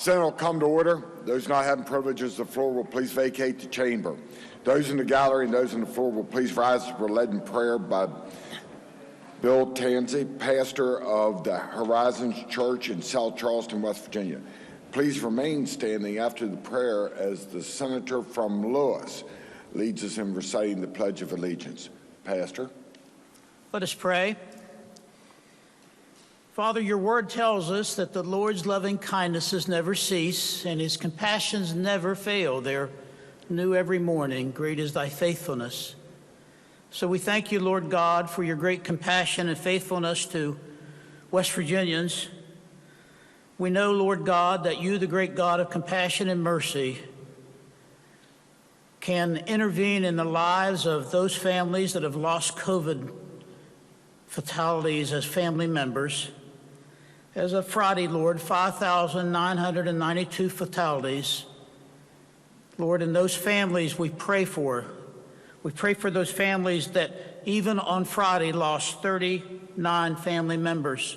Senate will come to order. Those not having privileges of the floor will please vacate the chamber. Those in the gallery and those on the floor will please rise as we're led in prayer by Bill Tansey, pastor of the Horizons Church in South Charleston, West Virginia. Please remain standing after the prayer as the senator from Lewis leads us in reciting the Pledge of Allegiance. Pastor. Let us pray. Father, your word tells us that the Lord's loving kindnesses never cease and his compassions never fail. They're new every morning. Great is thy faithfulness. So we thank you, Lord God, for your great compassion and faithfulness to West Virginians. We know, Lord God, that you, the great God of compassion and mercy, can intervene in the lives of those families that have lost COVID fatalities as family members. As of Friday, Lord, 5,992 fatalities. Lord, in those families we pray for. We pray for those families that even on Friday lost 39 family members.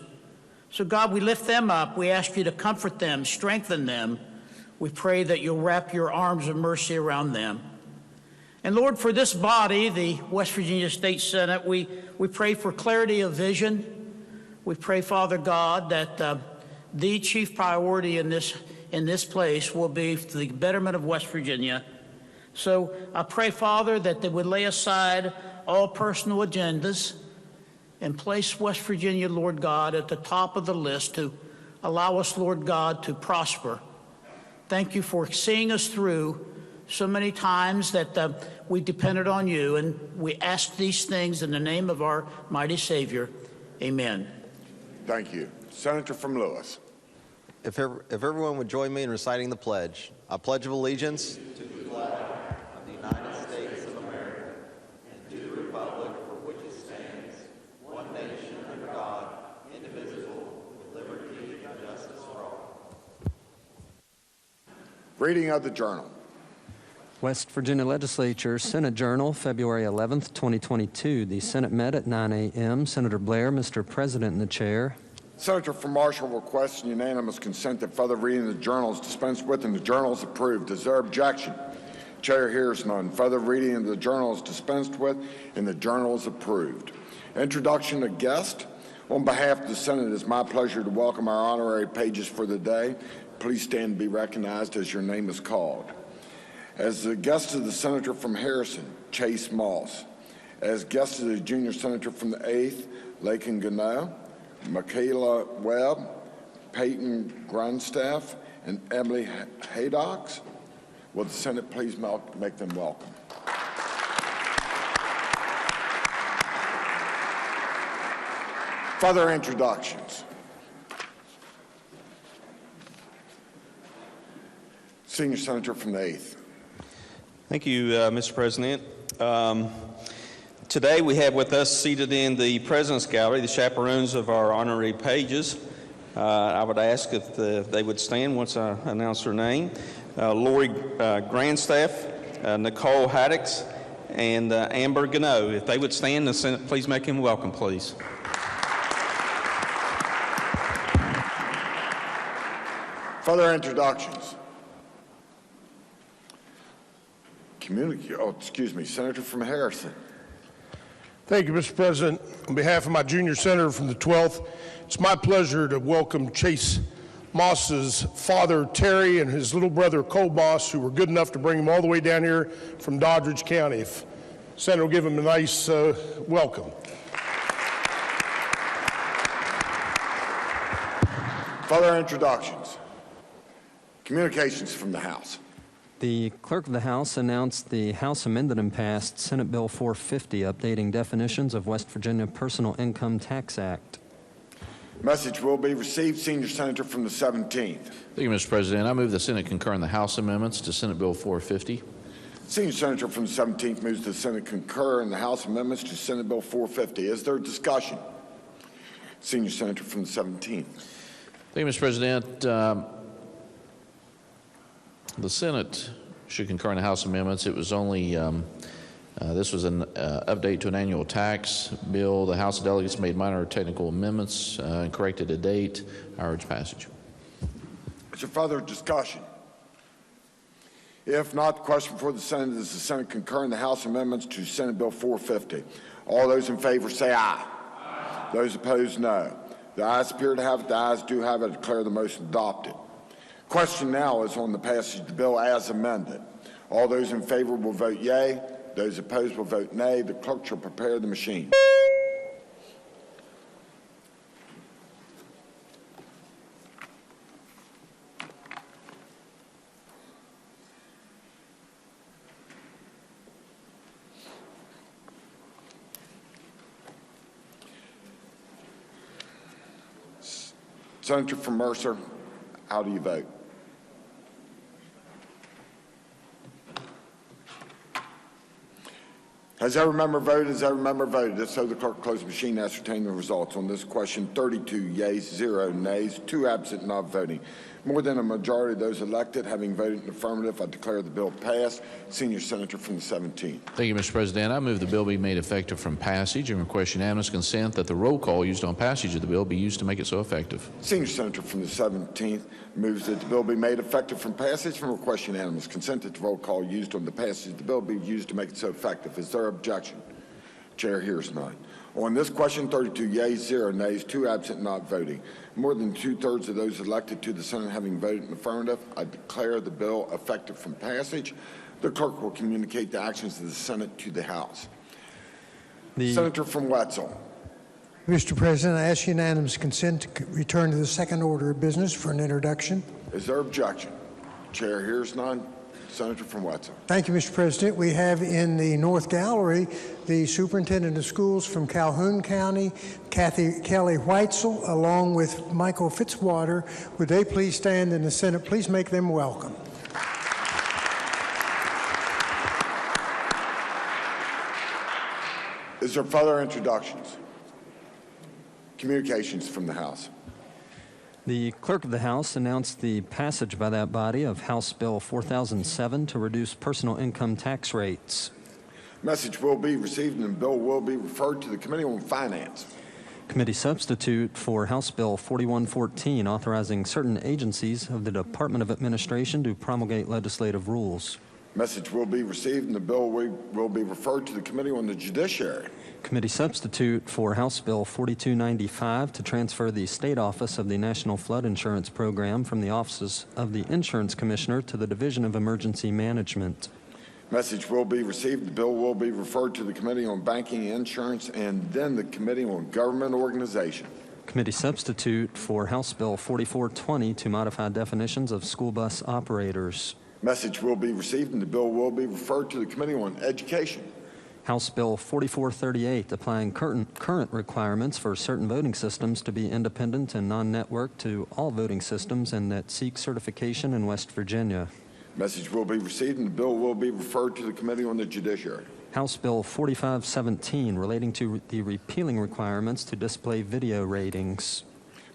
So God, we lift them up. We ask you to comfort them, strengthen them. We pray that you'll wrap your arms of mercy around them. And Lord, for this body, the West Virginia State Senate, we pray for clarity of vision. We pray, Father God, that the chief priority in this place will be the betterment of West Virginia. So I pray, Father, that they would lay aside all personal agendas and place West Virginia, Lord God, at the top of the list to allow us, Lord God, to prosper. Thank you for seeing us through so many times that we depended on you, and we ask these things in the name of our mighty Savior. Amen. Thank you. Senator from Lewis. If everyone would join me in reciting the pledge. I pledge of allegiance to the flag of the United States of America and to the republic for which it stands, one nation under God, indivisible, with liberty and justice for all. Reading of the journal. West Virginia Legislature, Senate Journal, February 11th, 2022. The Senate met at 9 a.m. Senator Blair, Mr. President, in the chair. Senator from Marshall requests unanimous consent that further reading of the journal is dispensed with and the journal is approved. Is there objection? Chair hears none. Further reading of the journal is dispensed with and the journal is approved. Introduction to guest. On behalf of the Senate, it is my pleasure to welcome our honorary pages for the day. Please stand and be recognized as your name is called. As the guest of the Senator from Harrison, Chase Moss. As guest of the Junior Senator from the 8th, Lakin Gannett, Michaela Webb, Peyton Grunstaff, and Emily Haydox. Will the Senate please make them welcome? Further introductions. Senior Senator from the 8th. Thank you, Mr. President. Today we have with us, seated in the President's Gallery, the chaperones of our honorary pages. I would ask if they would stand once I announce their name. Lori Grandstaff, Nicole Haddix, and Amber Gano. If they would stand, the Senate, please make him welcome, please. Further introductions. Senator from Harrison. Thank you, Mr. President. On behalf of my junior senator from the 12th, it's my pleasure to welcome Chase Moss's father, Terry, and his little brother, Cole Moss, who were good enough to bring him all the way down here from Doddridge County. If Senator will give him a nice welcome. Further introductions. Communications from the House. The Clerk of the House announced the House amended and passed Senate Bill 450, updating definitions of West Virginia Personal Income Tax Act. Message will be received. Senior Senator from the 17th. Thank you, Mr. President. I move the Senate concur in the House amendments to Senate Bill 450. Senior Senator from the 17th moves the Senate concur in the House amendments to Senate Bill 450. Is there discussion? Senior Senator from the 17th. Thank you, Mr. President. The Senate should concur in the House amendments. It was only, this was an update to an annual tax bill. The House of Delegates made minor technical amendments and corrected a date. I urge passage. Is there further discussion? If not, the question before the Senate is the Senate concur in the House amendments to Senate Bill 450. All those in favor say aye. Aye. Those opposed, no. The ayes appear to have it. The ayes do have it. I declare the motion adopted. Question now is on the passage of the bill as amended. All those in favor will vote yea. Those opposed will vote nay. The clerk shall prepare the machine. Senator from Mercer, how do you vote? Has every member voted? Has every member voted? If so, the clerk close the machine and ascertain the results. On this question, 32 yeas, 0 nays, 2 absent, not voting. More than a majority of those elected having voted in the affirmative, I declare the bill passed. Senior Senator from the 17th. Thank you, Mr. President. I move the bill be made effective from passage and request unanimous consent that the roll call used on passage of the bill be used to make it so effective. Senior Senator from the 17th moves that the bill be made effective from passage and request unanimous consent that the roll call used on the passage of the bill be used to make it so effective. Is there objection? Chair hears none. On this question, 32 yeas, 0 nays, 2 absent, not voting. More than 2/3 of those elected to the Senate having voted in the affirmative, I declare the bill effective from passage. The clerk will communicate the actions of the Senate to the House. Senator from Wetzel. Mr. President, I ask unanimous consent to return to the second order of business for an introduction. Is there objection? Chair hears none. Senator from Wetzel. Thank you, Mr. President. We have in the North Gallery the Superintendent of Schools from Calhoun County, Kelly Whitesell, along with Michael Fitzwater. Would they please stand in the Senate? Please make them welcome. Is there further introductions? Communications from the House. The Clerk of the House announced the passage by that body of House Bill 4007 to reduce personal income tax rates. Message will be received and the bill will be referred to the Committee on Finance. Committee substitute for House Bill 4114, authorizing certain agencies of the Department of Administration to promulgate legislative rules. Message will be received and the bill will be referred to the Committee on the Judiciary. Committee substitute for House Bill 4295 to transfer the state office of the National Flood Insurance Program from the offices of the Insurance Commissioner to the Division of Emergency Management. Message will be received. The bill will be referred to the Committee on Banking and Insurance and then the Committee on Government Organization. Committee substitute for House Bill 4420 to modify definitions of school bus operators. Message will be received and the bill will be referred to the Committee on Education. House Bill 4438, applying current requirements for certain voting systems to be independent and non-network to all voting systems and that seek certification in West Virginia. Message will be received and the bill will be referred to the Committee on the Judiciary. House Bill 4517, relating to the repealing requirements to display video ratings.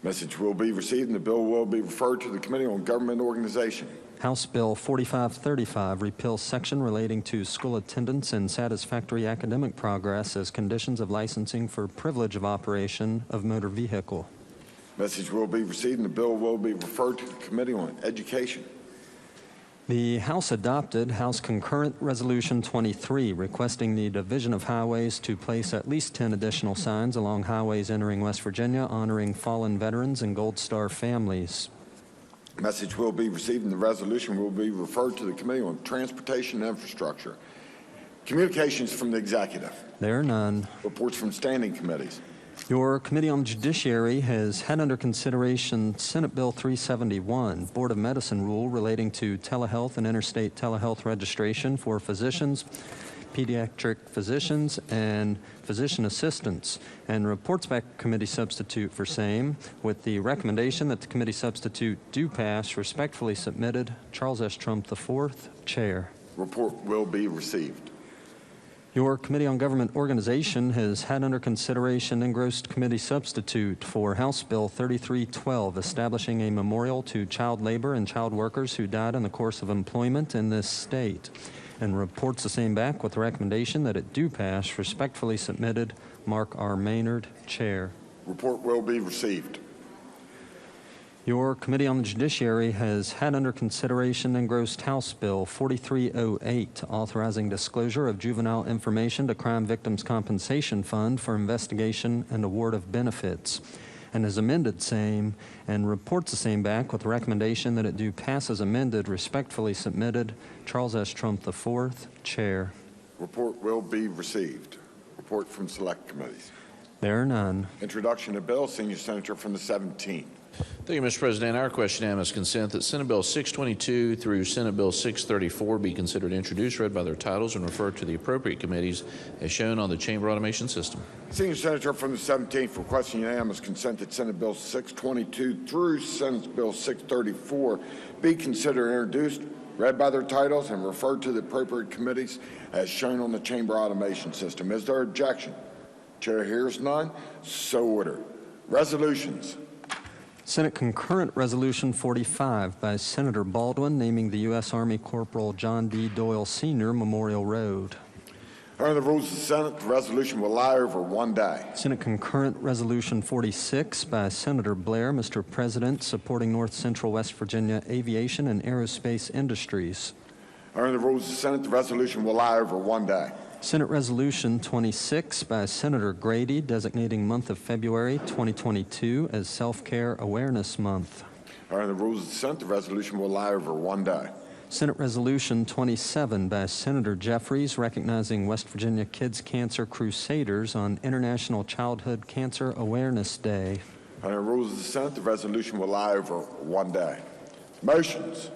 Message will be received and the bill will be referred to the Committee on Government Organization. House Bill 4535 repeals section relating to school attendance and satisfactory academic progress as conditions of licensing for privilege of operation of motor vehicle. Message will be received and the bill will be referred to the Committee on Education. The House adopted House Concurrent Resolution 23 requesting the Division of Highways to place at least 10 additional signs along highways entering West Virginia honoring fallen veterans and Gold Star families. Message will be received and the resolution will be referred to the Committee on Transportation and Infrastructure. Communications from the Executive. There are none. Reports from standing committees. Your Committee on Judiciary has had under consideration Senate Bill 371, Board of Medicine rule relating to telehealth and interstate telehealth registration for physicians, pediatric physicians, and physician assistants, and reports back committee substitute for same, with the recommendation that the committee substitute do pass. Respectfully submitted, Charles S. Trump IV, Chair. Report will be received. Your Committee on Government Organization has had under consideration engrossed committee substitute for House Bill 3312, establishing a memorial to child labor and child workers who died in the course of employment in this state, and reports the same back with the recommendation that it do pass. Respectfully submitted, Mark R. Maynard, Chair. Report will be received. Your Committee on the Judiciary has had under consideration engrossed House Bill 4308, authorizing disclosure of juvenile information to Crime Victims Compensation Fund for investigation and award of benefits, and has amended same and reports the same back with the recommendation that it do pass as amended. Respectfully submitted, Charles S. Trump IV, Chair. Report will be received. Report from select committees. There are none. Introduction of bill, Senior Senator from the 17th. Thank you, Mr. President. Our question unanimous consent that Senate Bill 622 through Senate Bill 634 be considered introduced, read by their titles, and referred to the appropriate committees as shown on the chamber automation system. Senior Senator from the 17th requesting unanimous consent that Senate Bill 622 through Senate Bill 634 be considered introduced, read by their titles, and referred to the appropriate committees as shown on the chamber automation system. Is there objection? Chair hears none. So ordered. Resolutions. Senate Concurrent Resolution 45 by Senator Baldwin naming the U.S. Army Corporal John D. Doyle Sr. Memorial Road. Under the rules of the Senate, the resolution will lie over one day. Senate Concurrent Resolution 46 by Senator Blair, Mr. President, supporting North Central West Virginia aviation and aerospace industries. Under the rules of the Senate, the resolution will lie over one day. Senate Resolution 26 by Senator Grady designating month of February 2022 as Self-Care Awareness Month. Under the rules of the Senate, the resolution will lie over one day. Senate Resolution 27 by Senator Jeffries recognizing West Virginia Kids Cancer Crusaders on International Childhood Cancer Awareness Day. Under the rules of the Senate, the resolution will lie over one day. Motions,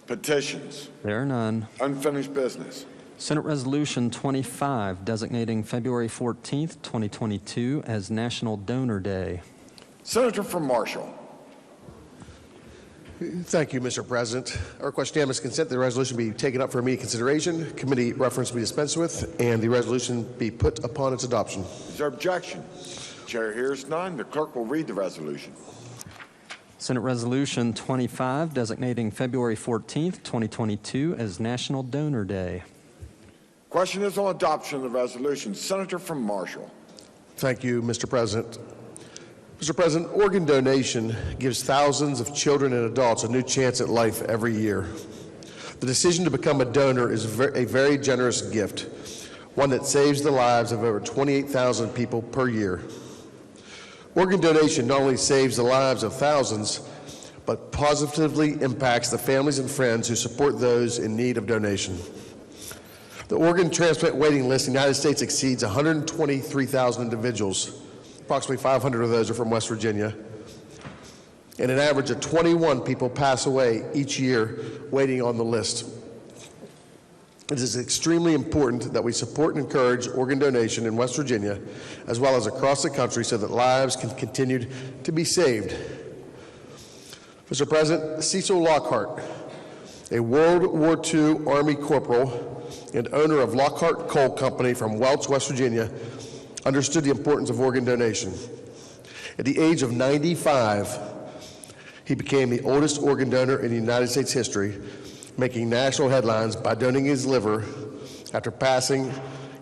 petitions, There are none. unfinished business. Senate Resolution 25 designating February 14th, 2022 as National Donor Day. Senator from Marshall. Thank you, Mr. President. I request unanimous consent that the resolution be taken up for immediate consideration, committee reference be dispensed with, and the resolution be put upon its adoption. Is there objection? Chair hears none. The clerk will read the resolution. Senate Resolution 25 designating February 14th, 2022 as National Donor Day. Question is on adoption of the resolution. Senator from Marshall. Thank you, Mr. President. Mr. President, organ donation gives thousands of children and adults a new chance at life every year. The decision to become a donor is a very generous gift, one that saves the lives of over 28,000 people per year. Organ donation not only saves the lives of thousands, but positively impacts the families and friends who support those in need of donation. The organ transplant waiting list in the United States exceeds 123,000 individuals. Approximately 500 of those are from West Virginia. And an average of 21 people pass away each year waiting on the list. It is extremely important that we support and encourage organ donation in West Virginia, as well as across the country, so that lives can continue to be saved. Mr. President, Cecil Lockhart, a World War II Army corporal and owner of Lockhart Coal Company from Welch, West Virginia, understood the importance of organ donation. At the age of 95, He became the oldest organ donor in United States history, making national headlines by donating his liver after passing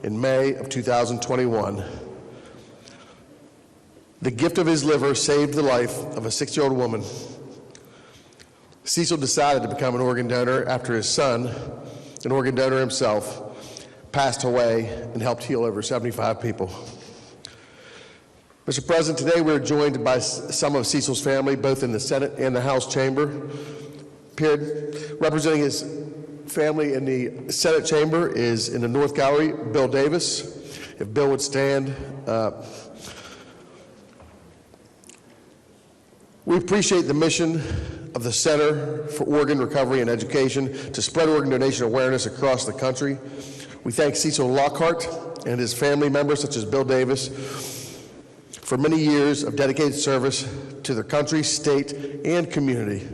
in May of 2021. The gift of his liver saved the life of a 6-year-old woman. Cecil decided to become an organ donor after his son, an organ donor himself, passed away and helped heal over 75 people. Mr. President, today we're joined by some of Cecil's family, both in the Senate and the House chamber. Representing his family in the Senate chamber is in the North Gallery, Bill Davis. If Bill would stand. We appreciate the mission of the Center for Organ Recovery and Education to spread organ donation awareness across the country. We thank Cecil Lockhart and his family members, such as Bill Davis, for many years of dedicated service to their country, state, and community.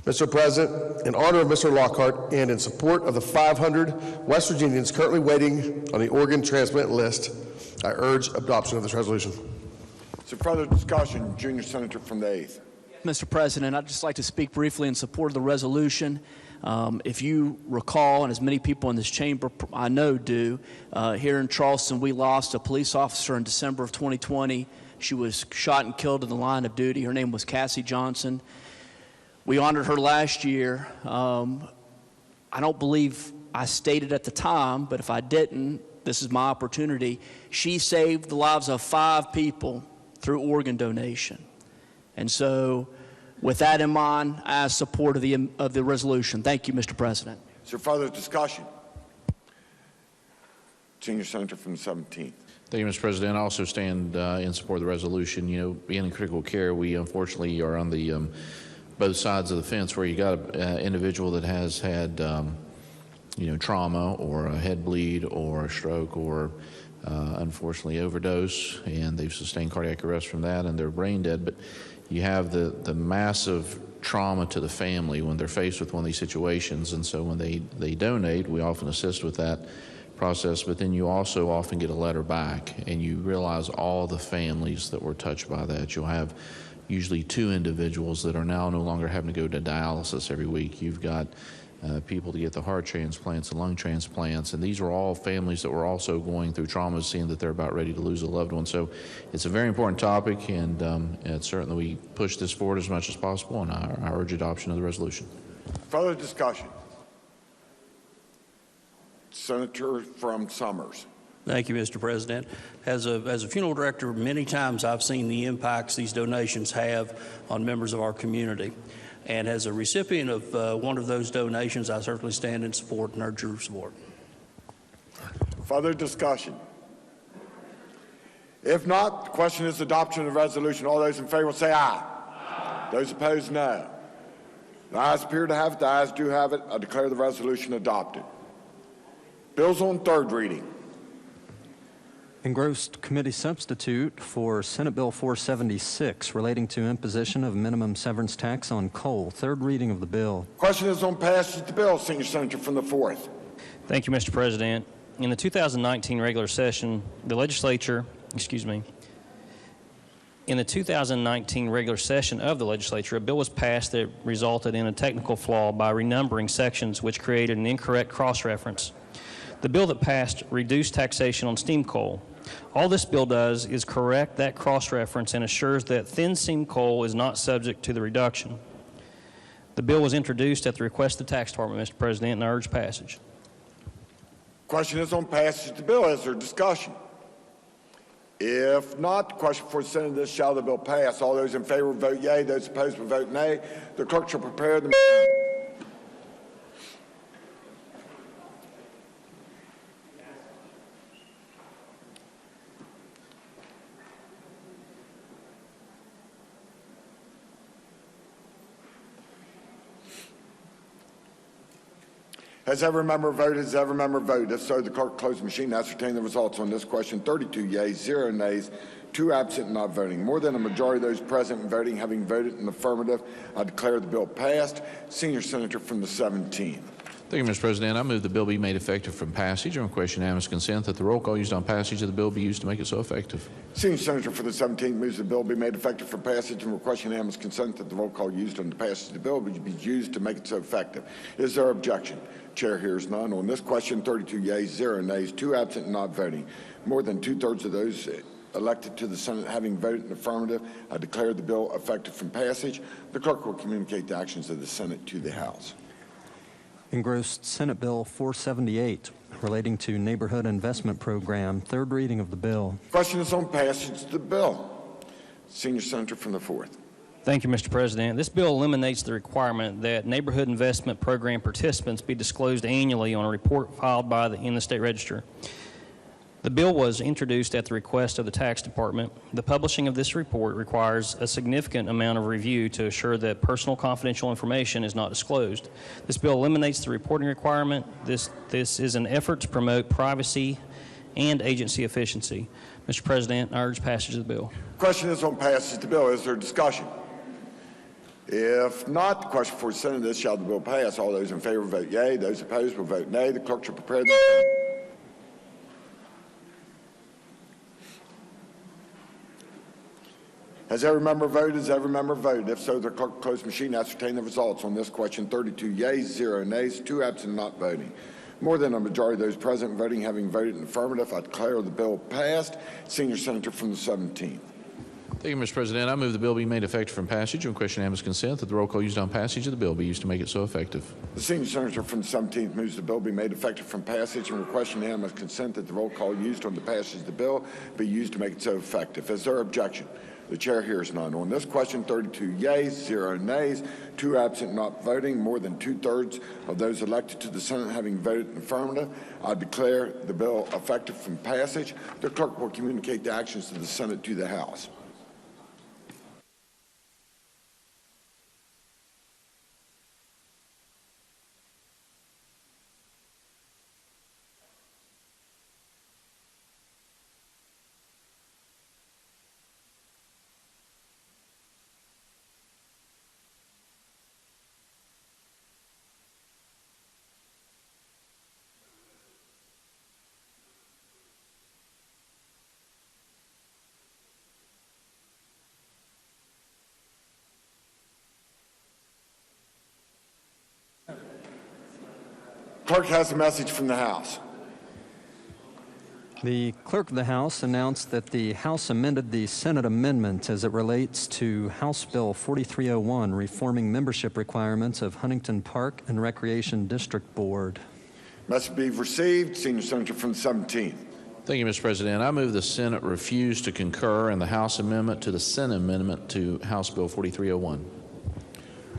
Mr. President, in honor of Mr. Lockhart and in support of the 500 West Virginians currently waiting on the organ transplant list, I urge adoption of this resolution. So further discussion, Junior Senator from the 8th. Mr. President, I'd just like to speak briefly in support of the resolution. If you recall, and as many people in this chamber I know do, here in Charleston we lost a police officer in December of 2020. She was shot and killed in the line of duty. Her name was Cassie Johnson. We honored her last year. I don't believe I stated at the time, but if I didn't, this is my opportunity. She saved the lives of 5 people through organ donation. And so, with that in mind, I ask support of the resolution. Thank you, Mr. President. Is there further discussion? Senior Senator from the 17th. Thank you, Mr. President. I also stand in support of the resolution. You know, being in critical care, we unfortunately are on the both sides of the fence where you got an individual that has had trauma or a head bleed or a stroke or unfortunately overdose, and they've sustained cardiac arrest from that and they're brain dead. But you have the massive trauma to the family when they're faced with one of these situations. And so when they donate, we often assist with that process, but then you also often get a letter back and you realize all the families that were touched by that. You'll have usually 2 individuals that are now no longer having to go to dialysis every week. You've got people to get the heart transplants and lung transplants, and these are all families that were also going through trauma, seeing that they're about ready to lose a loved one. So it's a very important topic, and certainly we push this forward as much as possible, and I urge adoption of the resolution. Further discussion. Senator from Summers. Thank you, Mr. President. As a funeral director, many times I've seen the impacts these donations have on members of our community. And as a recipient of one of those donations, I certainly stand in support and urge your support. Further discussion? If not, the question is adoption of the resolution. All those in favor will say aye. Aye. Those opposed, no. The ayes appear to have it. The ayes do have it. I declare the resolution adopted. Bills on 3rd reading. Engrossed committee substitute for Senate Bill 476 relating to imposition of minimum severance tax on coal. 3rd reading of the bill. Question is on passage of the bill. Senior Senator from the 4th. Thank you, Mr. President. In the 2019 regular session, the legislature, in the 2019 regular session of the legislature, a bill was passed that resulted in a technical flaw by renumbering sections which created an incorrect cross-reference. The bill that passed reduced taxation on steam coal. All this bill does is correct that cross-reference and assures that thin seam coal is not subject to the reduction. The bill was introduced at the request of the Tax Department, Mr. President, and I urge passage. Question is on passage of the bill. Is there discussion? If not, the question for the Senate is, shall the bill pass? All those in favor vote yea. Those opposed will vote nay. The clerk shall prepare the... Has every member voted? Has every member voted? If so, the clerk close the machine and ascertain the results on this question. 32 yeas, 0 nays, 2 absent and not voting. More than a majority of those present and voting having voted in the affirmative, I declare the bill passed. Senior Senator from the 17th. Thank you, Mr. President. I move the bill be made effective from passage. I request unanimous consent that the roll call used on passage of the bill be used to make it so effective. Senior Senator from the 17th moves the bill be made effective for passage and requests unanimous consent that the roll call used on the passage of the bill be used to make it so effective. Is there objection? Chair hears none. On this question, 32 yeas, 0 nays, 2 absent and not voting. More than two-thirds of those elected to the Senate having voted in the affirmative, I declare the bill effective from passage. The clerk will communicate the actions of the Senate to the House. Engrossed Senate Bill 478, relating to Neighborhood Investment Program. Third reading of the bill. Question is on passage of the bill. Senior Senator from the 4th. Thank you, Mr. President. This bill eliminates the requirement that Neighborhood Investment Program participants be disclosed annually on a report filed in the State Register. The bill was introduced at the request of the Tax Department. The publishing of this report requires a significant amount of review to assure that personal confidential information is not disclosed. This bill eliminates the reporting requirement. This is an effort to promote privacy and agency efficiency. Mr. President, I urge passage of the bill. Question is on passage of the bill. Is there discussion? If not, the question for the Senate is, shall the bill pass? All those in favor vote yea. Those opposed will vote nay. The clerk shall prepare the... Has every member voted? Has every member voted? If so, the clerk will close the machine and ascertain the results. On this question, 32 yeas, 0 nays, 2 absent not voting. More than a majority of those present voting having voted in affirmative, I declare the bill passed. Senior Senator from the 17th. Thank you, Mr. President. I move the bill be made effective from passage and request unanimous consent that the roll call used on passage of the bill be used to make it so effective. The Senior Senator from the 17th moves the bill be made effective from passage and request unanimous consent that the roll call used on the passage of the bill be used to make it so effective. Is there objection? The chair hears none. On this question, 32 yeas, 0 nays, 2 absent not voting. More than two-thirds of those elected to the Senate having voted in affirmative, I declare the bill effective from passage. The clerk will communicate the actions of the Senate to the House. Clerk has a message from the House. The Clerk of the House announced that the House amended the Senate amendment as it relates to House Bill 4301, reforming membership requirements of Huntington Park and Recreation District Board. Message be received. Senior Senator from the 17th. Thank you, Mr. President. I move the Senate refuse to concur in the House amendment to the Senate amendment to House Bill 4301.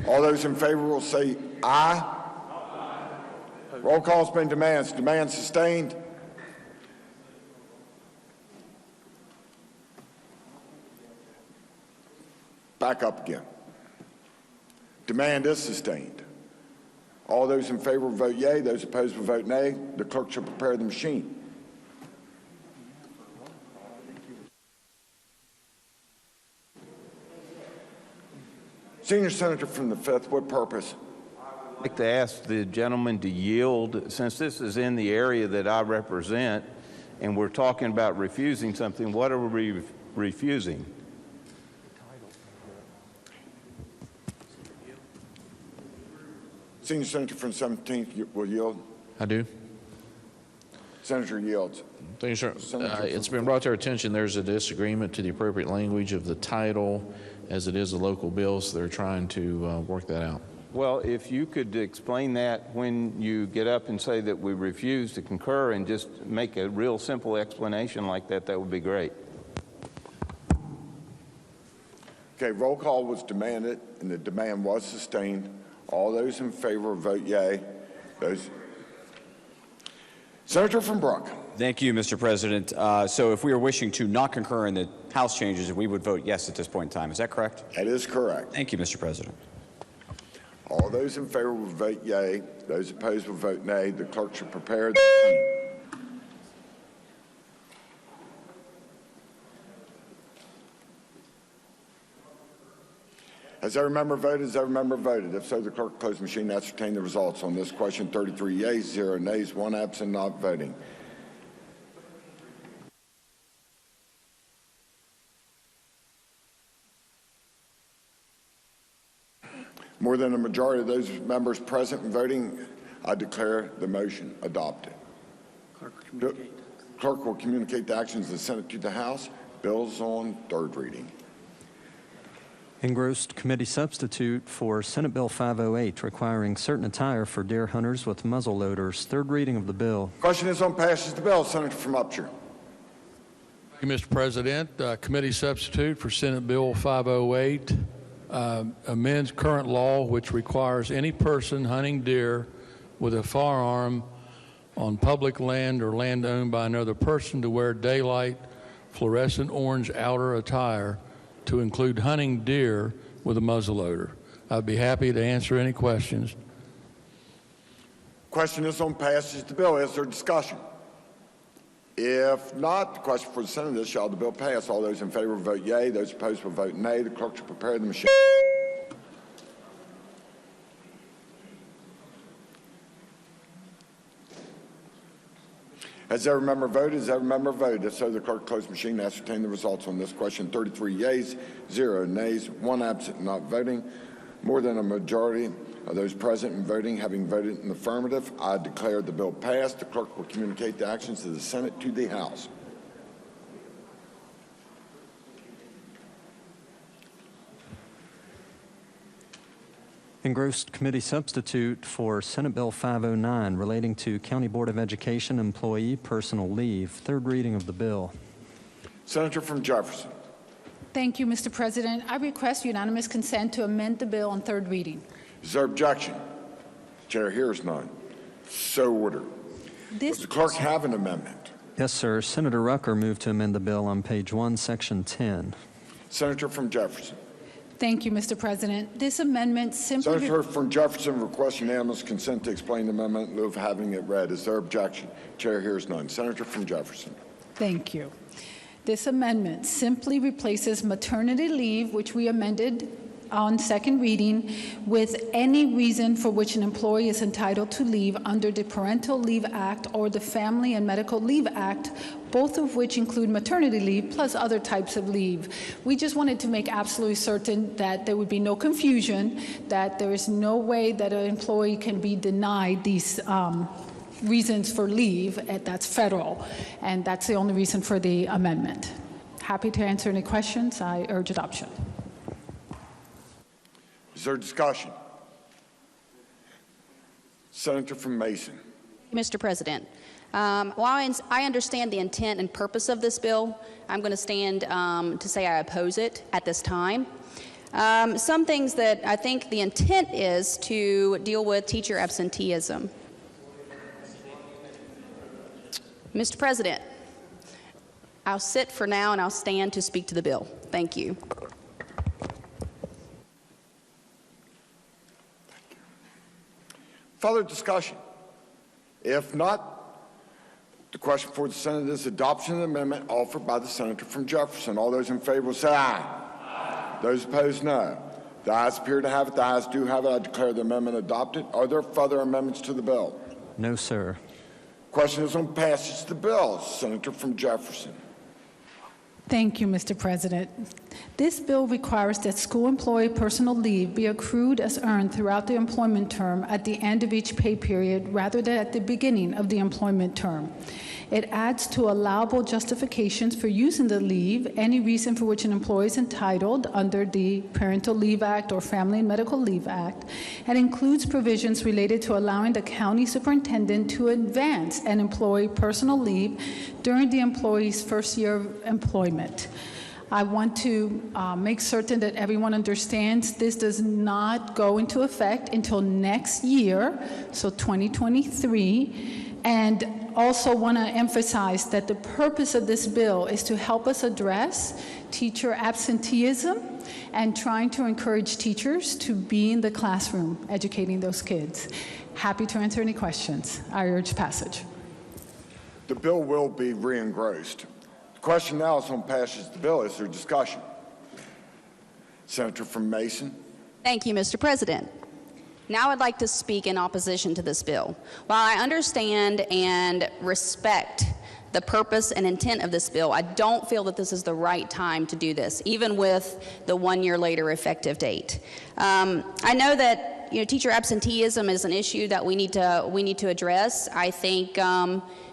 All those in favor will say aye. Roll call has been demanded. Demand sustained. Back up again. Demand is sustained. All those in favor will vote yea. Those opposed will vote nay. The clerk shall prepare the machine. Senior Senator from the 5th, what purpose? I'd like to ask the gentleman to yield, since this is in the area that I represent, and we're talking about refusing something. What are we refusing? Senior Senator from the 17th will yield. I do. Senator yields. Thank you, sir. It's been brought to our attention there's a disagreement to the appropriate language of the title as it is a local bill, so they're trying to work that out. Well, if you could explain that when you get up and say that we refuse to concur and just make a real simple explanation like that, that would be great. Okay, roll call was demanded, and the demand was sustained. All those in favor vote yea. Those. Senator from Brook. Thank you, Mr. President. So if we are wishing to not concur in the House changes, we would vote yes at this point in time. Is that correct? That is correct. Thank you, Mr. President. All those in favor will vote yea. Those opposed will vote nay. The clerk should prepare the Has every member voted? Has every member voted? If so, the clerk will close the machine and ascertain the results. On this question, 33 yeas, 0 nays, 1 absent, not voting. More than a majority of those members present and voting, I declare the motion adopted. Clerk will communicate the actions of the Senate to the House. Bills on third reading. Engrossed committee substitute for Senate Bill 508, requiring certain attire for deer hunters with muzzle loaders. Third reading of the bill. Question is on passage of the bill. Senator from Upshur. Thank you, Mr. President. Committee substitute for Senate Bill 508 amends current law, which requires any person hunting deer with a firearm on public land or land owned by another person to wear daylight fluorescent orange outer attire to include hunting deer with a muzzleloader. I'd be happy to answer any questions. Question is on passage of the bill. Is there discussion? If not, the question for the Senate is, shall the bill pass? All those in favor will vote yea. Those opposed will vote nay. The clerk shall prepare the machine. Has every member voted? Has every member voted? If so, the clerk will close the machine and ascertain the results on this question. 33 yeas, 0 nays, 1 absent, not voting. More than a majority of those present and voting having voted in the affirmative, I declare the bill passed. The clerk will communicate the actions of the Senate to the House. Engrossed committee substitute for Senate Bill 509, relating to County Board of Education employee personal leave. Third reading of the bill. Senator from Jefferson. Thank you, Mr. President. I request unanimous consent to amend the bill on third reading. Is there objection? Chair hears none. So ordered. Does the clerk have an amendment? Yes, sir. Senator Rucker moved to amend the bill on page 1, section 10. Senator from Jefferson. Thank you, Mr. President. This amendment simply... Senator from Jefferson requests unanimous consent to explain the amendment in lieu of having it read. Is there objection? Chair hears none. Senator from Jefferson. Thank you. This amendment simply replaces maternity leave, which we amended on second reading, with any reason for which an employee is entitled to leave under the Parental Leave Act or the Family and Medical Leave Act, both of which include maternity leave plus other types of leave. We just wanted to make absolutely certain that there would be no confusion, that there is no way that an employee can be denied these reasons for leave. That's federal, and that's the only reason for the amendment. Happy to answer any questions. I urge adoption. Is there discussion? Senator from Mason. Mr. President, while I understand the intent and purpose of this bill, I'm going to stand to say I oppose it at this time. Some things that I think the intent is to deal with teacher absenteeism. Mr. President, I'll sit for now and I'll stand to speak to the bill. Thank you. Further discussion? If not, the question for the Senate is adoption of the amendment offered by the Senator from Jefferson. All those in favor will say aye. Aye. Those opposed, no. The ayes appear to have it. The ayes do have it. I declare the amendment adopted. Are there further amendments to the bill? No, sir. Question is on passage of the bill. Senator from Jefferson. Thank you, Mr. President. This bill requires that school employee personal leave be accrued as earned throughout the employment term at the end of each pay period rather than at the beginning of the employment term. It adds to allowable justifications for using the leave any reason for which an employee is entitled under the Parental Leave Act or Family and Medical Leave Act, and includes provisions related to allowing the county superintendent to advance an employee personal leave during the employee's first year of employment. I want to make certain that everyone understands this does not go into effect until next year, so 2023, and also want to emphasize that the purpose of this bill is to help us address teacher absenteeism and trying to encourage teachers to be in the classroom educating those kids. Happy to answer any questions. I urge passage. The bill will be re-engrossed. The question now is on passage of the bill. Is there discussion? Senator from Mason. Thank you, Mr. President. Now I'd like to speak in opposition to this bill. While I understand and respect the purpose and intent of this bill, I don't feel that this is the right time to do this, even with the 1 year later effective date. I know that teacher absenteeism is an issue that we need to address. I think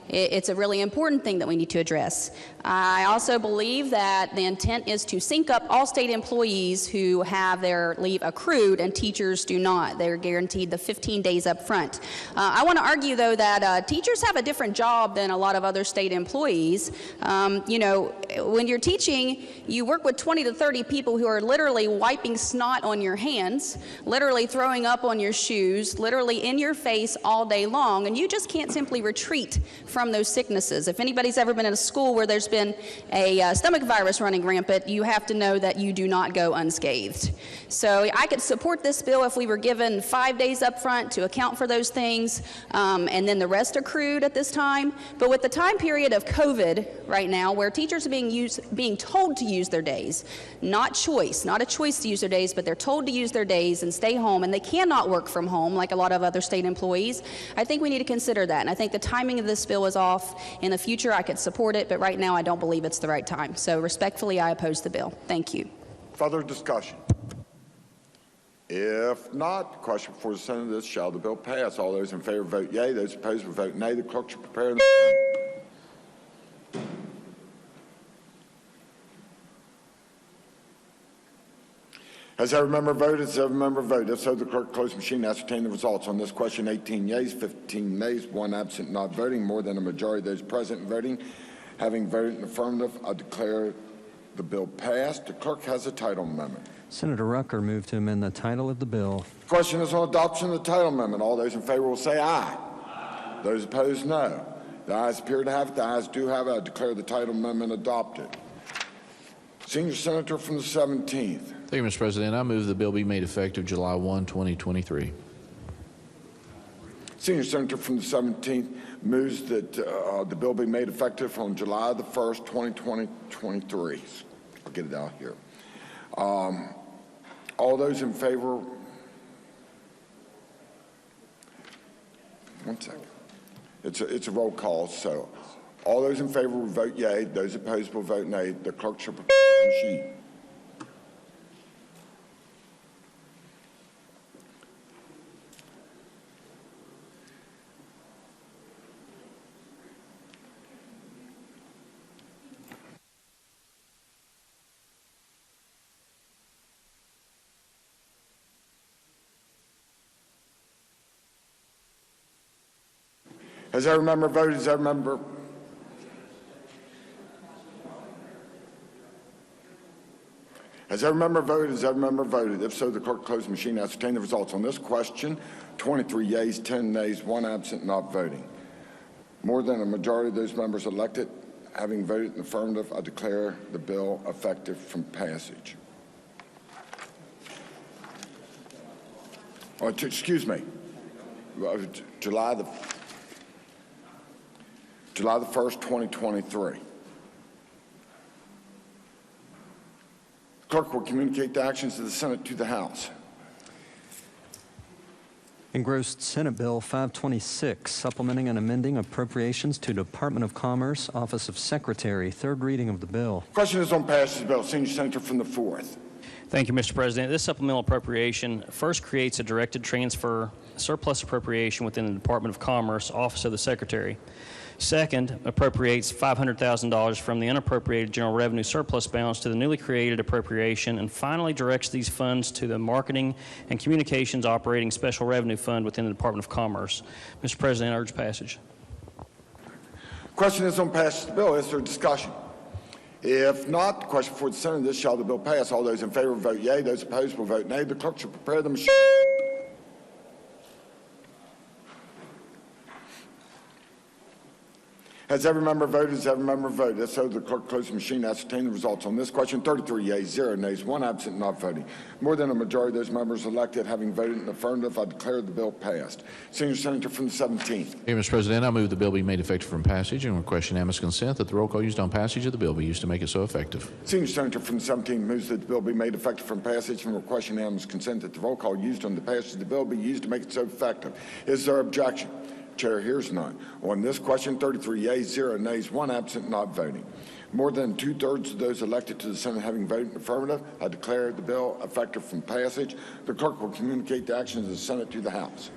it's a really important thing that we need to address. I also believe that the intent is to sync up all state employees who have their leave accrued and teachers do not. They're guaranteed the 15 days up front. I want to argue, though, that teachers have a different job than a lot of other state employees. When you're teaching, you work with 20 to 30 people who are literally wiping snot on your hands, literally throwing up on your shoes, literally in your face all day long, and you just can't simply retreat from those sicknesses. If anybody's ever been in a school where there's been a stomach virus running rampant, you have to know that you do not go unscathed. So I could support this bill if we were given 5 days up front to account for those things, and then the rest accrued at this time. But with the time period of COVID right now, where teachers are being told to use their days, not a choice to use their days, but they're told to use their days and stay home, and they cannot work from home like a lot of other state employees, I think we need to consider that. And I think the timing of this bill is off. In the future, I could support it, but right now I don't believe it's the right time. So respectfully, I oppose the bill. Thank you. Further discussion? If not, the question before the Senate is, shall the bill pass? All those in favor vote yea. Those opposed will vote nay. The clerk should prepare the... Has every member voted? Has every member voted? If so, the clerk close the machine and ascertain the results. On this question, 18 yeas, 15 nays, 1 absent, not voting. More than a majority of those present voting. Having voted in the affirmative, I declare the bill passed. The clerk has a title amendment. Senator Rucker moved to amend the title of the bill. The question is on adoption of the title amendment. All those in favor will say aye. Aye. Those opposed, no. The ayes appear to have it. The ayes do have it. I declare the title amendment adopted. Senior Senator from the 17th. Thank you, Mr. President. I move the bill be made effective July 1, 2023. Senior Senator from the 17th moves that the bill be made effective on July the 1st, 2023. I'll get it out here. All those in favor? One second. It's a roll call, so all those in favor will vote yea. Those opposed will vote nay. The clerk shall prepare the machine. Has every member voted? Has every member? Has every member voted? Has every member voted? If so, the clerk close the machine and ascertain the results. On this question, 23 yeas, 10 nays, 1 absent, not voting. More than a majority of those members elected, having voted in the affirmative, I declare the bill effective from passage. Oh, excuse me. July the 1st, 2023. Clerk will communicate the actions of the Senate to the House. Engrossed Senate Bill 526, supplementing and amending appropriations to Department of Commerce, Office of Secretary. Third reading of the bill. Question is on passage of the bill. Senior Senator from the 4th. Thank you, Mr. President. This supplemental appropriation first creates a directed transfer surplus appropriation within the Department of Commerce, Office of the Secretary. Second, appropriates $500,000 from the unappropriated general revenue surplus balance to the newly created appropriation, and finally directs these funds to the Marketing and Communications Operating Special Revenue Fund within the Department of Commerce. Mr. President, I urge passage. Question is on passage of the bill. Is there discussion? If not, the question before the Senate is, shall the bill pass? All those in favor vote yea. Those opposed will vote nay. The clerk shall prepare the machine. Has every member voted? Has every member voted? If so, the clerk close the machine, ascertain the results. On this question, 33 yeas, 0 nays, 1 absent, not voting. More than a majority of those members elected having voted in the affirmative, I declare the bill passed. Senior Senator from the 17th. Here, Mr. President, I move the bill be made effective from passage and request unanimous consent that the roll call used on passage of the bill be used to make it so effective. Senior Senator from the 17th moves that the bill be made effective from passage and request unanimous consent that the roll call used on the passage of the bill be used to make it so effective. Is there objection? Chair hears none. On this question, 33 yeas, 0 nays, 1 absent, not voting. More than two-thirds of those elected to the Senate having voted in the affirmative, I declare the bill effective from passage. The clerk will communicate the actions of the Senate to the House.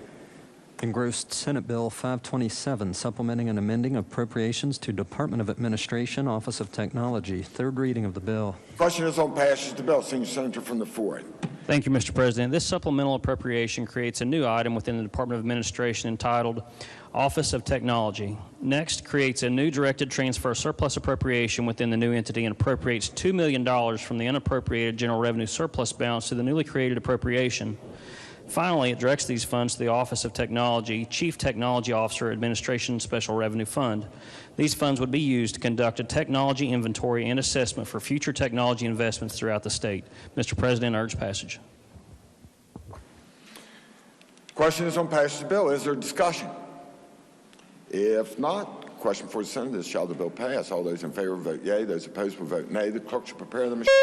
Engrossed Senate Bill 527, supplementing and amending appropriations to Department of Administration, Office of Technology. Third reading of the bill. Question is on passage of the bill. Senior Senator from the 4th. Thank you, Mr. President. This supplemental appropriation creates a new item within the Department of Administration entitled Office of Technology. Next, creates a new directed transfer surplus appropriation within the new entity and appropriates $2 million from the unappropriated general revenue surplus balance to the newly created appropriation. Finally, it directs these funds to the Office of Technology, Chief Technology Officer, Administration Special Revenue Fund. These funds would be used to conduct a technology inventory and assessment for future technology investments throughout the state. Mr. President, I urge passage. Question is on passage of the bill. Is there discussion? If not, question for the Senate is, shall the bill pass? All those in favor vote yea. Those opposed will vote nay. The clerk should prepare the machine.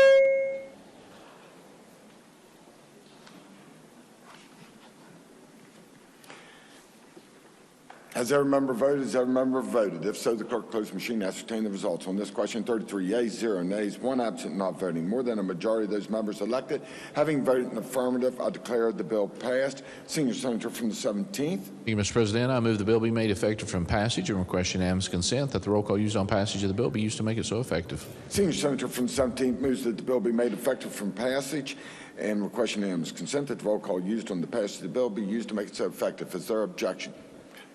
Has every member voted? Has every member voted? If so, the clerk close the machine, ascertain the results. On this question, 33 yeas, 0 nays, 1 absent, not voting. More than a majority of those members elected having voted in the affirmative, I declare the bill passed. Senior Senator from the 17th. Thank you, Mr. President. I move the bill be made effective from passage and request unanimous consent that the roll call used on passage of the bill be used to make it so effective. Senior Senator from the 17th moves that the bill be made effective from passage and request unanimous consent that the roll call used on the passage of the bill be used to make it so effective. Is there objection?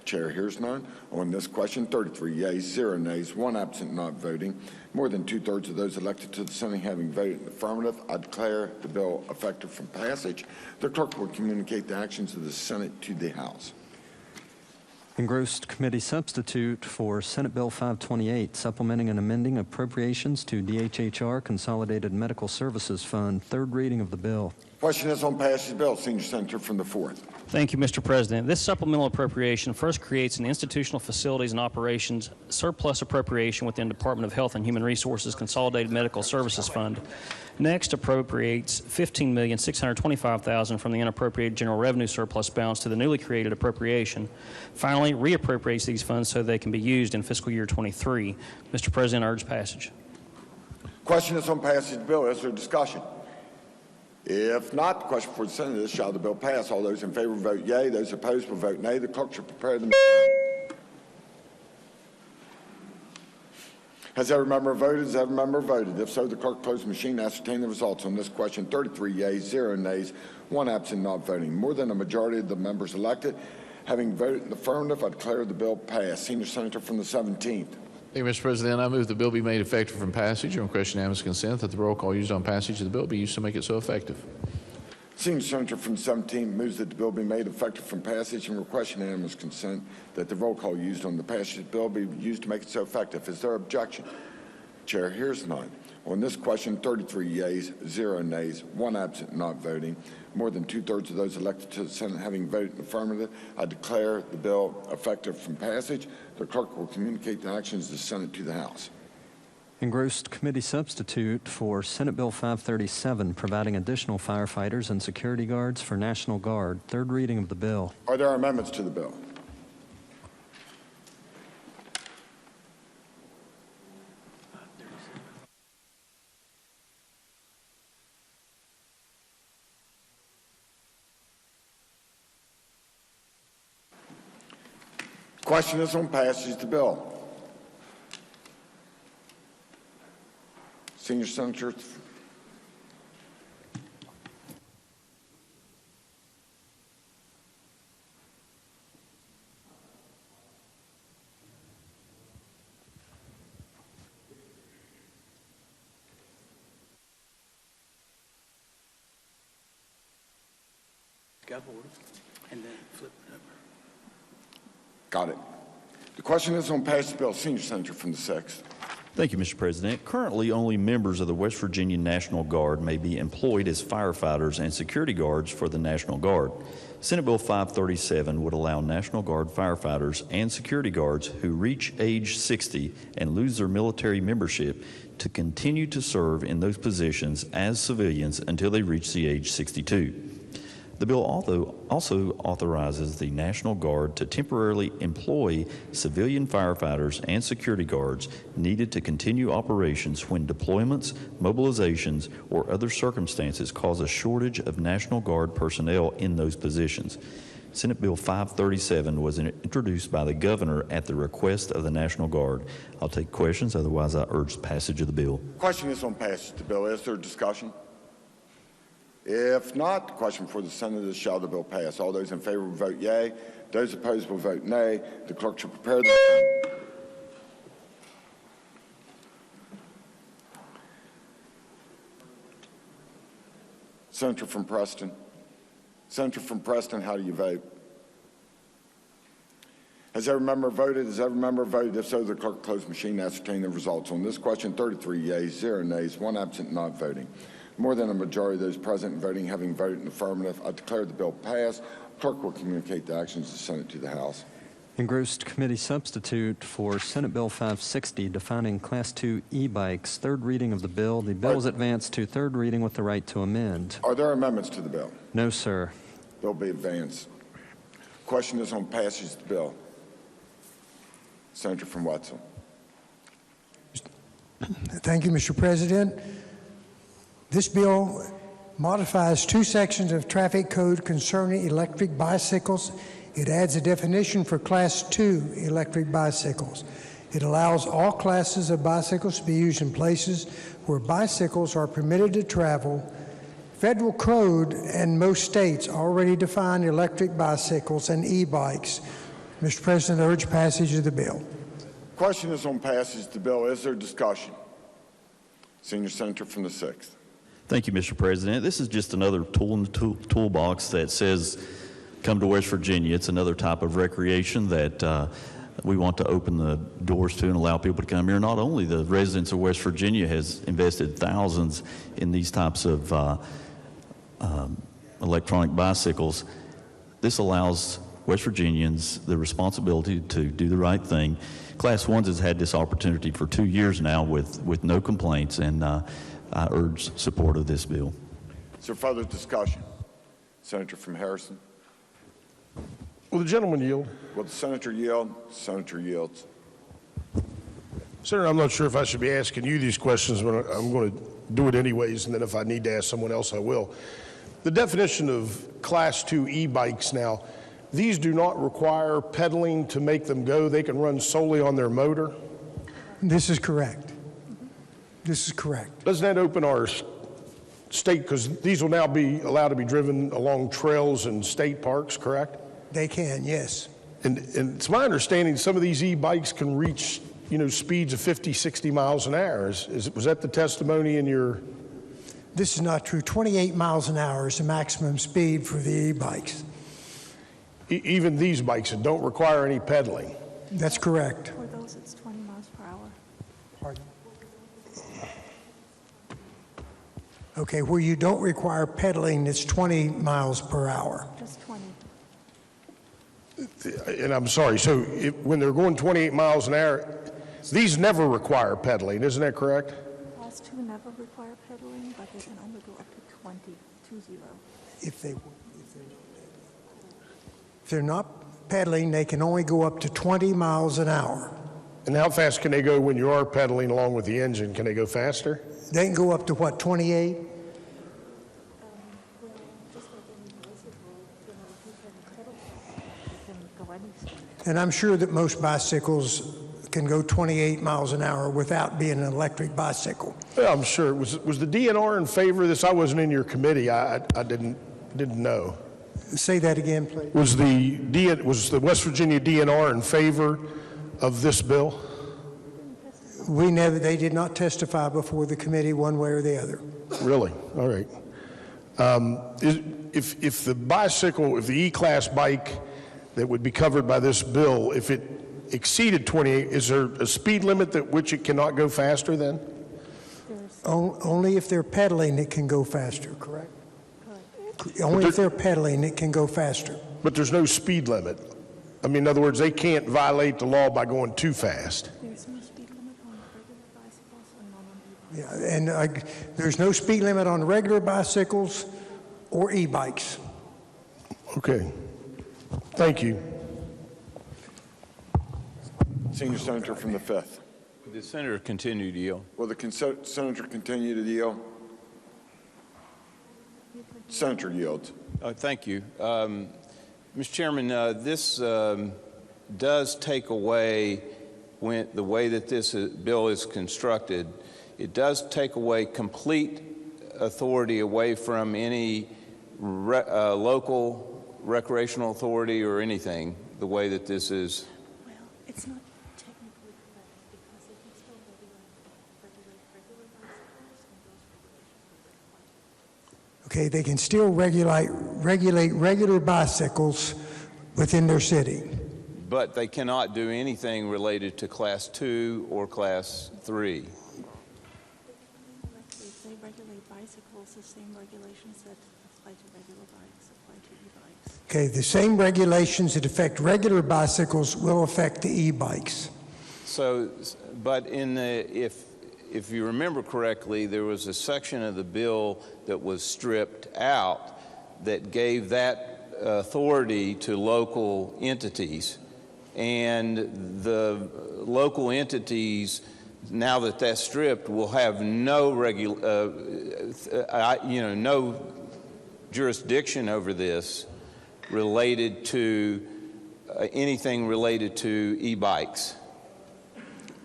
Chair hears none. On this question, 33 yeas, 0 nays, 1 absent, not voting. More than two-thirds of those elected to the Senate having voted in the affirmative, I declare the bill effective from passage. The clerk will communicate the actions of the Senate to the House. Engrossed Committee Substitute for Senate Bill 528, supplementing and amending appropriations to DHHR Consolidated Medical Services Fund. Third reading of the bill. Question is on passage of the bill. Senior Senator from the 4th. Thank you, Mr. President. This supplemental appropriation first creates an institutional facilities and operations surplus appropriation within Department of Health and Human Resources Consolidated Medical Services Fund. Next, appropriates $15,625,000 from the unappropriated general revenue surplus balance to the newly created appropriation. Finally, reappropriates these funds so they can be used in fiscal year 23. Mr. President, I urge passage. Question is on passage of the bill. Is there discussion? If not, the question for the Senate is, shall the bill pass? All those in favor vote yea. Those opposed will vote nay. The clerk should prepare the machine. Has every member voted? Has every member voted? If so, the clerk close the machine, ascertain the results. On this question, 33 yeas, 0 nays, 1 absent, not voting. More than a majority of the members elected having voted in the affirmative, I declare the bill passed. Senior Senator from the 17th. Thank you, Mr. President. I move the bill be made effective from passage and request unanimous consent that the roll call used on passage of the bill be used to make it so effective. Senior Senator from the 17th moves that the bill be made effective from passage and request unanimous consent that the roll call used on the passage of the bill be used to make it so effective. Is there objection? Chair hears none. On this question, 33 yeas, 0 nays, 1 absent, not voting. More than two-thirds of those elected to the Senate having voted in the affirmative, I declare the bill effective from passage. The clerk will communicate the actions of the Senate to the House. Engrossed Committee Substitute for Senate Bill 537, providing additional firefighters and security guards for National Guard. Third reading of the bill. Are there amendments to the bill? Question is on passage of the bill. Senior Senator. Got order, and then flip it over. Got it. The question is on passage of the bill. Senior Senator from the 6th. Thank you, Mr. President. Currently, only members of the West Virginia National Guard may be employed as firefighters and security guards for the National Guard. Senate Bill 537 would allow National Guard firefighters and security guards who reach age 60 and lose their military membership to continue to serve in those positions as civilians until they reach the age 62. The bill also authorizes the National Guard to temporarily employ civilian firefighters and security guards needed to continue operations when deployments, mobilizations, or other circumstances cause a shortage of National Guard personnel in those positions. Senate Bill 537 was introduced by the governor at the request of the National Guard. I'll take questions, otherwise I urge passage of the bill. Question is on passage of the bill. Is there discussion? If not, the question for the Senate is, shall the bill pass? All those in favor will vote yea. Those opposed will vote nay. The clerk shall prepare the Senator from Preston. Senator from Preston, how do you vote? Has every member voted? Has every member voted? If so, the clerk close machine ascertain the results. On this question, 33 yeas, 0 nays, 1 absent, not voting. More than a majority of those present and voting having voted in the affirmative, I declare the bill passed. Clerk will communicate the actions of the Senate to the House. Engrossed committee substitute for Senate Bill 560, defining Class 2 e-bikes. Third reading of the bill. The bill is advanced to third reading with the right to amend. Are there amendments to the bill? No, sir. Bill be advanced. Question is on passage of the bill. Senator from Wetzel. Thank you, Mr. President. This bill modifies 2 sections of traffic code concerning electric bicycles. It adds a definition for Class 2 electric bicycles. It allows all classes of bicycles to be used in places where bicycles are permitted to travel. Federal code and most states already define electric bicycles and e-bikes. Mr. President, I urge passage of the bill. Question is on passage of the bill. Is there discussion? Senior Senator from the 6th. Thank you, Mr. President. This is just another tool in the toolbox that says, come to West Virginia. It's another type of recreation that we want to open the doors to and allow people to come here. Not only the residents of West Virginia has invested thousands in these types of electronic bicycles. This allows West Virginians the responsibility to do the right thing. Class 1s has had this opportunity for 2 years now with no complaints, and I urge support of this bill. Is there further discussion? Senator from Harrison. Will the gentleman yield? Will the senator yield? Senator yields. Senator, I'm not sure if I should be asking you these questions, but I'm going to do it anyways, and then if I need to ask someone else, I will. The definition of Class 2 e-bikes now, these do not require pedaling to make them go. They can run solely on their motor? This is correct. This is correct. Doesn't that open our state, because these will now be allowed to be driven along trails and state parks, correct? They can, yes. And it's my understanding some of these e-bikes can reach, speeds of 50, 60 miles an hour. Was that the testimony in your? This is not true. 28 miles an hour is the maximum speed for the e-bikes. Even these bikes that don't require any pedaling? That's correct. For those, it's 20 miles per hour. Pardon? Okay, where you don't require pedaling, it's 20 miles per hour. Just 20. And I'm sorry, so when they're going 28 miles an hour, these never require pedaling, isn't that correct? Class 2 never require pedaling, but they can only go up to 20, 20. If they're not pedaling, they can only go up to 20 miles an hour. And how fast can they go when you are pedaling along with the engine? Can they go faster? They can go up to what, 28? And I'm sure that most bicycles can go 28 miles an hour without being an electric bicycle. Yeah, I'm sure. Was the DNR in favor of this? I wasn't in your committee. I didn't know. Say that again, please. Was the West Virginia DNR in favor of this bill? They did not testify before the committee one way or the other. Really? All right. If the E-Class bike that would be covered by this bill, if it exceeded 28, is there a speed limit at which it cannot go faster then? Only if they're pedaling, it can go faster, correct? Only if they're pedaling, it can go faster. But there's no speed limit. I mean, in other words, they can't violate the law by going too fast. There's no speed limit on regular bicycles and non-e-bikes. Yeah, and there's no speed limit on regular bicycles or e-bikes. Okay. Thank you. Senior Senator from the 5th. Will the senator continue to yield? Will the senator continue to yield? Senator yields. Thank you. Mr. Chairman, this does take away, the way that this bill is constructed, it does take away complete authority away from any local recreational authority or anything, the way that this is. Well, it's not technically correct because it can still regulate regular bicycles and those regulations. Okay, they can still regulate regular bicycles within their city. But they cannot do anything related to Class 2 or Class 3. If they regulate bicycles, the same regulations that apply to regular bikes apply to e-bikes. Okay, the same regulations that affect regular bicycles will affect the e-bikes. So, but in the, if you remember correctly, there was a section of the bill that was stripped out that gave that authority to local entities. And the local entities, now that that's stripped, will have no no jurisdiction over this related to anything related to e-bikes.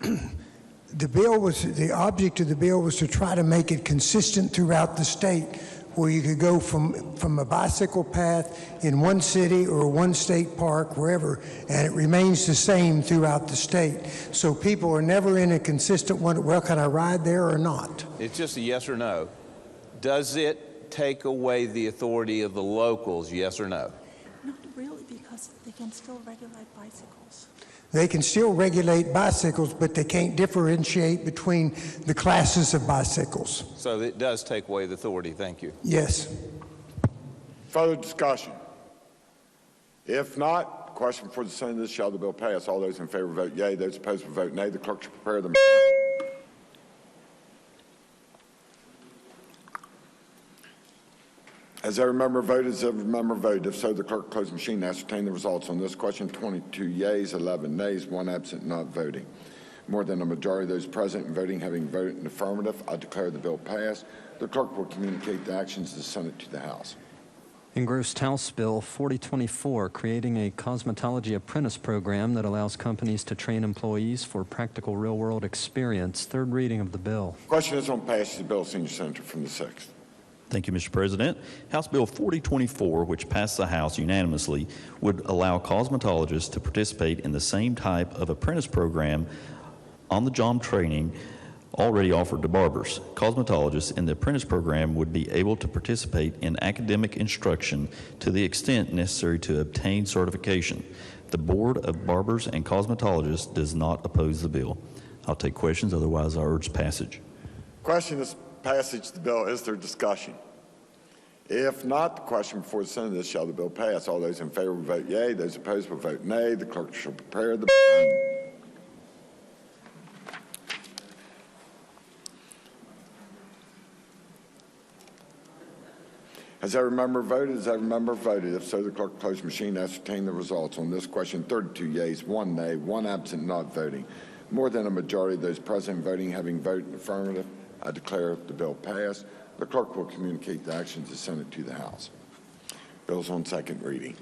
The object of the bill was to try to make it consistent throughout the state, where you could go from a bicycle path in one city or one state park, wherever, and it remains the same throughout the state. So people are never in a consistent one, well, can I ride there or not? It's just a yes or no. Does it take away the authority of the locals, yes or no? Not really, because they can still regulate bicycles. They can still regulate bicycles, but they can't differentiate between the classes of bicycles. So it does take away the authority, thank you. Yes. Further discussion? If not, question for the Senate, shall the bill pass? All those in favor vote yea, those opposed will vote nay. The clerk shall prepare the Has every member voted? Has every member voted? If so, the clerk close the machine and ascertain the results. On this question, 22 yeas, 11 nays, 1 absent, not voting. More than a majority of those present and voting having voted in the affirmative, I declare the bill passed. The clerk will communicate the actions of the Senate to the House. Engrossed House Bill 4024, creating a cosmetology apprentice program that allows companies to train employees for practical real-world experience. Third reading of the bill. Question is on passage of the bill, Senior Senator from the 6th. Thank you, Mr. President. House Bill 4024, which passed the House unanimously, would allow cosmetologists to participate in the same type of apprentice program on-the-job training already offered to barbers. Cosmetologists in the apprentice program would be able to participate in academic instruction to the extent necessary to obtain certification. The Board of Barbers and Cosmetologists does not oppose the bill. I'll take questions, otherwise I urge passage. Question is passage of the bill. Is there discussion? If not, the question before the Senate is, shall the bill pass? All those in favor will vote yea. Those opposed will vote nay. The clerk shall prepare the Has every member voted? Has every member voted? If so, the clerk close the machine and ascertain the results. On this question, 32 yeas, 1 nay, 1 absent, not voting. More than a majority of those present voting having voted in the affirmative, I declare the bill passed. The clerk will communicate the actions of the Senate to the House. Bill's on second reading.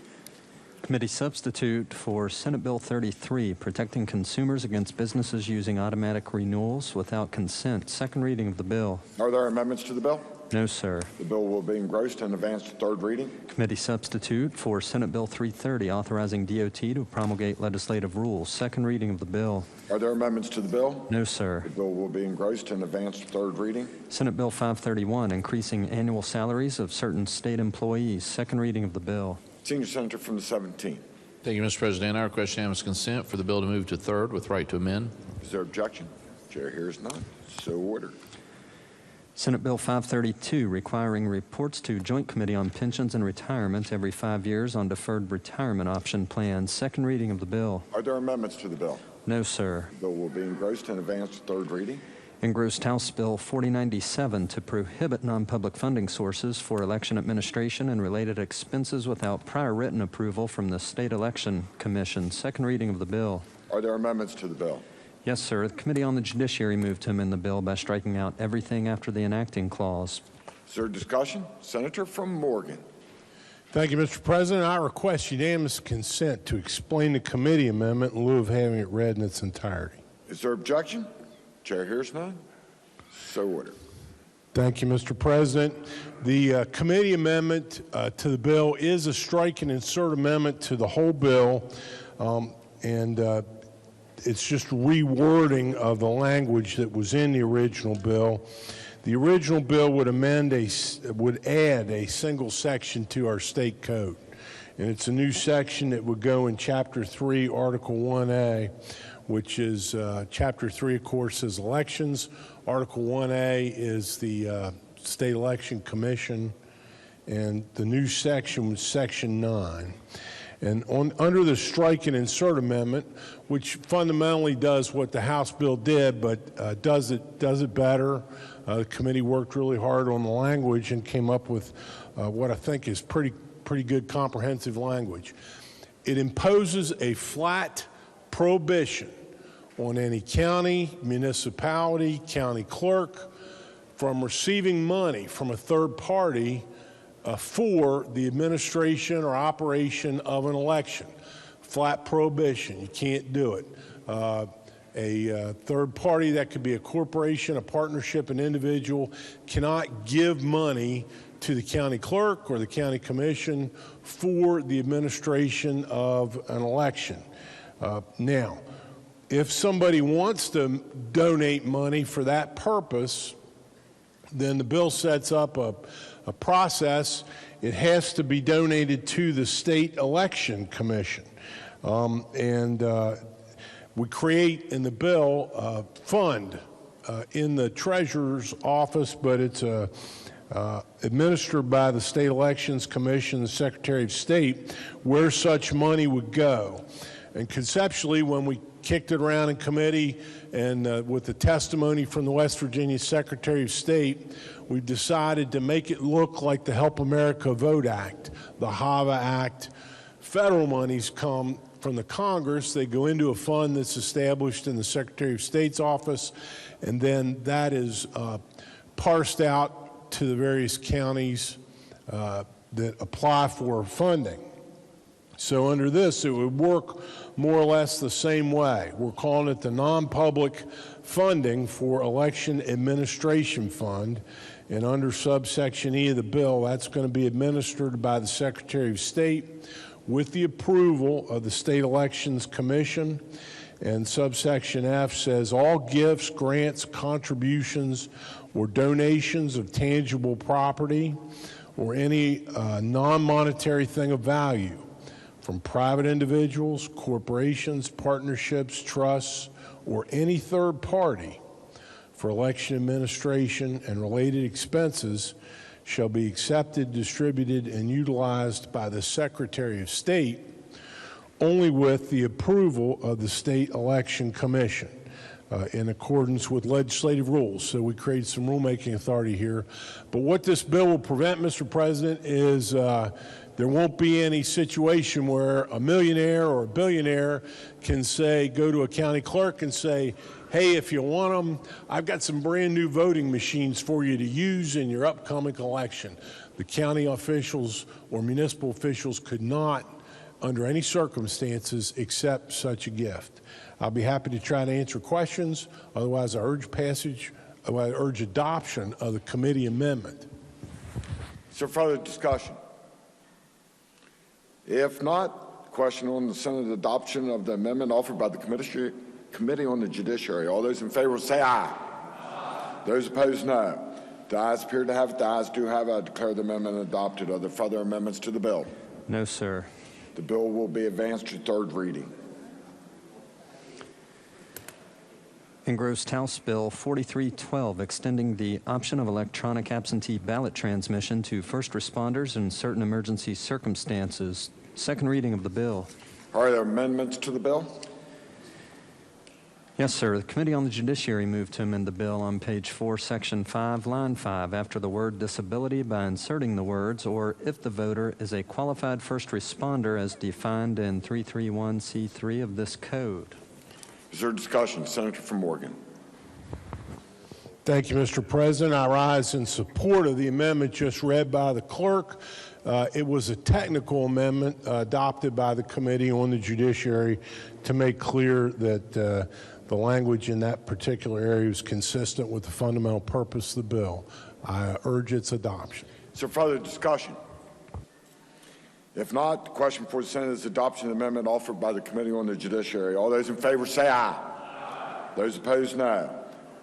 Committee substitute for Senate Bill 33, protecting consumers against businesses using automatic renewals without consent. Second reading of the bill. Are there amendments to the bill? No, sir. The bill will be engrossed and advanced to third reading. Committee substitute for Senate Bill 330, authorizing DOT to promulgate legislative rules. Second reading of the bill. Are there amendments to the bill? No, sir. The bill will be engrossed and advanced to third reading. Senate Bill 531, increasing annual salaries of certain state employees. Second reading of the bill. Senior Senator from the 17th. Thank you, Mr. President. I request unanimous consent for the bill to move to third with right to amend. Is there objection? Chair hears none. So ordered. Senate Bill 532, requiring reports to Joint Committee on Pensions and Retirement every 5 years on deferred retirement option plans. Second reading of the bill. Are there amendments to the bill? No, sir. The bill will be engrossed and advanced to third reading. Engrossed House Bill 4097 to prohibit non-public funding sources for election administration and related expenses without prior written approval from the State Election Commission. Second reading of the bill. Are there amendments to the bill? Yes, sir. The Committee on the Judiciary moved to amend the bill by striking out everything after the enacting clause. Is there discussion? Senator from Morgan. Thank you, Mr. President. I request unanimous consent to explain the committee amendment in lieu of having it read in its entirety. Is there objection? Chair hears none. So ordered. Thank you, Mr. President. The committee amendment to the bill is a strike and insert amendment to the whole bill, and it's just rewording of the language that was in the original bill. The original bill would add a single section to our state code, and it's a new section that would go in Chapter 3, Article 1A, which is Chapter 3, of course, is elections. Article 1A is the State Election Commission, and the new section was Section 9. And under the strike and insert amendment, which fundamentally does what the House bill did, but does it better. The committee worked really hard on the language and came up with what I think is pretty good comprehensive language. It imposes a flat prohibition on any county, municipality, county clerk from receiving money from a third party for the administration or operation of an election. Flat prohibition. You can't do it. A third party, that could be a corporation, a partnership, an individual, cannot give money to the county clerk or the county commission for the administration of an election. Now, if somebody wants to donate money for that purpose, then the bill sets up a process. It has to be donated to the State Election Commission. We create in the bill a fund in the Treasurer's office, but it's administered by the State Elections Commission, the Secretary of State, where such money would go. And conceptually, when we kicked it around in committee and with the testimony from the West Virginia Secretary of State, we've decided to make it look like the Help America Vote Act, the HAVA Act. Federal monies come from the Congress. They go into a fund that's established in the Secretary of State's office, and then that is parsed out to the various counties that apply for funding. So under this, it would work more or less the same way. We're calling it the non-public funding for election administration fund. And under subsection E of the bill, that's going to be administered by the Secretary of State with the approval of the State Elections Commission. And subsection F says all gifts, grants, contributions, or donations of tangible property or any non-monetary thing of value from private individuals, corporations, partnerships, trusts, or any third party for election administration and related expenses shall be accepted, distributed, and utilized by the Secretary of State only with the approval of the State Election Commission in accordance with legislative rules. So we create some rulemaking authority here. But what this bill will prevent, Mr. President, is there won't be any situation where a millionaire or a billionaire can say, go to a county clerk and say, hey, if you want them, I've got some brand new voting machines for you to use in your upcoming election. The county officials or municipal officials could not, under any circumstances, accept such a gift. I'll be happy to try to answer questions. Otherwise, I urge adoption of the committee amendment. Is there further discussion? If not, question on the Senate adoption of the amendment offered by the Committee on the Judiciary. All those in favor will say aye. Aye. Those opposed, no. The ayes appear to have it. The ayes do have it. I declare the amendment adopted. Are there further amendments to the bill? No, sir. The bill will be advanced to third reading. Engrossed House Bill 4312, extending the option of electronic absentee ballot transmission to first responders in certain emergency circumstances. Second reading of the bill. Are there amendments to the bill? Yes, sir. The Committee on the Judiciary moved to amend the bill on page 4, section 5, line 5, after the word disability by inserting the words, or if the voter is a qualified first responder as defined in 331C3 of this code. Is there discussion? Senator from Oregon. Thank you, Mr. President. I rise in support of the amendment just read by the clerk. It was a technical amendment adopted by the Committee on the Judiciary to make clear that the language in that particular area is consistent with the fundamental purpose of the bill. I urge its adoption. Is there further discussion? If not, the question for the Senate is adoption of the amendment offered by the Committee on the Judiciary. All those in favor say aye. Aye. Those opposed, no.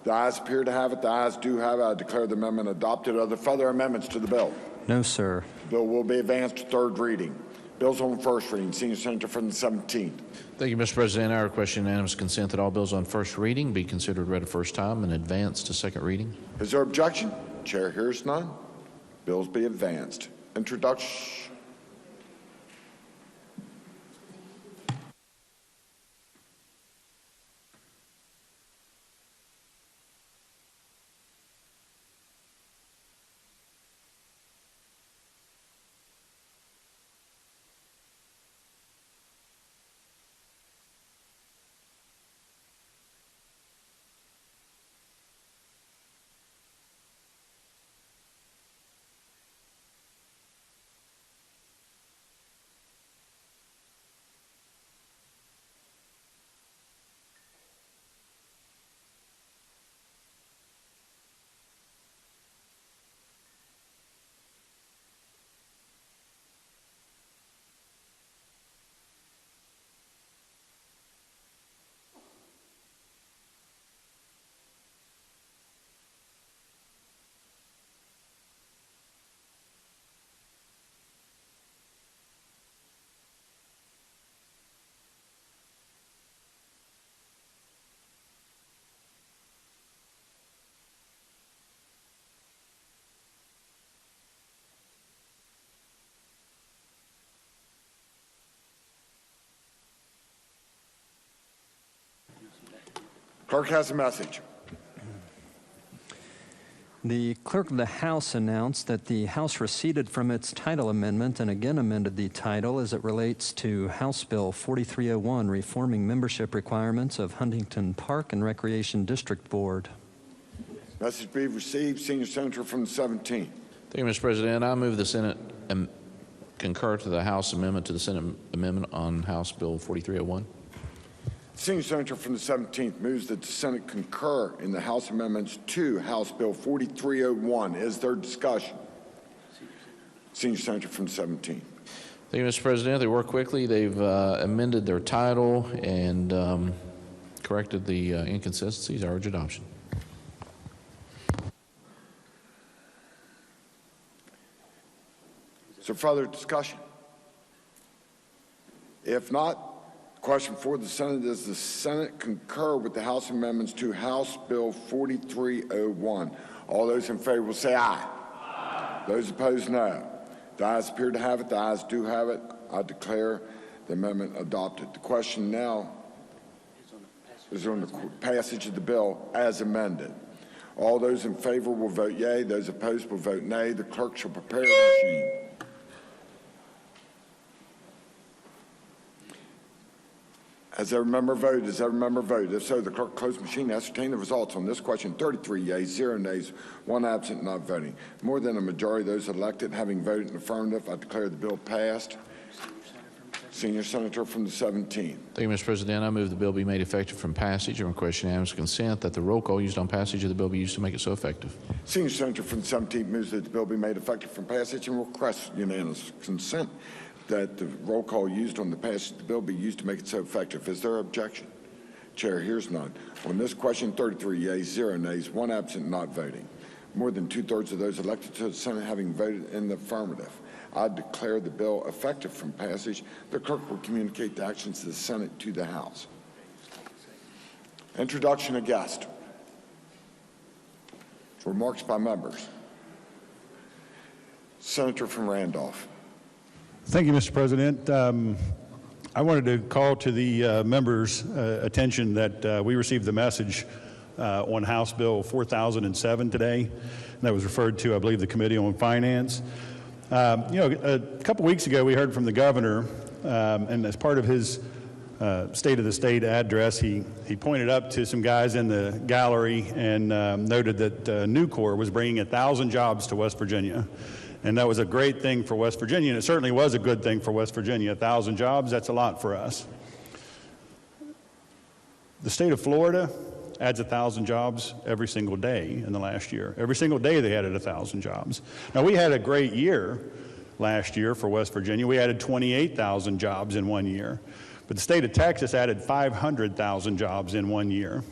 The ayes appear to have it. The ayes do have it. I declare the amendment adopted. Are there further amendments to the bill? No, sir. The bill will be advanced to third reading. Bills on first reading. Senior Senator from the 17th. Thank you, Mr. President. I request unanimous consent that all bills on first reading be considered read a first time and advanced to second reading. Is there objection? Chair hears none. Bills be advanced. Introduction. Clerk has a message. The Clerk of the House announced that the House receded from its title amendment and again amended the title as it relates to House Bill 4301, reforming membership requirements of Huntington Park and Recreation District Board. Message be received. Senior Senator from the 17th. Thank you, Mr. President. I move the Senate concur to the House amendment to the Senate amendment on House Bill 4301. Senior Senator from the 17th moves that the Senate concur in the House amendments to House Bill 4301. Is there discussion? Senior Senator from the 17th. Thank you, Mr. President. They worked quickly. They've amended their title and corrected the inconsistencies. I urge adoption. Is there further discussion? If not, the question for the Senate is the Senate concur with the House amendments to House Bill 4301. All those in favor will say aye. Aye. Those opposed, no. The ayes appear to have it. The ayes do have it. I declare the amendment adopted. The question now is on the passage of the bill as amended. All those in favor will vote yea. Those opposed will vote nay. The clerk shall prepare the machine. Has every member voted? Has every member voted? If so, the clerk close the machine. Ascertain the results on this question. 33 yeas, 0 nays, 1 absent, not voting. More than a majority of those elected having voted in affirmative, I declare the bill passed. Senior Senator from the 17th. Thank you, Mr. President. I move the bill be made effective from passage and request unanimous consent that the roll call used on passage of the bill be used to make it so effective. Senior Senator from the 17th moves that the bill be made effective from passage and requests unanimous consent that the roll call used on the passage of the bill be used to make it so effective. Is there objection? Chair hears none. On this question, 33 yeas, 0 nays, 1 absent, not voting. more than two-thirds of those elected to the Senate having voted in the affirmative. I declare the bill effective from passage. The clerk will communicate the actions of the Senate to the House. Introduction of guest. Remarks by members. Senator from Randolph. Thank you, Mr. President. I wanted to call to the members' attention that we received the message on House Bill 4007 today. That was referred to, I believe, the Committee on Finance. A couple weeks ago, we heard from the governor, and as part of his State of the State address, he pointed up to some guys in the gallery and noted that Nucor was bringing 1,000 jobs to West Virginia. And that was a great thing for West Virginia, and it certainly was a good thing for West Virginia. 1,000 jobs, that's a lot for us. The state of Florida adds 1,000 jobs every single day in the last year. Every single day they added 1,000 jobs. Now, we had a great year last year for West Virginia. We added 28,000 jobs in 1 year. But the state of Texas added 500,000 jobs in 1 year.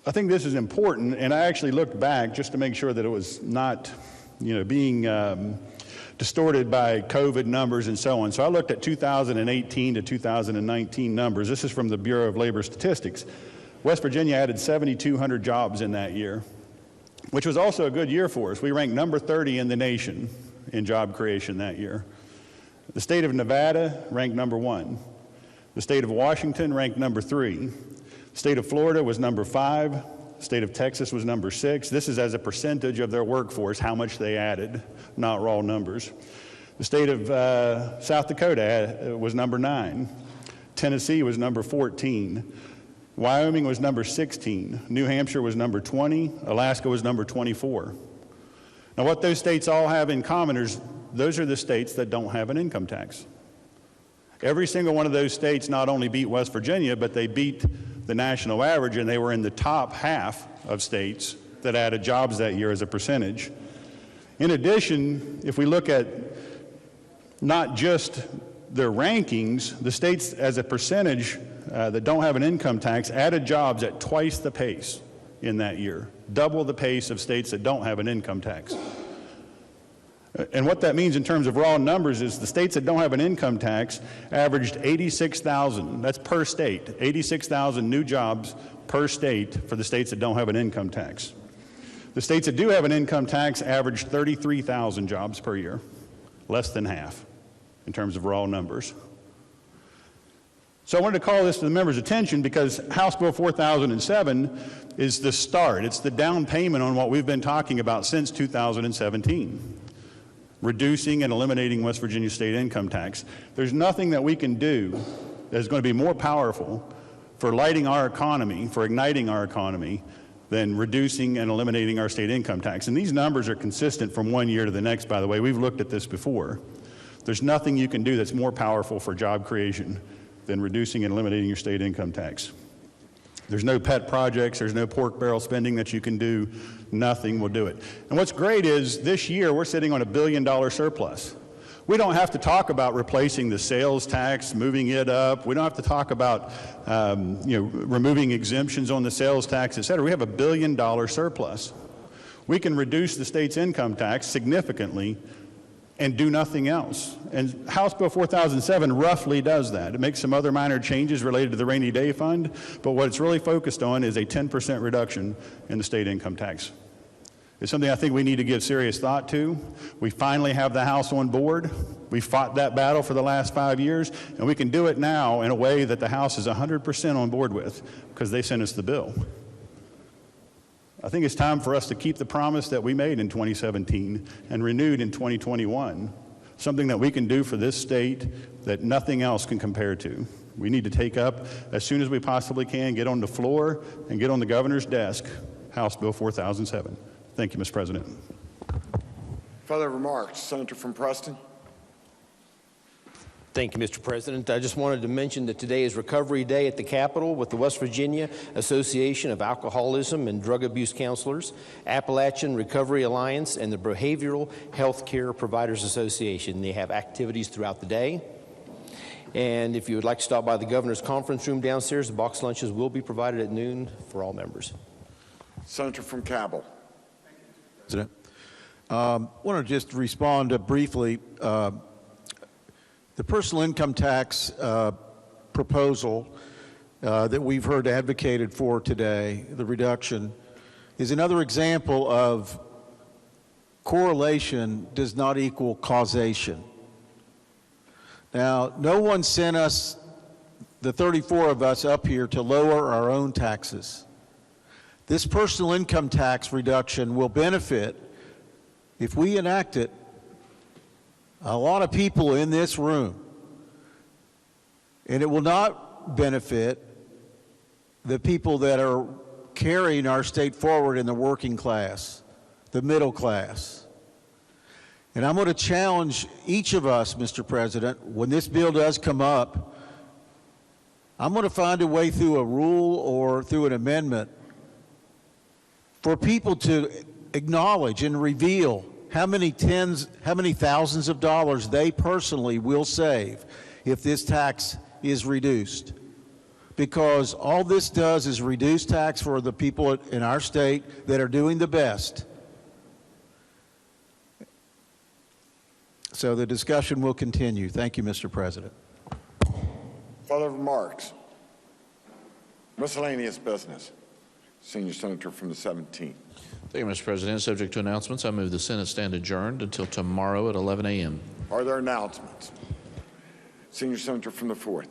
I think this is important, and I actually looked back just to make sure that it was not, being distorted by COVID numbers and so on. So I looked at 2018 to 2019 numbers. This is from the Bureau of Labor Statistics. West Virginia added 7,200 jobs in that year, which was also a good year for us. We ranked number 30 in the nation in job creation that year. The state of Nevada ranked number 1. The state of Washington ranked number 3. The state of Florida was number 5. The state of Texas was number 6. This is as a percentage of their workforce, how much they added, not raw numbers. The state of South Dakota was number 9. Tennessee was number 14. Wyoming was number 16. New Hampshire was number 20. Alaska was number 24. Now, what those states all have in common is those are the states that don't have an income tax. Every single one of those states not only beat West Virginia, but they beat the national average, and they were in the top half of states that added jobs that year as a percentage. In addition, if we look at not just their rankings, the states as a percentage that don't have an income tax added jobs at twice the pace in that year, double the pace of states that don't have an income tax. And what that means in terms of raw numbers is the states that don't have an income tax averaged 86,000, that's per state, 86,000 new jobs per state for the states that don't have an income tax. The states that do have an income tax averaged 33,000 jobs per year, less than half in terms of raw numbers. So I wanted to call this to the members' attention because House Bill 4007 is the start. It's the down payment on what we've been talking about since 2017. Reducing and eliminating West Virginia state income tax. There's nothing that we can do that's going to be more powerful for lighting our economy, for igniting our economy, than reducing and eliminating our state income tax. And these numbers are consistent from 1 year to the next, by the way. We've looked at this before. There's nothing you can do that's more powerful for job creation than reducing and eliminating your state income tax. There's no pet projects, there's no pork barrel spending that you can do. Nothing will do it. And what's great is this year we're sitting on $1 billion surplus. We don't have to talk about replacing the sales tax, moving it up. We don't have to talk about removing exemptions on the sales tax, et cetera. We have $1 billion surplus. We can reduce the state's income tax significantly and do nothing else. And House Bill 4007 roughly does that. It makes some other minor changes related to the rainy day fund, but what it's really focused on is a 10% reduction in the state income tax. It's something I think we need to give serious thought to. We finally have the House on board. We fought that battle for the last 5 years, and we can do it now in a way that the House is 100% on board with because they sent us the bill. I think it's time for us to keep the promise that we made in 2017 and renewed in 2021, something that we can do for this state that nothing else can compare to. We need to take up, as soon as we possibly can, get on the floor and get on the governor's desk, House Bill 4007. Thank you, Mr. President. Further remarks, Senator from Preston. Thank you, Mr. President. I just wanted to mention that today is Recovery Day at the Capitol with the West Virginia Association of Alcoholism and Drug Abuse Counselors, Appalachian Recovery Alliance, and the Behavioral Health Care Providers Association. They have activities throughout the day. And if you would like to stop by the governor's conference room downstairs, the box lunches will be provided at noon for all members. Senator from Cabell. President. I want to just respond briefly. The personal income tax proposal that we've heard advocated for today, the reduction, is another example of correlation does not equal causation. Now, no one sent us, the 34 of us up here, to lower our own taxes. This personal income tax reduction will benefit, if we enact it, a lot of people in this room. And it will not benefit the people that are carrying our state forward in the working class, the middle class. And I'm going to challenge each of us, Mr. President, when this bill does come up, I'm going to find a way through a rule or through an amendment for people to acknowledge and reveal how many thousands of dollars they personally will save if this tax is reduced. Because all this does is reduce tax for the people in our state that are doing the best. So the discussion will continue. Thank you, Mr. President. Further remarks? Miscellaneous business. Senior Senator from the 17th. Thank you, Mr. President. Subject to announcements, I move the Senate stand adjourned until tomorrow at 11 a.m. Are there announcements? Senior Senator from the 4th.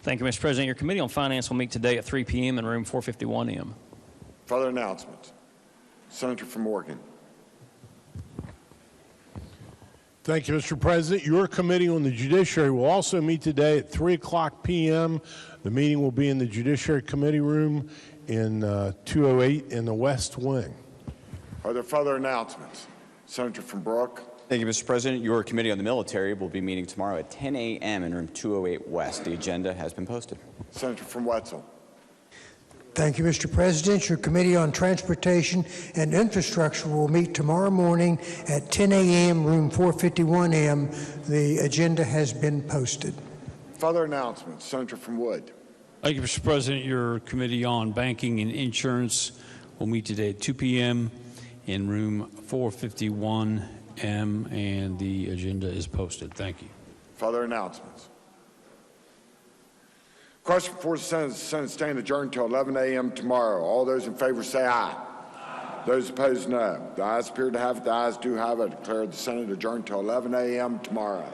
Thank you, Mr. President. Your Committee on Finance will meet today at 3 p.m. in room 451M. Further announcements? Senator from Oregon. Thank you, Mr. President. Your Committee on the Judiciary will also meet today at 3 o'clock p.m. The meeting will be in the Judiciary Committee room in 208 in the West Wing. Are there further announcements? Senator from Brooke. Thank you, Mr. President. Your Committee on the Military will be meeting tomorrow at 10 a.m. in room 208 West. The agenda has been posted. Senator from Wetzel. Thank you, Mr. President. Your Committee on Transportation and Infrastructure will meet tomorrow morning at 10 a.m., room 451M. The agenda has been posted. Further announcements. Senator from Wood. Thank you, Mr. President. Your Committee on Banking and Insurance will meet today at 2 p.m. in room 451M, and the agenda is posted. Thank you. Further announcements. Question before the Senate stand adjourned until 11 a.m. tomorrow. All those in favor say aye. Aye. Those opposed, no. The ayes appear to have it. The ayes do have it. I declare the Senate adjourned until 11 a.m. tomorrow.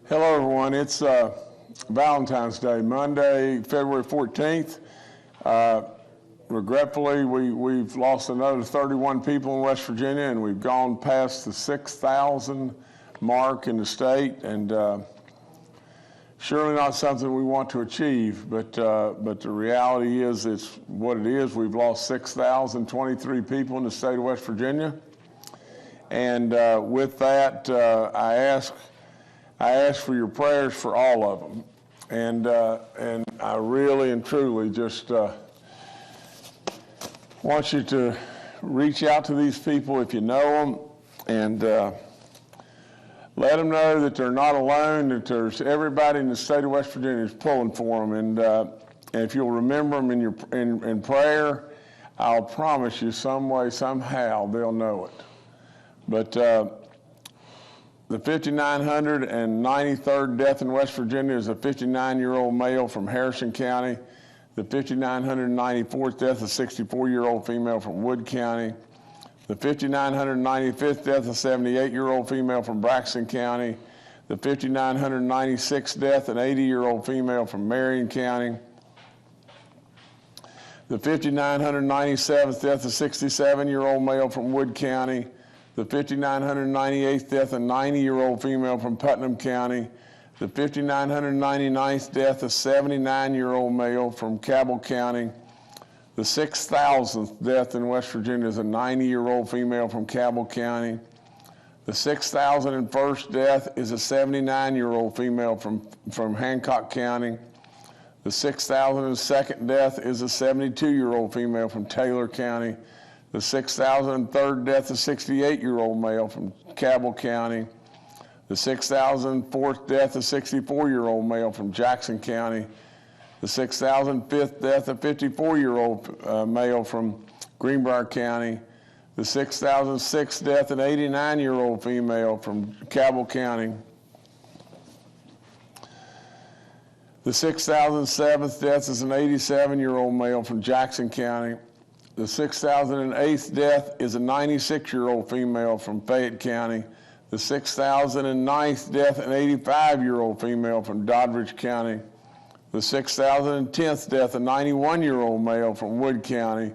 Hello, everyone. It's Valentine's Day, Monday, February 14th. Regretfully, we've lost another 31 people in West Virginia, and we've gone past the 6,000 mark in the state, and surely not something we want to achieve, but the reality is it's what it is. We've lost 6,023 people in the state of West Virginia, and with that, I ask for your prayers for all of them, and I really and truly just want you to reach out to these people if you know them, and let them know that they're not alone, that there's everybody in the state of West Virginia is pulling for them, and if you'll remember them in prayer, I'll promise you some way, somehow, they'll know it. But the 5,993rd death in West Virginia is a 59-year-old male from Harrison County. The 5,994th death, a 64-year-old female from Wood County. The 5,995th death, a 78-year-old female from Braxton County. The 5,996th death, an 80-year-old female from Marion County. The 5,997th death, a 67-year-old male from Wood County. The 5,998th death, a 90-year-old female from Putnam County. The 5,999th death, a 79-year-old male from Cabell County. The 6,000th death in West Virginia is a 90-year-old female from Cabell County. The 6,001st death is a 79-year-old female from Hancock County. The 6,002nd death is a 72-year-old female from Taylor County. The 6,003rd death is a 68-year-old male from Cabell County. The 6,004th death, a 64-year-old male from Jackson County. The 6,005th death, a 54-year-old male from Greenbrier County. The 6,006th death, an 89-year-old female from Cabell County. The 6,007th death is an 87-year-old male from Jackson County. The 6,008th death is a 96-year-old female from Fayette County. The 6,009th death, an 85-year-old female from Doddridge County. The 6,010th death, a 91-year-old male from Wood County.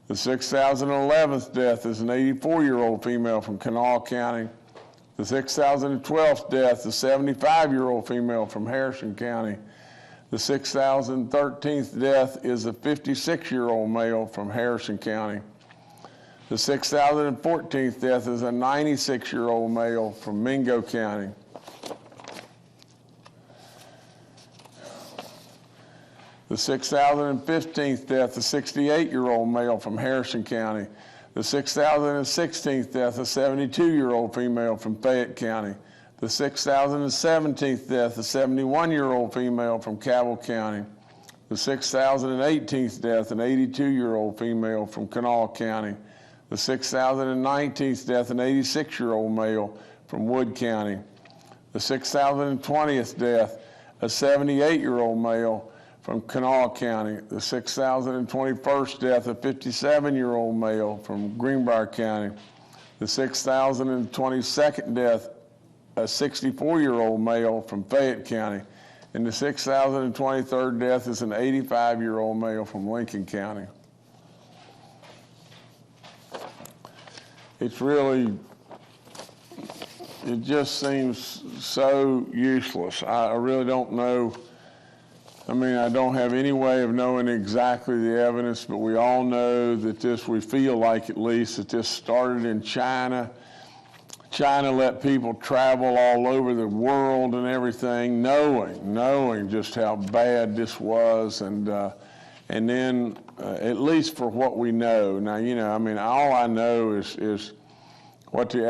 The 6,011th death is an 84-year-old female from Kanawha County. The 6,012th death, a 75-year-old female from Harrison County. The 6,013th death is a 56-year-old male from Harrison County. The 6,014th death is a 96-year-old male from Mingo County. The 6,015th death, a 68-year-old male from Harrison County. The 6,016th death, a 72-year-old female from Fayette County. The 6,017th death, a 71-year-old female from Cabell County. The 6,018th death, an 82-year-old female from Kanawha County. The 6,019th death, an 86-year-old male from Wood County. The 6,020th death, a 78-year-old male from Kanawha County. The 6,021st death, a 57-year-old male from Greenbrier County. The 6,022nd death, a 64-year-old male from Fayette County. And the 6,023rd death is an 85-year-old male from Lincoln County. It's really, it just seems so useless. I really don't know. I mean, I don't have any way of knowing exactly the evidence, but we all know that this, we feel like at least, that this started in China. China let people travel all over the world and everything, knowing just how bad this was, and then at least for what we know. Now, you know, I mean, all I know is what the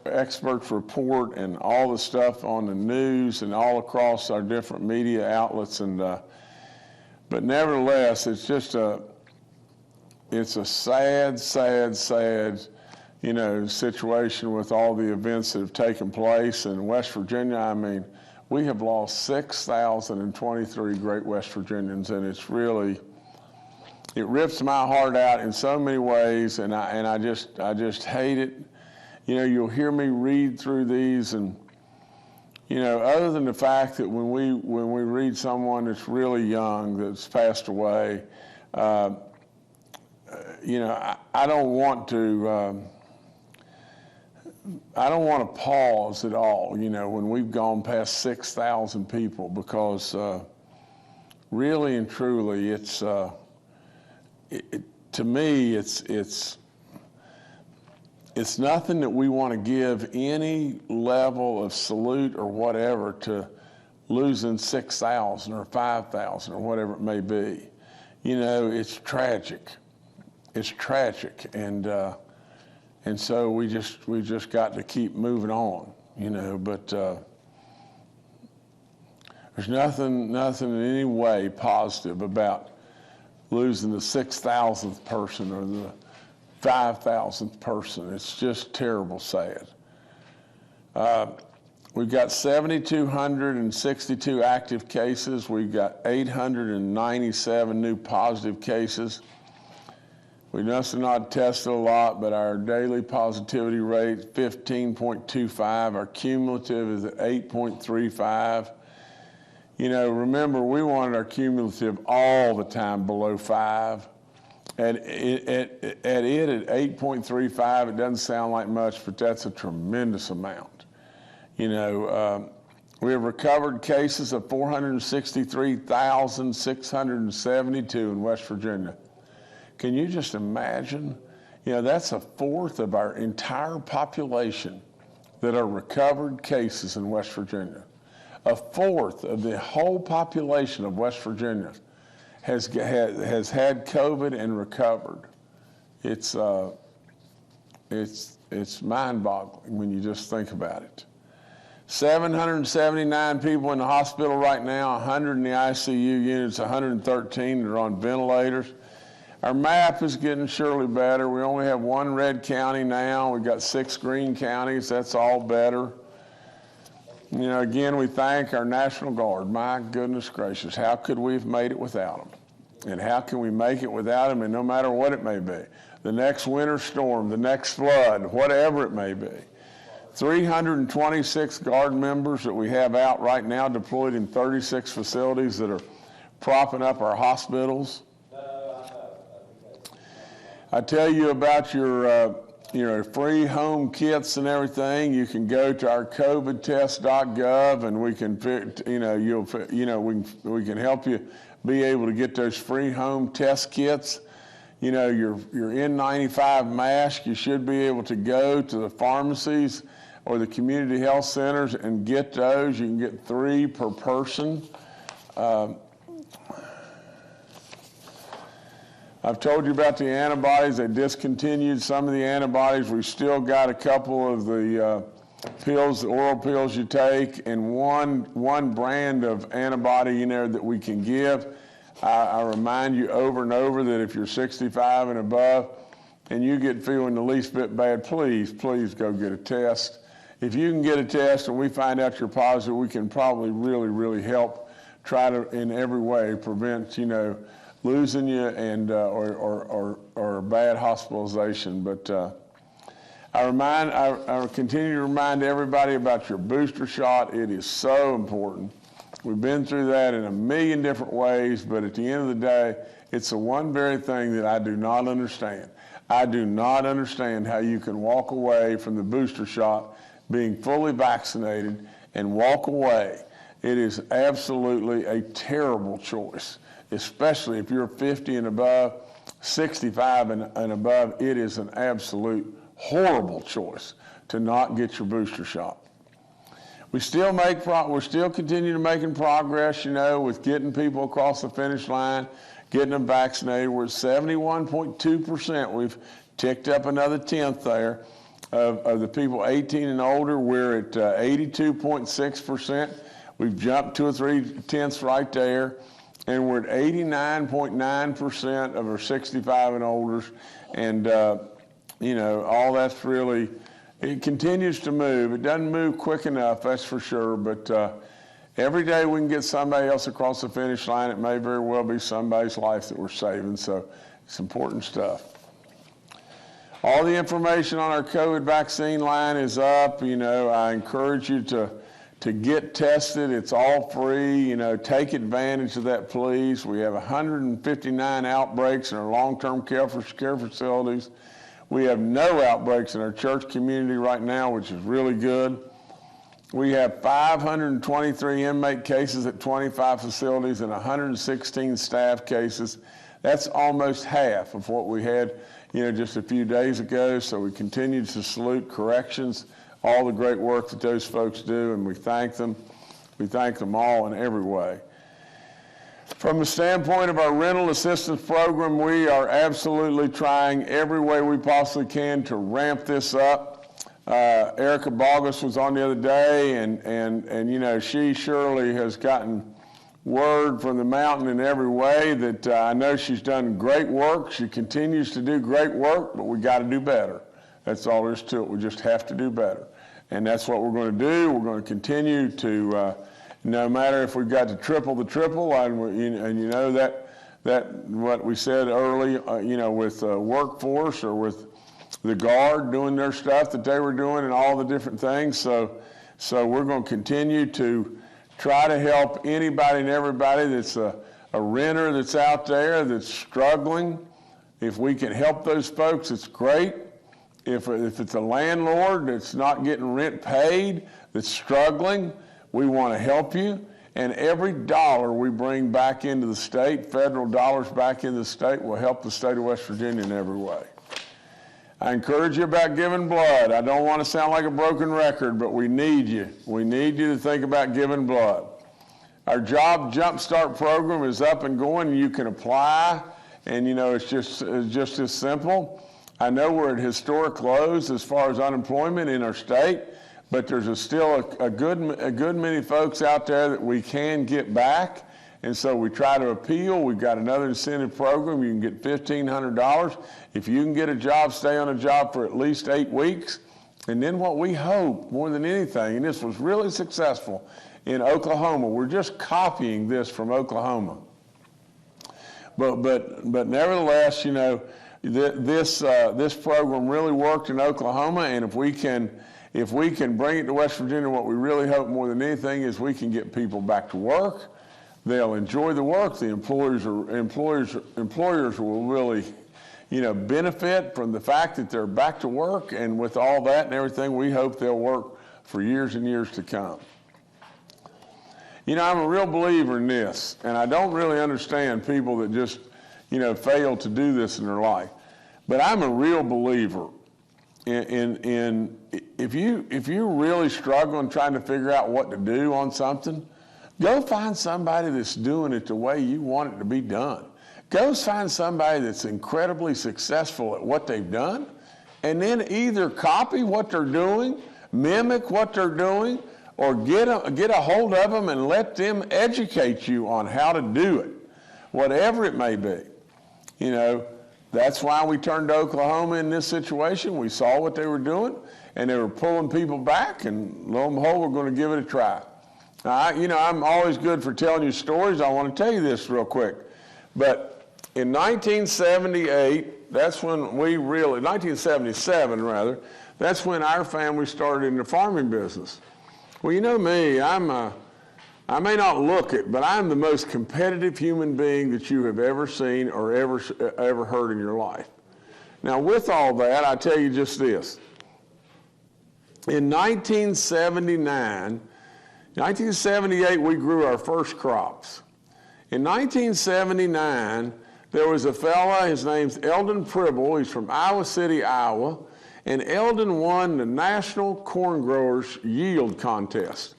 experts report and all the stuff on the news and all across our different media outlets, and but nevertheless, it's just it's a sad, you know, situation with all the events that have taken place in West Virginia. I mean, we have lost 6,023 great West Virginians, and it's really, it rips my heart out in so many ways, and I just hate it. You know, you'll hear me read through these, and you know, other than the fact that when we read someone that's really young that's passed away, you know, I don't want to pause at all, you know, when we've gone past 6,000 people, because really and truly, it's to me, it's nothing that we want to give any level of salute or whatever to losing 6,000 or 5,000 or whatever it may be. You know, it's tragic. It's tragic, and so we just got to keep moving on, you know. But there's nothing in any way positive about losing the 6,000th person or the 5,000th person. It's just terrible sad. We've got 7,262 active cases. We've got 897 new positive cases. We must have not tested a lot, but our daily positivity rate is 15.25. Our cumulative is at 8.35. You know, remember, we wanted our cumulative all the time below 5. At 8.35, it doesn't sound like much, but that's a tremendous amount. You know, we have recovered cases of 463,672 in West Virginia. Can you just imagine? You know, that's a fourth of our entire population that are recovered cases in West Virginia. A fourth of the whole population of West Virginia has had COVID and recovered. It's mind-boggling when you just think about it. 779 people in the hospital right now, 100 in the ICU units, 113 that are on ventilators. Our map is getting surely better. We only have one red county now. We've got 6 green counties. That's all better. You know, again, we thank our National Guard. My goodness gracious, how could we have made it without them? And how can we make it without them? And no matter what it may be, the next winter storm, the next flood, whatever it may be. 326 Guard members that we have out right now deployed in 36 facilities that are propping up our hospitals. I tell you about your free home kits and everything. You can go to our covidtest.gov and we can we can help you be able to get those free home test kits. You know, your N95 mask, you should be able to go to the pharmacies or the community health centers and get those. You can get 3 per person. I've told you about the antibodies. They discontinued some of the antibodies. We've still got a couple of the pills, the oral pills you take, and one brand of antibody in there that we can give. I remind you over and over that if you're 65 and above and you get feeling the least bit bad, please go get a test. If you can get a test and we find out you're positive, we can probably really help try to in every way prevent, you know, losing you and or bad hospitalization. But I continue to remind everybody about your booster shot. It is so important. We've been through that in a million different ways, but at the end of the day, it's the one very thing that I do not understand. I do not understand how you can walk away from the booster shot being fully vaccinated and walk away. It is absolutely a terrible choice, especially if you're 50 and above, 65 and above. It is an absolute horrible choice to not get your booster shot. We're still continuing to making progress, you know, with getting people across the finish line, getting them vaccinated. We're at 71.2%. We've ticked up another tenth there of the people 18 and older. We're at 82.6%. We've jumped 2 or 3 tenths right there. And we're at 89.9% of our 65 and olders. And, you know, all that's really, it continues to move. It doesn't move quick enough, that's for sure. But every day we can get somebody else across the finish line. It may very well be somebody's life that we're saving. So it's important stuff. All the information on our COVID vaccine line is up. You know, I encourage you to get tested. It's all free. You know, take advantage of that, please. We have 159 outbreaks in our long-term care facilities. We have no outbreaks in our church community right now, which is really good. We have 523 inmate cases at 25 facilities and 116 staff cases. That's almost half of what we had, you know, just a few days ago. So we continue to salute corrections, all the great work that those folks do, and we thank them. We thank them all in every way. From the standpoint of our rental assistance program, we are absolutely trying every way we possibly can to ramp this up. Erica Bogus was on the other day, and you know, she surely has gotten word from the mountain in every way that I know she's done great work. She continues to do great work, but we got to do better. That's all there is to it. We just have to do better. And that's what we're going to do. We're going to continue to, no matter if we've got to triple the triple, and you know that what we said early, you know, with workforce or with the Guard doing their stuff that they were doing and all the different things. So we're going to continue to try to help anybody and everybody that's a renter that's out there that's struggling. If we can help those folks, it's great. If it's a landlord that's not getting rent paid, that's struggling, we want to help you. And every dollar we bring back into the state, federal dollars back into the state, will help the state of West Virginia in every way. I encourage you about giving blood. I don't want to sound like a broken record, but we need you. We need you to think about giving blood. Our Job Jumpstart program is up and going. You can apply, and you know, it's just as simple. I know we're at historic lows as far as unemployment in our state, but there's still a good many folks out there that we can get back. And so we try to appeal. We've got another incentive program. You can get $1,500. If you can get a job, stay on a job for at least 8 weeks. And then what we hope more than anything, and this was really successful in Oklahoma, we're just copying this from Oklahoma. But nevertheless, you know, this program really worked in Oklahoma, and if we can bring it to West Virginia, what we really hope more than anything is we can get people back to work. They'll enjoy the work. The employers will really, you know, benefit from the fact that they're back to work, and with all that and everything, we hope they'll work for years and years to come. You know, I'm a real believer in this, and I don't really understand people that just, you know, fail to do this in their life. But I'm a real believer in if you're really struggling trying to figure out what to do on something, go find somebody that's doing it the way you want it to be done. Go find somebody that's incredibly successful at what they've done, and then either copy what they're doing, mimic what they're doing, or get a hold of them and let them educate you on how to do it, whatever it may be. You know, that's why we turned to Oklahoma in this situation. We saw what they were doing, and they were pulling people back, and lo and behold, we're going to give it a try. Now, you know, I'm always good for telling you stories. I want to tell you this real quick. But in 1978, that's when 1977 rather, that's when our family started in the farming business. Well, you know me, I may not look it, but I'm the most competitive human being that you have ever seen or ever heard in your life. Now, with all that, I tell you just this. In 1978, we grew our first crops. In 1979, there was a fella, his name's Eldon Pribble, he's from Iowa City, Iowa, and Eldon won the National Corn Growers Yield Contest.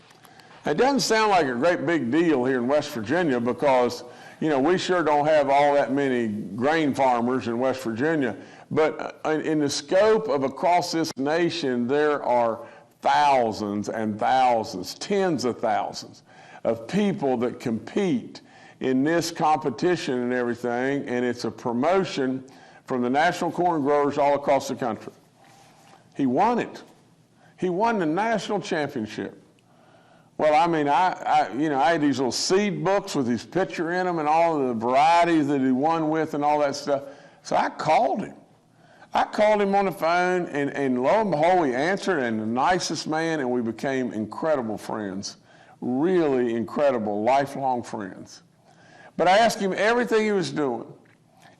It doesn't sound like a great big deal here in West Virginia because, you know, we sure don't have all that many grain farmers in West Virginia, but in the scope of across this nation, there are thousands and thousands, tens of thousands of people that compete in this competition and everything, and it's a promotion from the national corn growers all across the country. He won it. He won the national championship. Well, I mean, I had these little seed books with his picture in them and all of the varieties that he won with and all that stuff. So I called him. I called him on the phone, and lo and behold, he answered, and the nicest man, and we became incredible friends, really incredible, lifelong friends. But I asked him everything he was doing.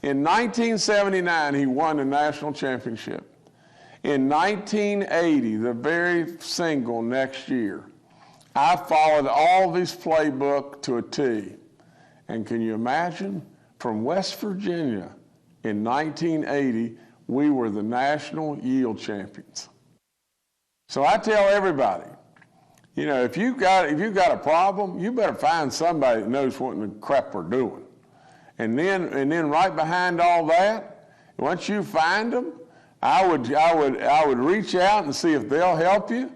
In 1979, he won the national championship. In 1980, the very single next year, I followed all of his playbook to a T. And can you imagine? From West Virginia in 1980, we were the national yield champions. So I tell everybody, you know, if you've got a problem, you better find somebody that knows what in the crap we're doing. And then right behind all that, once you find them, I would reach out and see if they'll help you.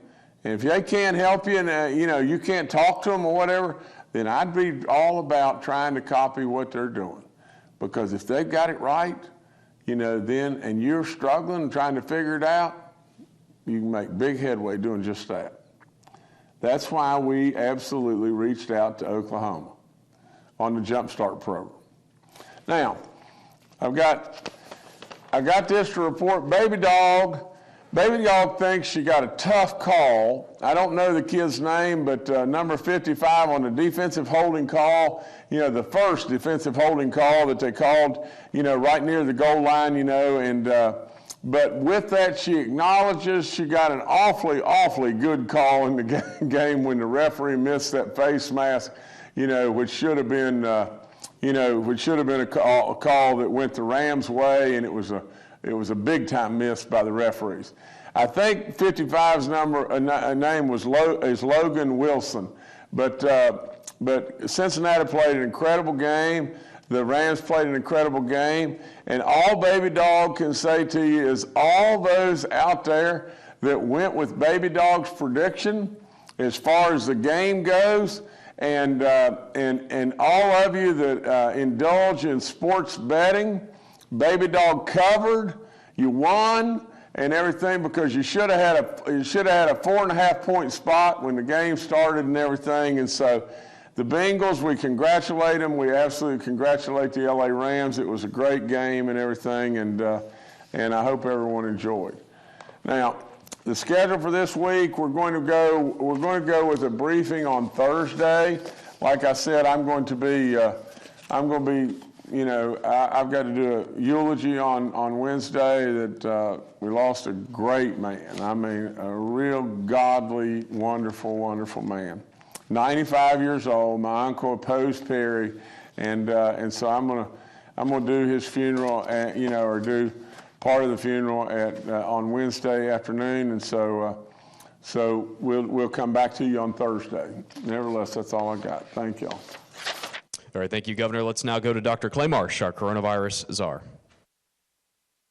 And if they can't help you and you can't talk to them or whatever, then I'd be all about trying to copy what they're doing. Because if they've got it right, you know, then, and you're struggling and trying to figure it out, you can make big headway doing just that. That's why we absolutely reached out to Oklahoma on the Jump Start program. Now, I've got this to report. Baby dog thinks she got a tough call. I don't know the kid's name, but number 55 on the defensive holding call, you know, the first defensive holding call that they called, you know, right near the goal line, you know, and but with that, she acknowledges she got an awfully, awfully good call in the game when the referee missed that face mask, you know, which should have been, a call that went the Rams' way, and it was a big time miss by the referees. I think 55's name is Logan Wilson, but Cincinnati played an incredible game. The Rams played an incredible game, and all Baby Dog can say to you is all those out there that went with Baby Dog's prediction as far as the game goes. And all of you that indulge in sports betting, Baby Dog covered, you won, and everything, because you should have had a 4.5 point spot when the game started and everything. And so the Bengals, we congratulate them. We absolutely congratulate the LA Rams. It was a great game and everything, and I hope everyone enjoyed. Now, the schedule for this week, we're going to go with a briefing on Thursday. Like I said, I've got to do a eulogy on Wednesday that we lost a great man. I mean, a real godly, wonderful, wonderful man. 95 years old. My uncle opposed Perry, and so I'm gonna do his funeral, or do part of the funeral on Wednesday afternoon, and so we'll come back to you on Thursday. Nevertheless, that's all I got. Thank y'all. All right, thank you, Governor. Let's now go to Dr. Clay Marsh, our coronavirus czar.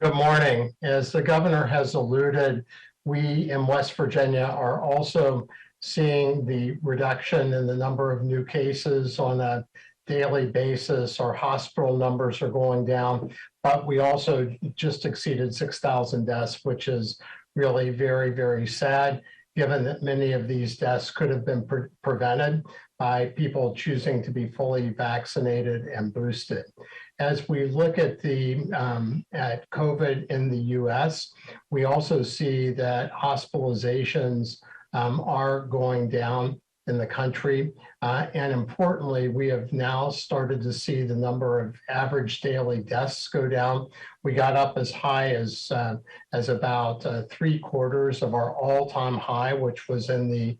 Good morning. As the governor has alluded, we in West Virginia are also seeing the reduction in the number of new cases on a daily basis. Our hospital numbers are going down, but we also just exceeded 6,000 deaths, which is really very, very sad, given that many of these deaths could have been prevented by people choosing to be fully vaccinated and boosted. As we look at at COVID in the U.S., we also see that hospitalizations are going down in the country. And importantly, we have now started to see the number of average daily deaths go down. We got up as high as about 3/4 of our all-time high, which was in the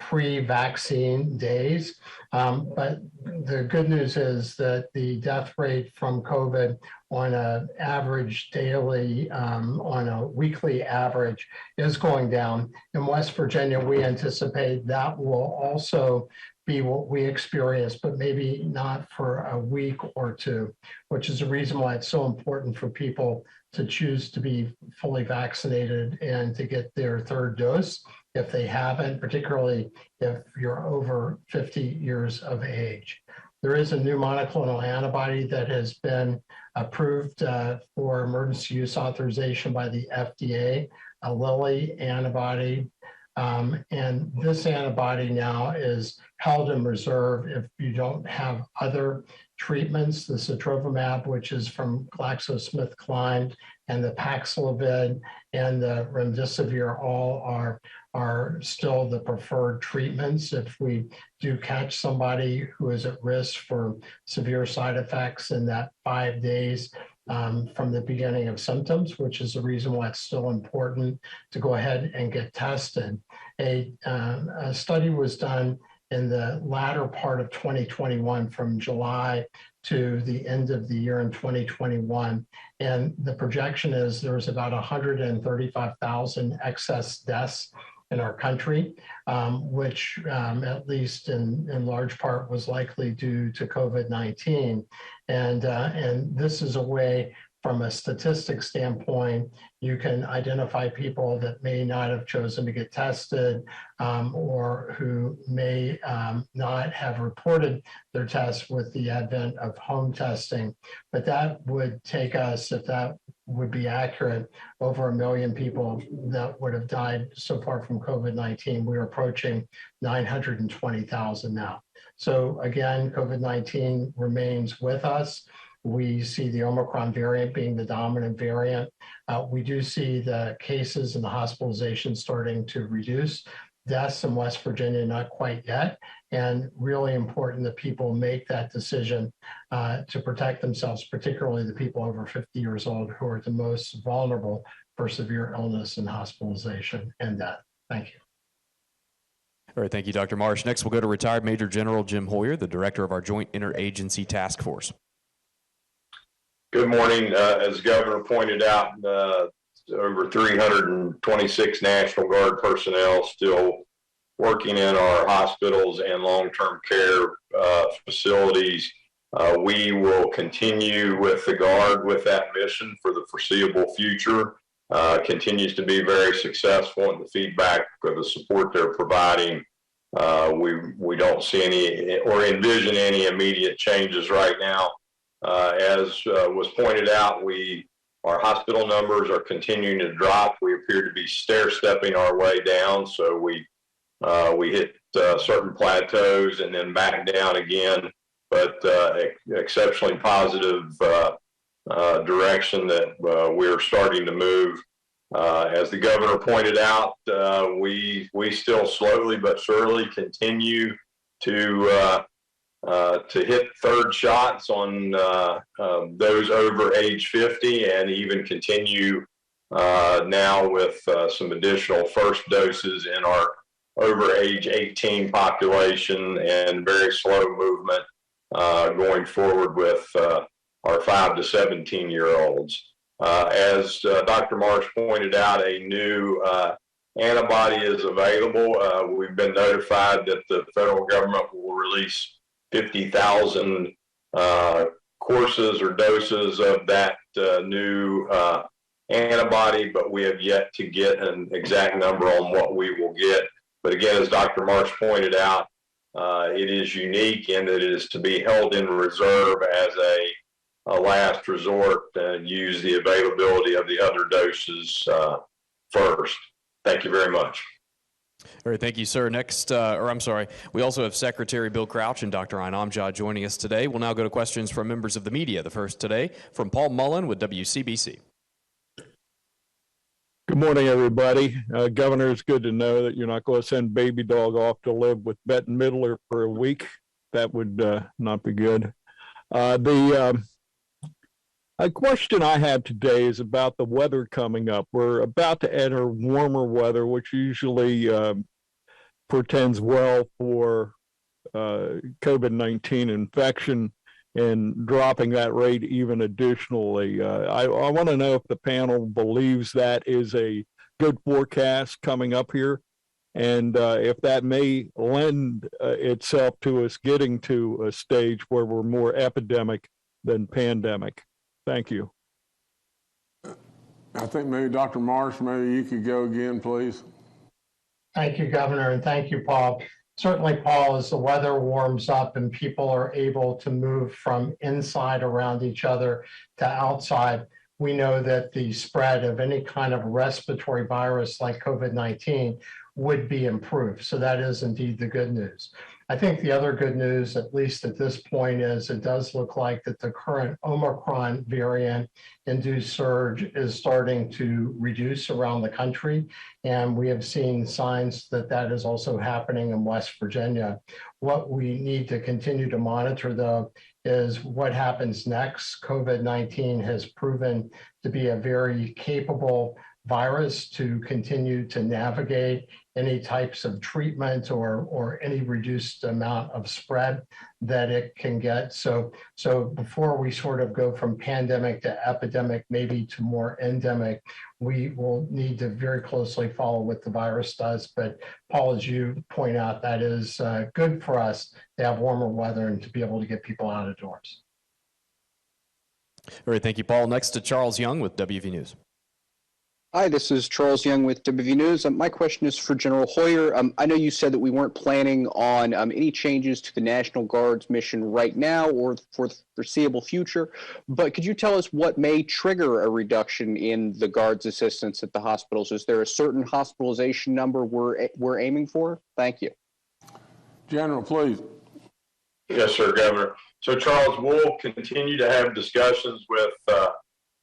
pre-vaccine days. But the good news is that the death rate from COVID on an average daily, on a weekly average, is going down. In West Virginia, we anticipate that will also be what we experience, but maybe not for a week or two, which is the reason why it's so important for people to choose to be fully vaccinated and to get their third dose if they haven't, particularly if you're over 50 years of age. There is a new monoclonal antibody that has been approved for emergency use authorization by the FDA, a Lilly antibody. And this antibody now is held in reserve if you don't have other treatments. The sotrovimab, which is from GlaxoSmithKline, and the Paxlovid and the remdesivir all are still the preferred treatments if we do catch somebody who is at risk for severe side effects in that 5 days from the beginning of symptoms, which is the reason why it's still important to go ahead and get tested. A study was done in the latter part of 2021, from July to the end of the year in 2021. And the projection is there's about 135,000 excess deaths in our country, which at least in large part was likely due to COVID-19. And this is a way, from a statistics standpoint, you can identify people that may not have chosen to get tested or who may not have reported their tests with the advent of home testing. But that would take us, if that would be accurate, over 1 million people that would have died so far from COVID-19. We're approaching 920,000 now. So again, COVID-19 remains with us. We see the Omicron variant being the dominant variant. We do see the cases and the hospitalizations starting to reduce. Deaths in West Virginia, not quite yet. And really important that people make that decision to protect themselves, particularly the people over 50 years old who are the most vulnerable for severe illness and hospitalization and death. Thank you. All right, thank you, Dr. Marsh. Next, we'll go to retired Major General Jim Hoyer, the director of our Joint Interagency Task Force. Good morning. As the governor pointed out, over 326 National Guard personnel still working in our hospitals and long-term care facilities. We will continue with the Guard with that mission for the foreseeable future. continues to be very successful, and the feedback or the support they're providing, we don't see any or envision any immediate changes right now. As was pointed out, our hospital numbers are continuing to drop. We appear to be stair-stepping our way down, so we hit certain plateaus and then back down again, but exceptionally positive direction that we're starting to move. As the governor pointed out, we still slowly but surely continue to hit third shots on those over age 50, and even continue now with some additional first doses in our over age 18 population, and very slow movement going forward with our 5 to 17-year-olds. As Dr. Marsh pointed out, a new antibody is available. We've been notified that the federal government will release 50,000 courses or doses of that new antibody, but we have yet to get an exact number on what we will get. But again, as Dr. Marsh pointed out, it is unique in that it is to be held in reserve as a last resort and use the availability of the other doses first. Thank you very much. All right, thank you, sir. Next, we also have Secretary Bill Crouch and Dr. Ayn Amjad joining us today. We'll now go to questions from members of the media. The first today from Paul Mullen with WCBC. Good morning, everybody. Governor, it's good to know that you're not going to send baby dog off to live with Bette Midler for a week. That would not be good. A question I have today is about the weather coming up. We're about to enter warmer weather, which usually portends well for COVID-19 infection, and dropping that rate even additionally. I want to know if the panel believes that is a good forecast coming up here, and if that may lend itself to us getting to a stage where we're more epidemic than pandemic. Thank you. I think maybe Dr. Marsh, maybe you could go again, please. Thank you, Governor, and thank you, Paul. Certainly, Paul, as the weather warms up and people are able to move from inside around each other to outside, we know that the spread of any kind of respiratory virus like COVID-19 would be improved. So that is indeed the good news. I think the other good news, at least at this point, is it does look like that the current Omicron variant-induced surge is starting to reduce around the country, and we have seen signs that that is also happening in West Virginia. What we need to continue to monitor, though, is what happens next. COVID-19 has proven to be a very capable virus to continue to navigate any types of treatment or any reduced amount of spread that it can get. So before we sort of go from pandemic to epidemic, maybe to more endemic, we will need to very closely follow what the virus does. But Paul, as you point out, that is good for us to have warmer weather and to be able to get people out of doors. All right, thank you, Paul. Next to Charles Young with WV News. Hi, this is Charles Young with WV News. My question is for General Hoyer. I know you said that we weren't planning on any changes to the National Guard's mission right now or for the foreseeable future, but could you tell us what may trigger a reduction in the Guard's assistance at the hospitals? Is there a certain hospitalization number we're aiming for? Thank you. General, please. Yes, sir, Governor. So, Charles, we'll continue to have discussions with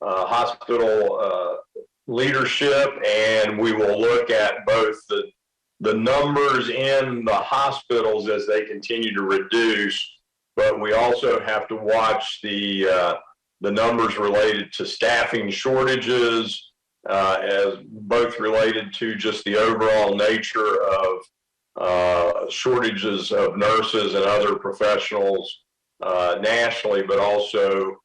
hospital leadership, and we will look at both the numbers in the hospitals as they continue to reduce, but we also have to watch the numbers related to staffing shortages, as both related to just the overall nature of shortages of nurses and other professionals nationally, but also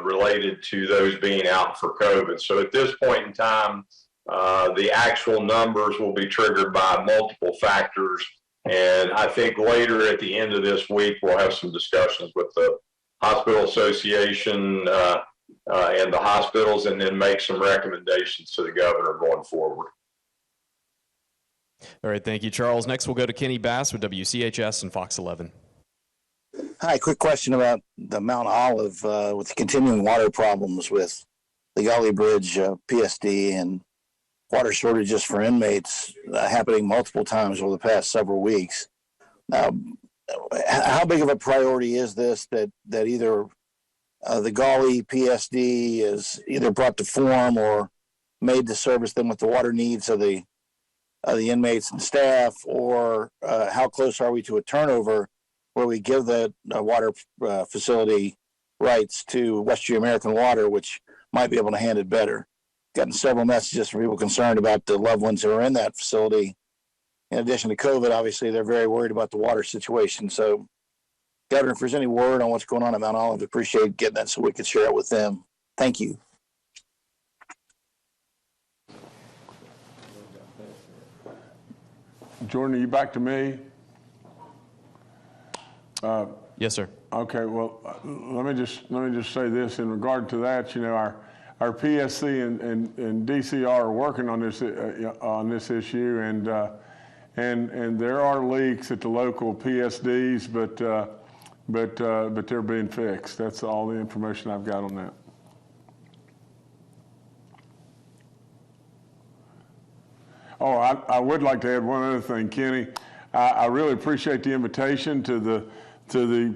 related to those being out for COVID. So at this point in time, the actual numbers will be triggered by multiple factors. And I think later at the end of this week, we'll have some discussions with the Hospital Association and the hospitals, and then make some recommendations to the governor going forward. All right, thank you, Charles. Next, we'll go to Kenny Bass with WCHS and Fox 11. Hi, quick question about the Mount Olive with the continuing water problems with the Gully Bridge PSD and water shortages for inmates happening multiple times over the past several weeks. How big of a priority is this that either the Gully PSD is either brought to form or made to service them with the water needs of the inmates and staff, or how close are we to a turnover where we give the water facility rights to West Virginia American Water, which might be able to handle it better? Gotten several messages from people concerned about the loved ones who are in that facility. In addition to COVID, obviously, they're very worried about the water situation. So, Governor, if there's any word on what's going on at Mount Olive, I'd appreciate getting that so we could share it with them. Thank you. Jordan, are you back to me? Yes, sir. Okay. Well, let me just say this in regard to that. You know, our PSC and DCR are working on this issue, and there are leaks at the local PSDs, but they're being fixed. That's all the information I've got on that. Oh, I would like to add one other thing, Kenny. I really appreciate the invitation to the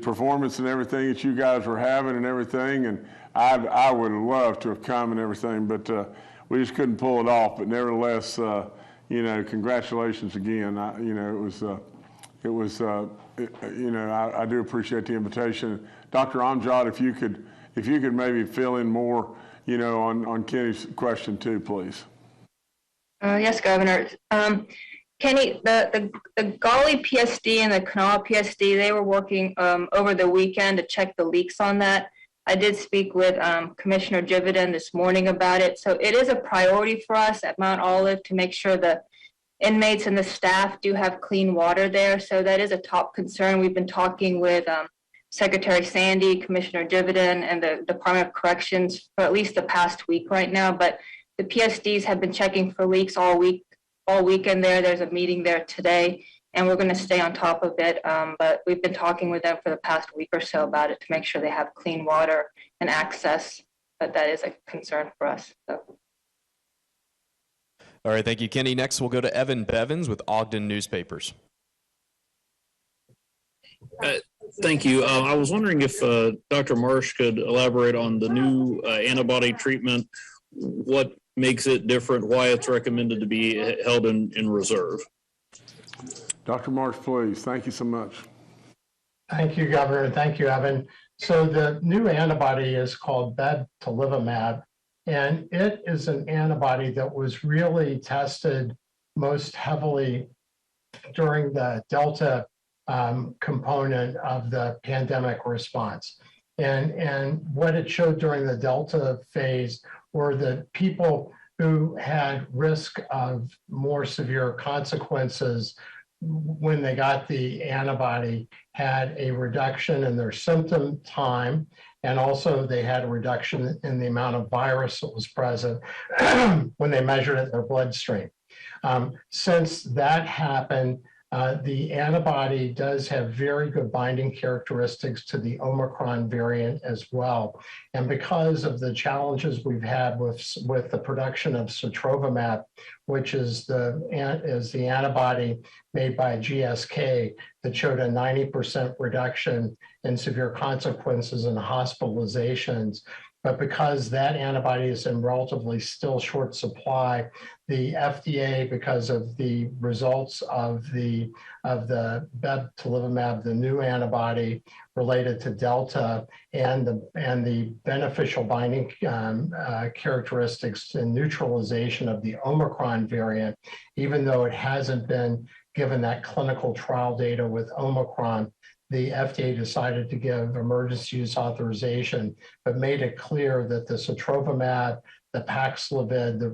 performance and everything that you guys were having and everything, and I would have loved to have come and everything, but we just couldn't pull it off. But nevertheless, you know, congratulations again. You know, you know, I do appreciate the invitation. Dr. Amjad, if you could maybe fill in more, you know, on Kenny's question too, please. Yes, Governor. Kenny, the Gully PSD and the Kanawha PSD, they were working over the weekend to check the leaks on that. I did speak with Commissioner Jividen this morning about it. So it is a priority for us at Mount Olive to make sure the inmates and the staff do have clean water there. So that is a top concern. We've been talking with Secretary Sandy, Commissioner Jividen, and the Department of Corrections for at least the past week right now. But the PSDs have been checking for leaks all weekend there. There's a meeting there today, and we're going to stay on top of it. But we've been talking with them for the past week or so about it to make sure they have clean water and access. But that is a concern for us. So. All right, thank you, Kenny. Next, we'll go to Evan Bevins with Ogden Newspapers. Thank you. I was wondering if Dr. Marsh could elaborate on the new antibody treatment, what makes it different, why it's recommended to be held in reserve. Dr. Marsh, please. Thank you so much. Thank you, Governor. Thank you, Evan. So the new antibody is called bebtelovimab, and it is an antibody that was really tested most heavily during the Delta component of the pandemic response. And what it showed during the Delta phase were that people who had risk of more severe consequences when they got the antibody had a reduction in their symptom time, and also they had a reduction in the amount of virus that was present when they measured it in their bloodstream. Since that happened, the antibody does have very good binding characteristics to the Omicron variant as well. And because of the challenges we've had with the production of sotrovimab, which is the antibody made by GSK that showed a 90% reduction in severe consequences and hospitalizations. But because that antibody is in relatively still short supply, the FDA, because of the results of the bebtelovimab, the new antibody related to Delta, and the beneficial binding characteristics and neutralization of the Omicron variant, even though it hasn't been given that clinical trial data with Omicron, the FDA decided to give emergency use authorization, but made it clear that the sotrovimab, the Paxlovid, the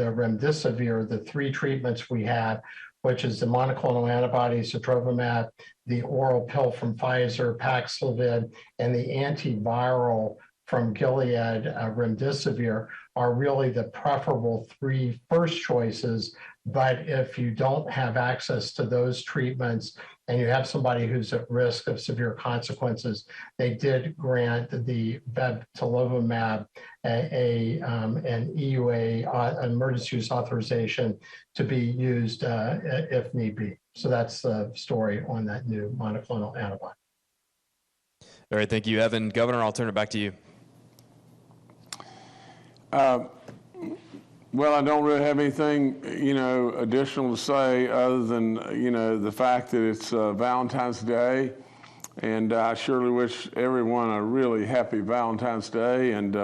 remdesivir, the three treatments we had, which is the monoclonal antibody, sotrovimab, the oral pill from Pfizer, Paxlovid, and the antiviral from Gilead, remdesivir, are really the preferable 3 first choices. But if you don't have access to those treatments and you have somebody who's at risk of severe consequences, they did grant the bebtelovimab an EUA, emergency use authorization, to be used if need be. So that's the story on that new monoclonal antibody. All right, thank you, Evan. Governor, I'll turn it back to you. Well, I don't really have anything, additional to say other than, the fact that it's Valentine's Day. And I surely wish everyone a really happy Valentine's Day. And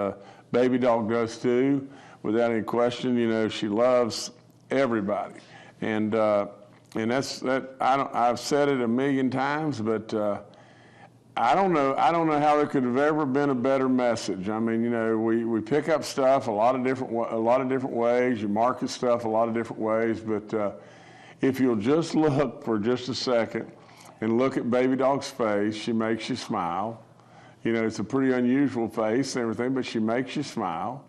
Baby Dog does too, without any question. She loves everybody. And I've said it a million times, but I don't know how there could have ever been a better message. I mean, we pick up stuff a lot of different ways. You market stuff a lot of different ways. But if you'll just look for just a second and look at Baby Dog's face, she makes you smile. It's a pretty unusual face and everything, but she makes you smile.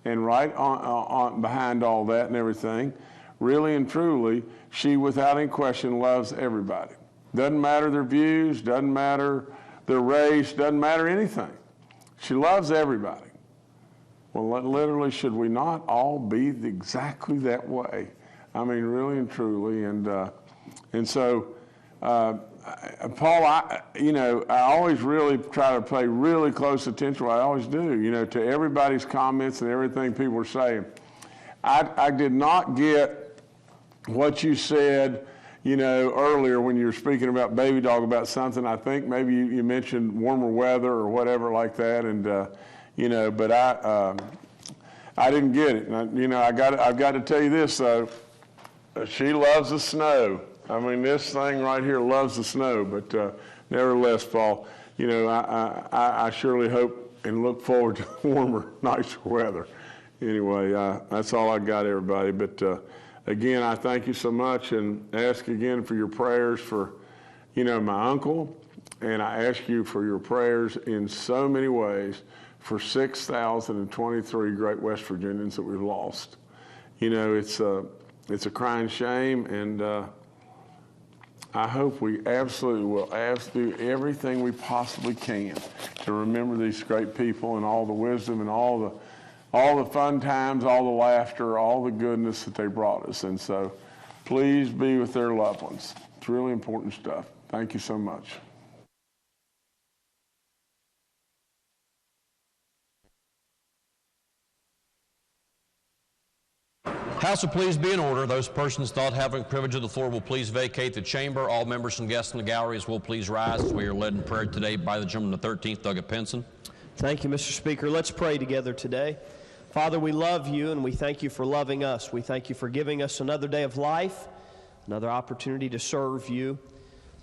And right on behind all that and everything, really and truly, she, without any question, loves everybody. Doesn't matter their views, doesn't matter their race, doesn't matter anything. She loves everybody. Well, literally, should we not all be exactly that way? I mean, really and truly. And so, Paul, I always really try to pay really close attention. I always do, to everybody's comments and everything people are saying. I did not get what you said, earlier when you were speaking about Baby Dog about something. I think maybe you mentioned warmer weather or whatever like that, and but I didn't get it. And I've got to tell you this though. She loves the snow. I mean, this thing right here loves the snow. But nevertheless, Paul, I surely hope and look forward to warmer, nicer weather. Anyway, that's all I got, everybody. But again, I thank you so much and ask again for your prayers for, my uncle. And I ask you for your prayers in so many ways for 6,023 great West Virginians that we've lost. It's a crying shame, and I hope we absolutely will do everything we possibly can to remember these great people and all the wisdom and all the fun times, all the laughter, all the goodness that they brought us. And so please be with their loved ones. It's really important stuff. Thank you so much. House will please be in order. Those persons not having privilege of the floor will please vacate the chamber. All members and guests in the galleries will please rise as we are led in prayer today by the gentleman of the 13th, Doug Penson. Thank you, Mr. Speaker. Let's pray together today. Father, we love you and we thank you for loving us. We thank you for giving us another day of life, another opportunity to serve you.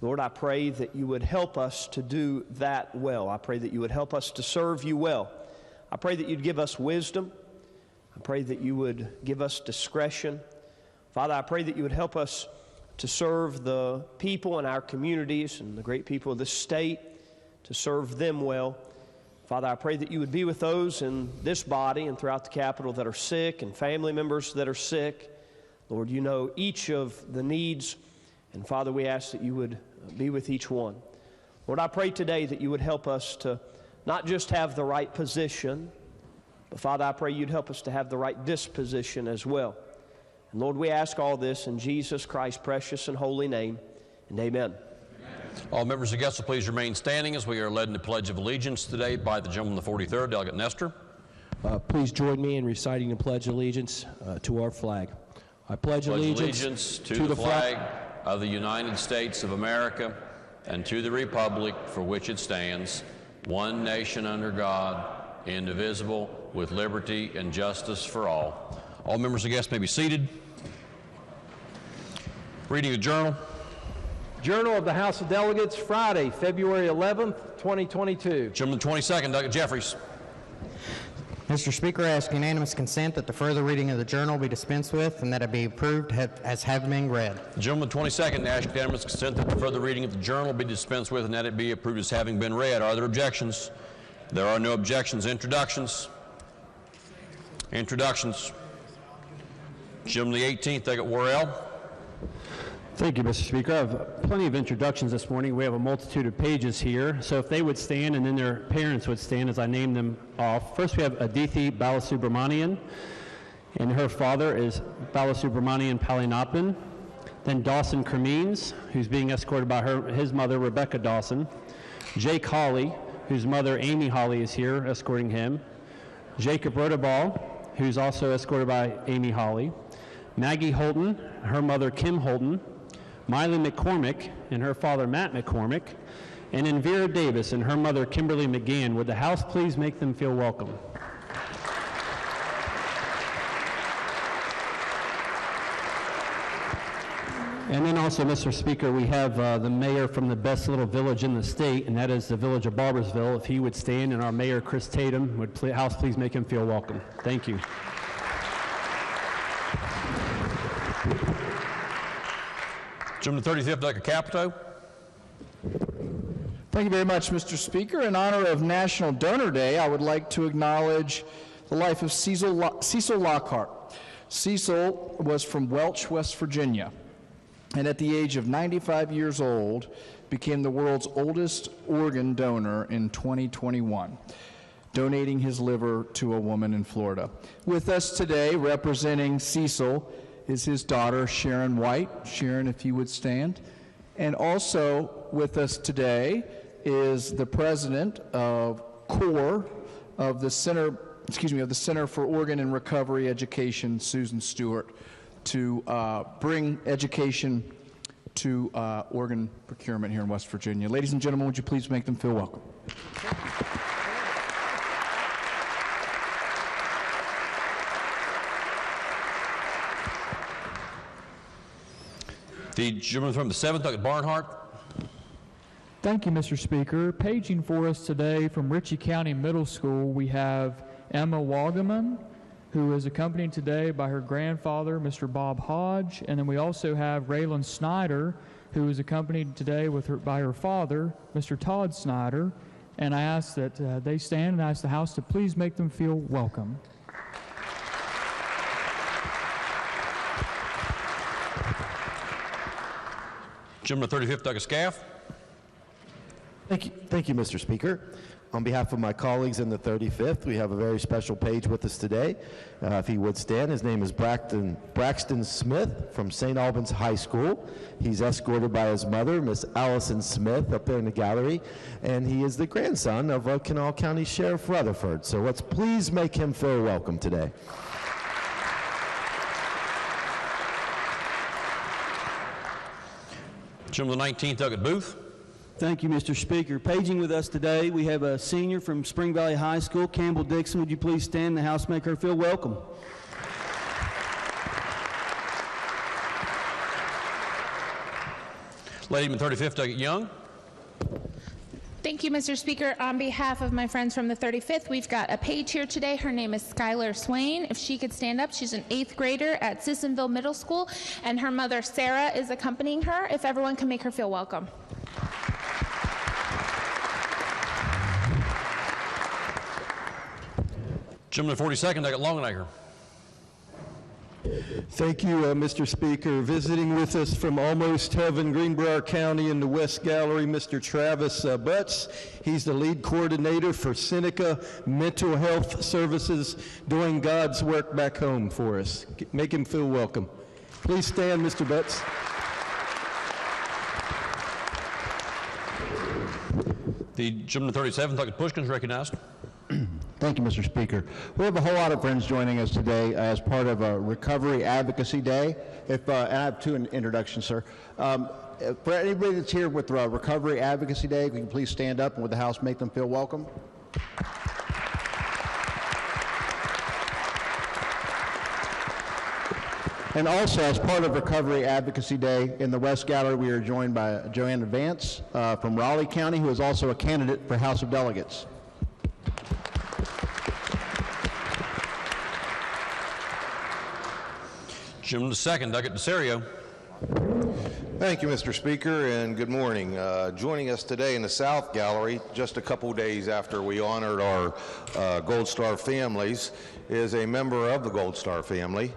Lord, I pray that you would help us to do that well. I pray that you would help us to serve you well. I pray that you'd give us wisdom. I pray that you would give us discretion. Father, I pray that you would help us to serve the people in our communities and the great people of this state, to serve them well. Father, I pray that you would be with those in this body and throughout the Capitol that are sick and family members that are sick. Lord, you know each of the needs, and Father, we ask that you would be with each one. Lord, I pray today that you would help us to not just have the right position, but Father, I pray you'd help us to have the right disposition as well. And Lord, we ask all this in Jesus Christ's precious and holy name, and amen. All members and guests will please remain standing as we are led in the Pledge of Allegiance today by the gentleman of the 43rd, Delegate Nestor. Please join me in reciting the Pledge of Allegiance to our flag. I pledge allegiance to the flag of the United States of America and to the republic for which it stands, one nation under God, indivisible, with liberty and justice for all. All members and guests may be seated. Reading the journal. Journal of the House of Delegates, Friday, February 11th, 2022. Gentleman 22nd, Doug Jeffries. Mr. Speaker, I ask unanimous consent that the further reading of the journal be dispensed with and that it be approved as having been read. Gentleman 22nd, ask unanimous consent that the further reading of the journal be dispensed with and that it be approved as having been read. Are there objections? There are no objections. Introductions. Introductions. Gentleman the 18th, I got Worrell. Thank you, Mr. Speaker. I have plenty of introductions this morning. We have a multitude of pages here. So if they would stand and then their parents would stand as I name them off. First we have Adithi Balasubramanian, and her father is Balasubramanian Palinappan. Then Dawson Cremines, who's being escorted by his mother, Rebecca Dawson. Jake Hawley, whose mother, Amy Hawley, is here escorting him. Jacob Rodabal, who's also escorted by Amy Hawley. Maggie Holton, her mother, Kim Holton. Miley McCormick and her father, Matt McCormick. And then Vera Davis and her mother, Kimberly McGann. Would the House please make them feel welcome? And then also, Mr. Speaker, we have the mayor from the best little village in the state, and that is the village of Barbersville. If he would stand, and our mayor, Chris Tatum, would House please make him feel welcome. Thank you. Gentleman 35th, Dr. Capito. Thank you very much, Mr. Speaker. In honor of National Donor Day, I would like to acknowledge the life of Cecil Lockhart. Cecil was from Welch, West Virginia, and at the age of 95 years old, became the world's oldest organ donor in 2021, donating his liver to a woman in Florida. With us today, representing Cecil, is his daughter, Sharon White. Sharon, if you would stand. And also with us today is the president of CORE of the Center for Organ and Recovery Education, Susan Stewart, to bring education to organ procurement here in West Virginia. Ladies and gentlemen, would you please make them feel welcome? The gentleman from the 7th, Dr. Barnhart. Thank you, Mr. Speaker. Paging for us today from Ritchie County Middle School, we have Emma Wagaman, who is accompanied today by her grandfather, Mr. Bob Hodge, and then we also have Raylan Snyder, who is accompanied today by her father, Mr. Todd Snyder, and I ask that they stand and ask the House to please make them feel welcome. Gentleman 35th, Douglas Scaff. Thank you, Mr. Speaker. On behalf of my colleagues in the 35th, we have a very special page with us today. If he would stand, his name is Braxton Smith from St. Albans High School. He's escorted by his mother, Miss Allison Smith, up there in the gallery, and he is the grandson of Kanawha County Sheriff Rutherford. So let's please make him feel welcome today. Gentleman 19th, Douglas Booth. Thank you, Mr. Speaker. Paging with us today, we have a senior from Spring Valley High School, Campbell Dixon. Would you please stand? The House make her feel welcome. Lady 35th, Douglas Young. Thank you, Mr. Speaker. On behalf of my friends from the 35th, we've got a page here today. Her name is Skylar Swain. If she could stand up, she's an 8th grader at Sissonville Middle School, and her mother, Sarah, is accompanying her. If everyone can make her feel welcome. Gentleman 42nd, Douglas Longenecker. Thank you, Mr. Speaker. Visiting with us from almost heaven, Greenbrier County in the West Gallery, Mr. Travis Butts. He's the lead coordinator for Seneca Mental Health Services, doing God's work back home for us. Make him feel welcome. Please stand, Mr. Butts. The gentleman 37th, Dr. Pushkin, is recognized. Thank you, Mr. Speaker. We have a whole lot of friends joining us today as part of a Recovery Advocacy Day. And I have two introductions, sir. For anybody that's here with Recovery Advocacy Day, if you can please stand up and would the House make them feel welcome? And also, as part of Recovery Advocacy Day, in the West Gallery, we are joined by Joanna Vance from Raleigh County, who is also a candidate for House of Delegates. Gentleman the 2nd, Douglas DeSerio. Thank you, Mr. Speaker, and good morning. Joining us today in the South Gallery, just a couple days after we honored our Gold Star families, is a member of the Gold Star family.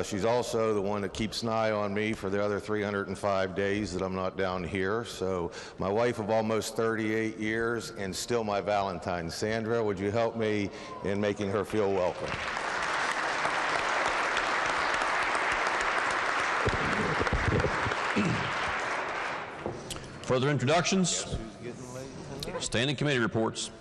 She's also the one that keeps an eye on me for the other 305 days that I'm not down here. So my wife of almost 38 years and still my Valentine. Sandra, would you help me in making her feel welcome? Further introductions? Standing committee reports.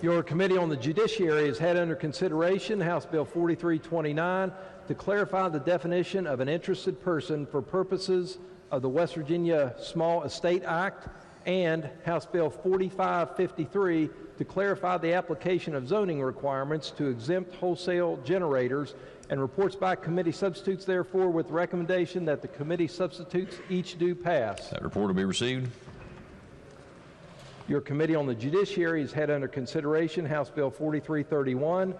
Your Committee on the Judiciary has had under consideration House Bill 4329 to clarify the definition of an interested person for purposes of the West Virginia Small Estate Act, and House Bill 4553 to clarify the application of zoning requirements to exempt wholesale generators, and reports by committee substitutes, therefore, with recommendation that the committee substitutes each do pass. That report will be received. Your Committee on the Judiciary has had under consideration House Bill 4331,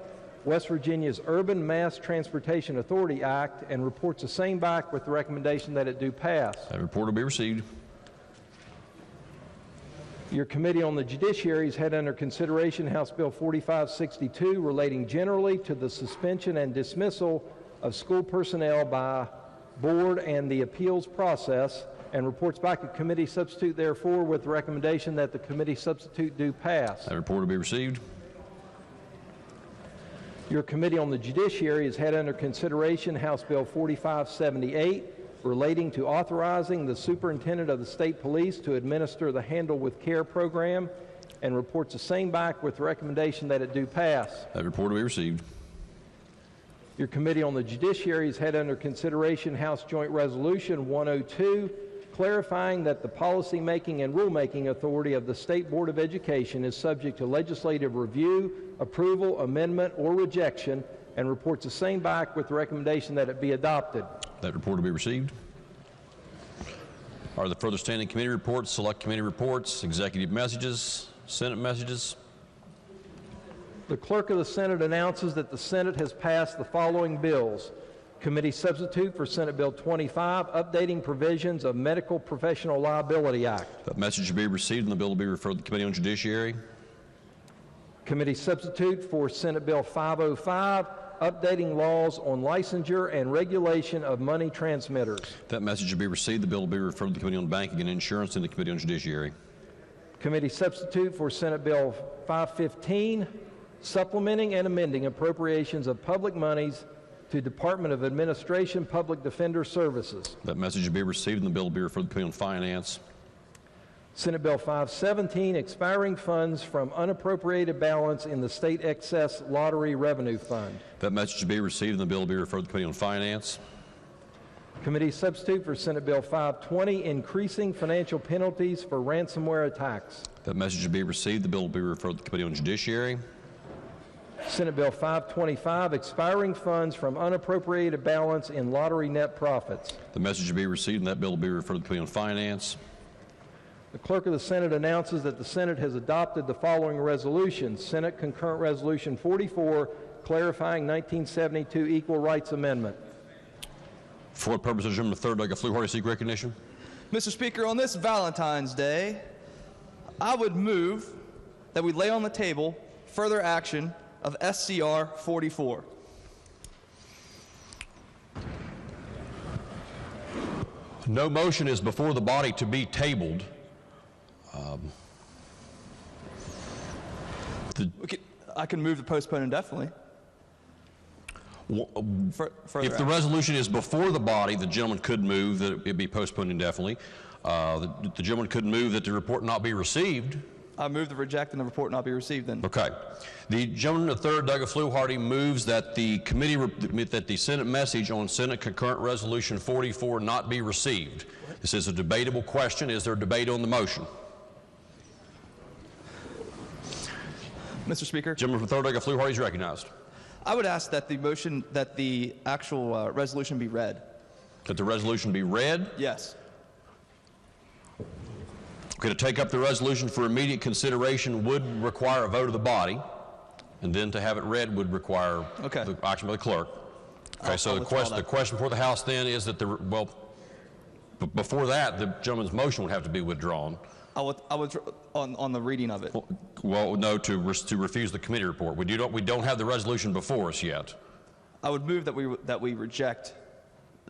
West Virginia's Urban Mass Transportation Authority Act, and reports the same back with the recommendation that it do pass. That report will be received. Your Committee on the Judiciary has had under consideration House Bill 4562 relating generally to the suspension and dismissal of school personnel by board and the appeals process, and reports back to committee substitute, therefore, with the recommendation that the committee substitute do pass. That report will be received. Your Committee on the Judiciary has had under consideration House Bill 4578 relating to authorizing the Superintendent of the State Police to administer the Handle with Care program, and reports the same back with the recommendation that it do pass. That report will be received. Your Committee on the Judiciary has had under consideration House Joint Resolution 102 clarifying that the policy-making and rulemaking authority of the State Board of Education is subject to legislative review, approval, amendment, or rejection, and reports the same back with the recommendation that it be adopted. That report will be received. Are there further standing committee reports, select committee reports, executive messages, Senate messages? The Clerk of the Senate announces that the Senate has passed the following bills. Committee substitute for Senate Bill 25, updating provisions of Medical Professional Liability Act. That message will be received and the bill will be referred to the Committee on Judiciary. Committee substitute for Senate Bill 505, updating laws on licensure and regulation of money transmitters. That message will be received. The bill will be referred to the Committee on Banking and Insurance and the Committee on Judiciary. Committee substitute for Senate Bill 515, supplementing and amending appropriations of public monies to Department of Administration Public Defender Services. That message will be received and the bill will be referred to the Committee on Finance. Senate Bill 517, expiring funds from unappropriated balance in the State Excess Lottery Revenue Fund. That message will be received and the bill will be referred to the Committee on Finance. Committee substitute for Senate Bill 520, increasing financial penalties for ransomware attacks. That message will be received. The bill will be referred to the Committee on Judiciary. Senate Bill 525, expiring funds from unappropriated balance in lottery net profits. The message will be received and that bill will be referred to the Committee on Finance. The Clerk of the Senate announces that the Senate has adopted the following resolutions. Senate Concurrent Resolution 44, clarifying 1972 Equal Rights Amendment. For what purpose does Gentleman Third Douglas Fluharty seek recognition? Mr. Speaker, on this Valentine's Day, I would move that we lay on the table further action of SCR 44. No motion is before the body to be tabled. I can move to postpone indefinitely. If the resolution is before the body, the gentleman could move that it be postponed indefinitely. The gentleman could move that the report not be received. I move to reject and the report not be received then. Okay. The gentleman of the third, Douglas Fluharty, moves that the committee, that the Senate message on Senate Concurrent Resolution 44 not be received. This is a debatable question. Is there debate on the motion? Mr. Speaker. Gentleman from the third, Douglas Fluharty is recognized. I would ask that the motion, that the actual resolution be read. That the resolution be read? Yes. Okay, to take up the resolution for immediate consideration would require a vote of the body, and then to have it read would require the action by the clerk. Okay, so the question before the House then is that before that, the gentleman's motion would have to be withdrawn. I would on the reading of it. Well, no, to refuse the committee report. We don't have the resolution before us yet. I would move that we reject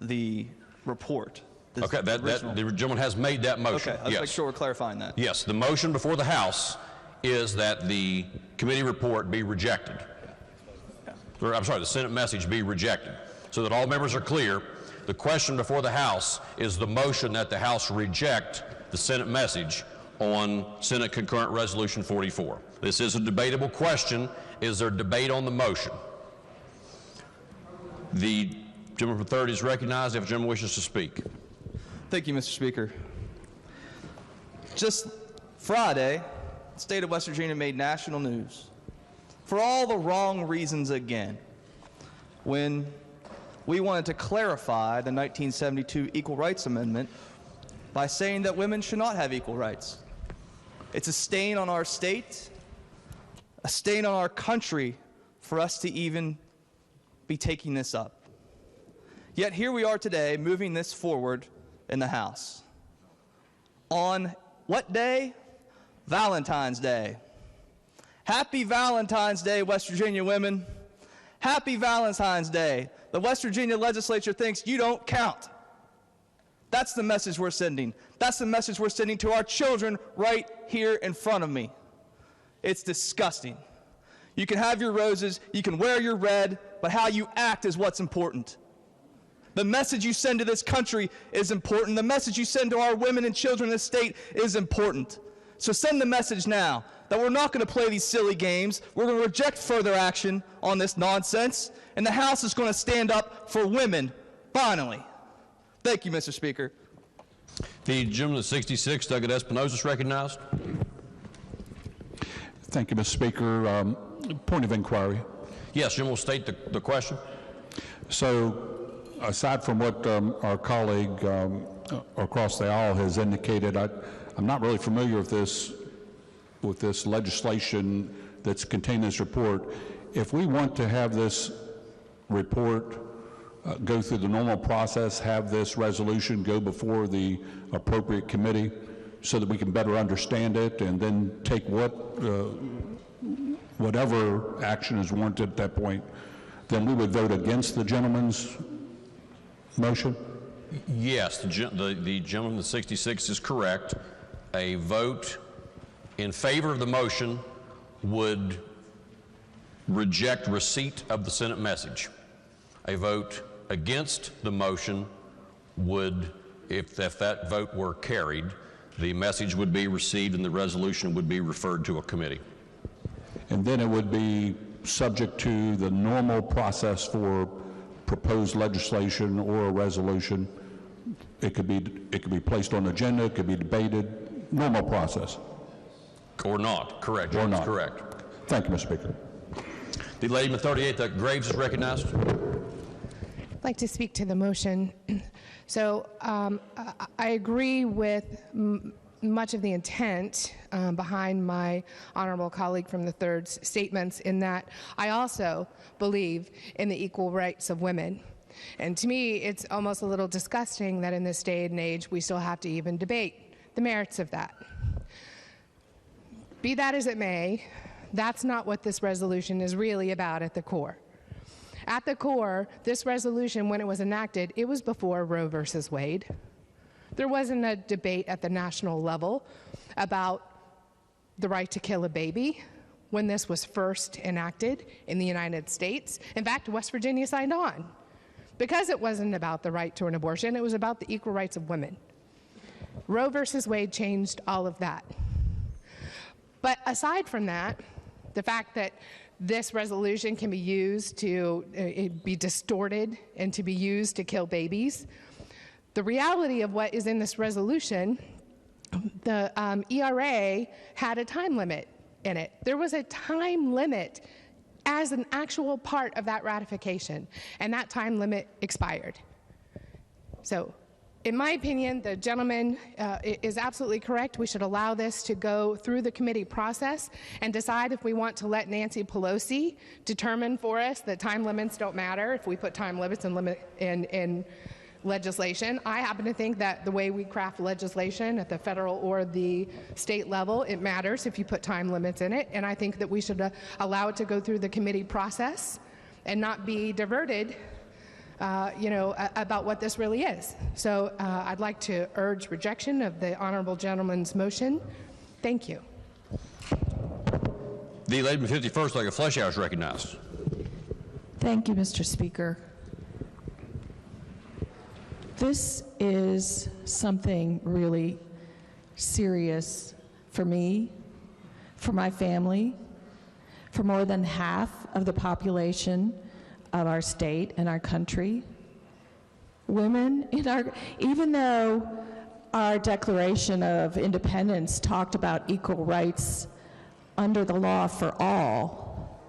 the report. Okay, the gentleman has made that motion. Okay, let's make sure we're clarifying that. Yes, the motion before the House is that the committee report be rejected. Or, I'm sorry, the Senate message be rejected. So that all members are clear, the question before the House is the motion that the House reject the Senate message on Senate Concurrent Resolution 44. This is a debatable question. Is there debate on the motion? The gentleman from third is recognized if a gentleman wishes to speak. Thank you, Mr. Speaker. Just Friday, the state of West Virginia made national news for all the wrong reasons again when we wanted to clarify the 1972 Equal Rights Amendment by saying that women should not have equal rights. It's a stain on our state, a stain on our country for us to even be taking this up. Yet here we are today moving this forward in the House. On what day? Valentine's Day. Happy Valentine's Day, West Virginia women. Happy Valentine's Day. The West Virginia Legislature thinks you don't count. That's the message we're sending. That's the message we're sending to our children right here in front of me. It's disgusting. You can have your roses, you can wear your red, but how you act is what's important. The message you send to this country is important. The message you send to our women and children in this state is important. So send the message now that we're not going to play these silly games. We're going to reject further action on this nonsense, and the House is going to stand up for women, finally. Thank you, Mr. Speaker. The gentleman at 66, Douglas Espinosa, is recognized. Thank you, Mr. Speaker. Point of inquiry. Yes, Jim will state the question. So, aside from what our colleague across the aisle has indicated, I'm not really familiar with this legislation that's contained in this report. If we want to have this report go through the normal process, have this resolution go before the appropriate committee so that we can better understand it and then take whatever action is warranted at that point, then we would vote against the gentleman's motion? Yes, the gentleman at 66 is correct. A vote in favor of the motion would reject receipt of the Senate message. A vote against the motion would, if that vote were carried, the message would be received and the resolution would be referred to a committee. And then it would be subject to the normal process for proposed legislation or a resolution. It could be placed on the agenda, it could be debated, normal process. Or not, correct. Or not. Correct. Thank you, Mr. Speaker. The lady in 38, that Graves is recognized. I'd like to speak to the motion. So I agree with much of the intent behind my honorable colleague from the third's statements, in that I also believe in the equal rights of women. And to me, it's almost a little disgusting that in this day and age we still have to even debate the merits of that. Be that as it may, that's not what this resolution is really about at the core. At the core, this resolution, when it was enacted, it was before Roe versus Wade. There wasn't a debate at the national level about the right to kill a baby when this was first enacted in the United States. In fact, West Virginia signed on because it wasn't about the right to an abortion, it was about the equal rights of women. Roe versus Wade changed all of that. But aside from that, the fact that this resolution can be used to be distorted and to be used to kill babies, the reality of what is in this resolution, the ERA had a time limit in it. There was a time limit as an actual part of that ratification, and that time limit expired. So, in my opinion, the gentleman is absolutely correct. We should allow this to go through the committee process and decide if we want to let Nancy Pelosi determine for us that time limits don't matter, if we put time limits in legislation. I happen to think that the way we craft legislation at the federal or the state level, it matters if you put time limits in it, and I think that we should allow it to go through the committee process and not be diverted about what this really is. So I'd like to urge rejection of the honorable gentleman's motion. Thank you. The lady from 51st, like a Fleshhouse, is recognized. Thank you, Mr. Speaker. This is something really serious for me, for my family, for more than half of the population of our state and our country. Women even though our Declaration of Independence talked about equal rights under the law for all,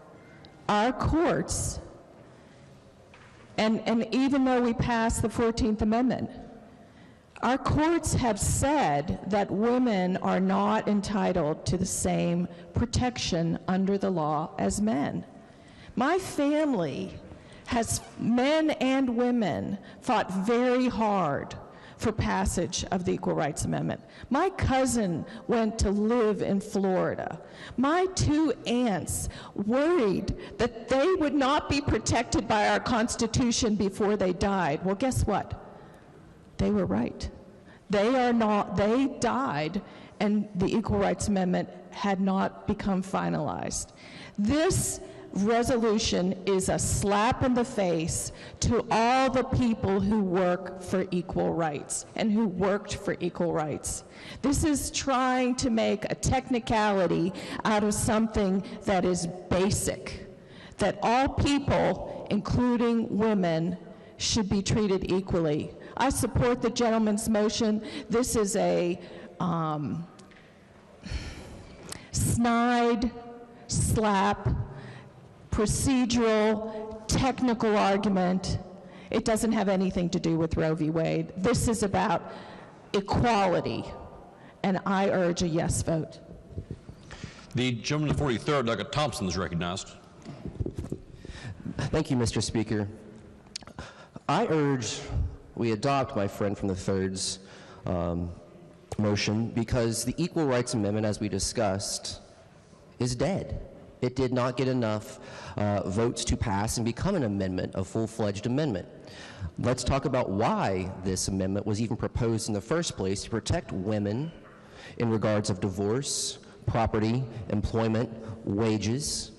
our courts, and even though we passed the 14th Amendment, our courts have said that women are not entitled to the same protection under the law as men. My family has, men and women, fought very hard for passage of the Equal Rights Amendment. My cousin went to live in Florida. My 2 aunts worried that they would not be protected by our Constitution before they died. Well, guess what? They were right. They died, and the Equal Rights Amendment had not become finalized. This resolution is a slap in the face to all the people who work for equal rights and who worked for equal rights. This is trying to make a technicality out of something that is basic, that all people, including women, should be treated equally. I support the gentleman's motion. This is a snide, slap, procedural, technical argument. It doesn't have anything to do with Roe v. Wade. This is about equality, and I urge a yes vote. The gentleman in the 43rd, Doug Thompson, is recognized. Thank you, Mr. Speaker. I urge we adopt my friend from the 3rd's motion because the Equal Rights Amendment, as we discussed, is dead. It did not get enough votes to pass and become an amendment, a full-fledged amendment. Let's talk about why this amendment was even proposed in the first place, to protect women in regards of divorce, property, employment, wages.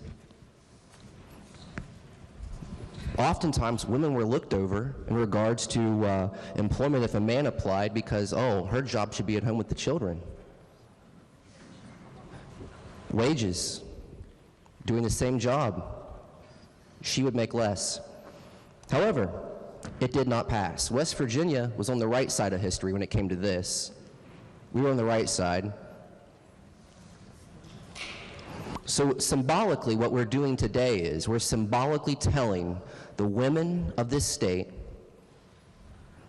Oftentimes, women were looked over in regards to employment if a man applied because, oh, her job should be at home with the children. Wages. Doing the same job, she would make less. However, it did not pass. West Virginia was on the right side of history when it came to this. We were on the right side. So symbolically, what we're doing today is we're symbolically telling the women of this state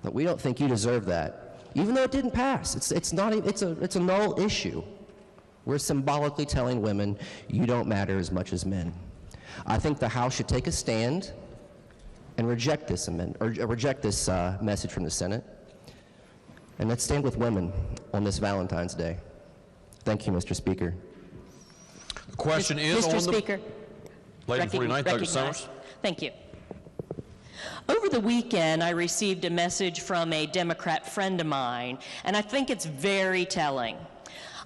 that we don't think you deserve that, even though it didn't pass. It's a null issue. We're symbolically telling women, you don't matter as much as men. I think the House should take a stand and reject this amendment, or reject this message from the Senate. And let's stand with women on this Valentine's Day. Thank you, Mr. Speaker. The question is Mr. on Speaker. the... Lady 49th, Dr. Summers. Thank you. Over the weekend, I received a message from a Democrat friend of mine, and I think it's very telling.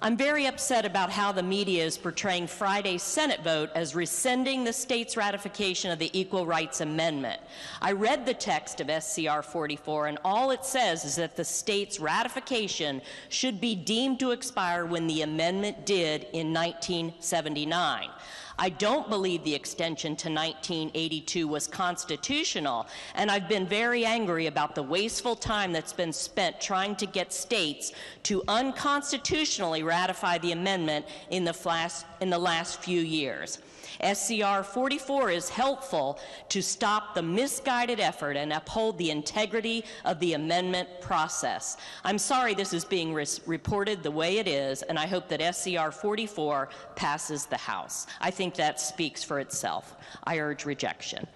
I'm very upset about how the media is portraying Friday's Senate vote as rescinding the state's ratification of the Equal Rights Amendment. I read the text of SCR 44, and all it says is that the state's ratification should be deemed to expire when the amendment did in 1979. I don't believe the extension to 1982 was constitutional, and I've been very angry about the wasteful time that's been spent trying to get states to unconstitutionally ratify the amendment in the last few years. SCR 44 is helpful to stop the misguided effort and uphold the integrity of the amendment process. I'm sorry this is being reported the way it is, and I hope that SCR 44 passes the House. I think that speaks for itself. I urge rejection.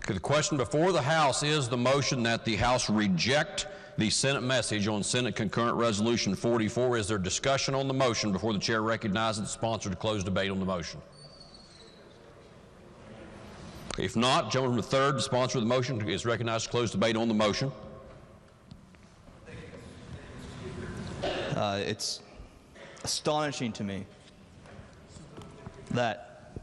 Okay, the question before the House is the motion that the House reject the Senate message on Senate Concurrent Resolution 44. Is there discussion on the motion before the chair recognizes the sponsor to close debate on the motion? If not, gentleman from the 3rd, the sponsor of the motion, is recognized to close debate on the motion. It's astonishing to me that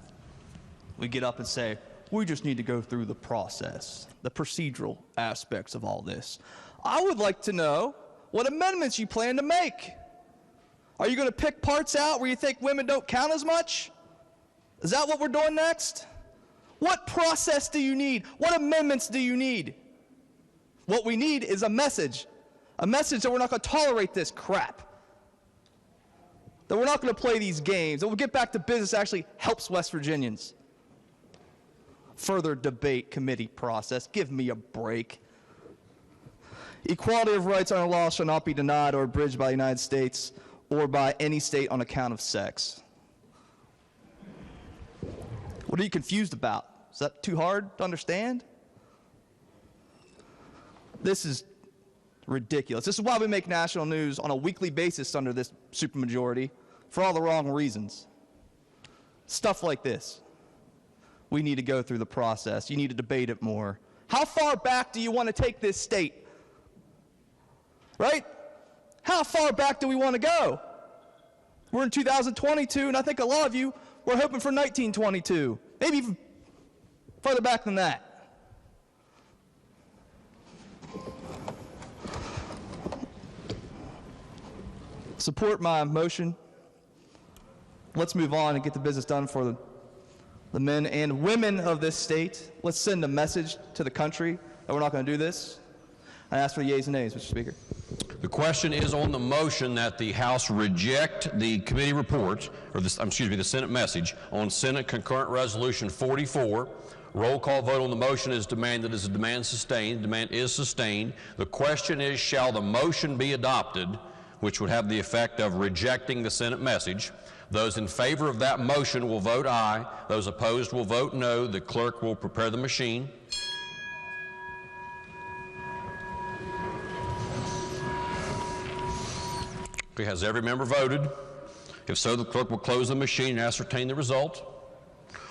we get up and say, we just need to go through the process, the procedural aspects of all this. I would like to know what amendments you plan to make. Are you going to pick parts out where you think women don't count as much? Is that what we're doing next? What process do you need? What amendments do you need? What we need is a message that we're not going to tolerate this crap, that we're not going to play these games, that we'll get back to business that actually helps West Virginians. Further debate committee process. Give me a break. Equality of rights under law shall not be denied or abridged by the United States or by any state on account of sex. What are you confused about? Is that too hard to understand? This is ridiculous. This is why we make national news on a weekly basis under this supermajority, for all the wrong reasons. Stuff like this. We need to go through the process. You need to debate it more. How far back do you want to take this state? Right? How far back do we want to go? We're in 2022, and I think a lot of you were hoping for 1922, maybe even further back than that. Support my motion. Let's move on and get the business done for the men and women of this state. Let's send a message to the country that we're not going to do this. I ask for the yeas and nays, Mr. Speaker. The question is on the motion that the House reject the committee report, or the Senate message on Senate Concurrent Resolution 44. Roll call vote on the motion is demanded. Is the demand sustained? Demand is sustained. The question is, shall the motion be adopted, which would have the effect of rejecting the Senate message? Those in favor of that motion will vote aye. Those opposed will vote no. The clerk will prepare the machine. Okay, has every member voted? If so, the clerk will close the machine and ascertain the result.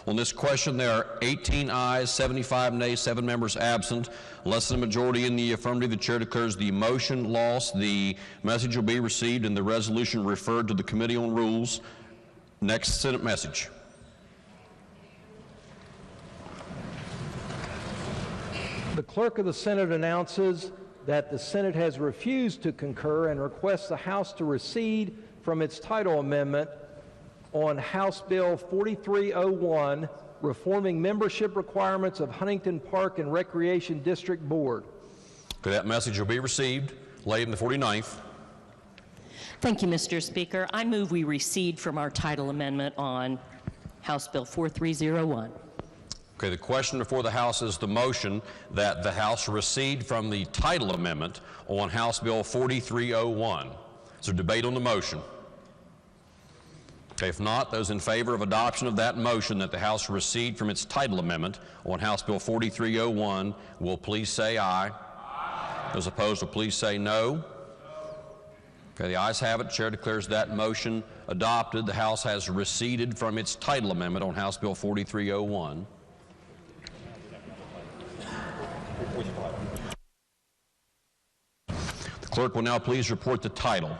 On this question, there are 18 ayes, 75 nays, 7 members absent. Less than a majority in the affirmative, the chair declares the motion lost. The message will be received and the resolution referred to the Committee on Rules. Next Senate message. The clerk of the Senate announces that the Senate has refused to concur and requests the House to recede from its title amendment on House Bill 4301, reforming membership requirements of Huntington Park and Recreation District Board. Okay, that message will be received. Lady in the 49th. Thank you, Mr. Speaker. I move we recede from our title amendment on House Bill 4301. Okay, the question before the House is the motion that the House recede from the title amendment on House Bill 4301. Is there debate on the motion? Okay, if not, those in favor of adoption of that motion that the House recede from its title amendment on House Bill 4301 will please say aye. Aye. Those opposed will please say no. Okay, the ayes have it. Chair declares that motion adopted. The House has receded from its title amendment on House Bill 4301. The clerk will now please report the title.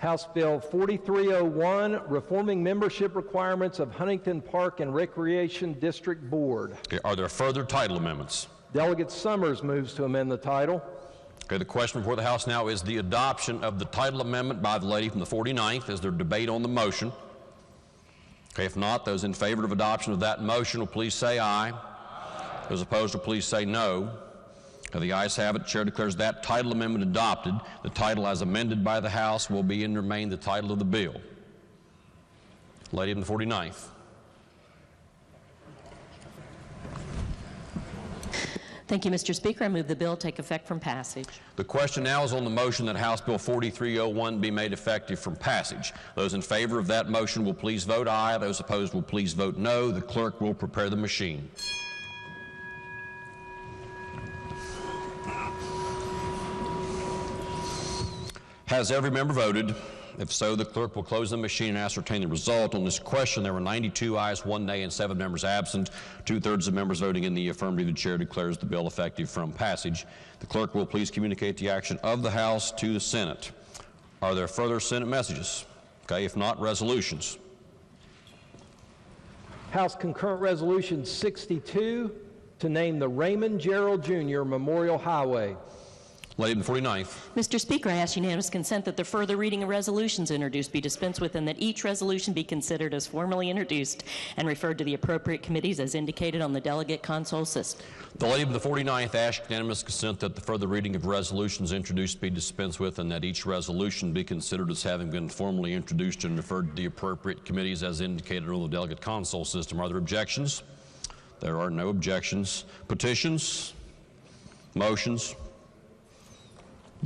House Bill 4301, reforming membership requirements of Huntington Park and Recreation District Board. Okay, are there further title amendments? Delegate Summers moves to amend the title. Okay, the question before the House now is the adoption of the title amendment by the lady from the 49th. Is there debate on the motion? Okay, if not, those in favor of adoption of that motion will please say aye. Aye. Those opposed will please say no. The ayes have it. Chair declares that title amendment adopted. The title as amended by the House will be and remain the title of the bill. Lady in the 49th. Thank you, Mr. Speaker. I move the bill take effect from passage. The question now is on the motion that House Bill 4301 be made effective from passage. Those in favor of that motion will please vote aye. Those opposed will please vote no. The clerk will prepare the machine. Has every member voted? If so, the clerk will close the machine and ascertain the result. On this question, there were 92 ayes, 1 nay, and 7 members absent. 2/3 of members voting in the affirmative. The chair declares the bill effective from passage. The clerk will please communicate the action of the House to the Senate. Are there further Senate messages? Okay, if not, resolutions. House Concurrent Resolution 62 to name the Raymond Gerald Jr. Memorial Highway. Lady in the 49th. Mr. Speaker, I ask unanimous consent that the further reading of resolutions introduced be dispensed with and that each resolution be considered as formally introduced and referred to the appropriate committees as indicated on the delegate console system. The lady in the 49th asks unanimous consent that the further reading of resolutions introduced be dispensed with and that each resolution be considered as having been formally introduced and referred to the appropriate committees as indicated on the delegate console system. Are there objections? There are no objections. Petitions? Motions?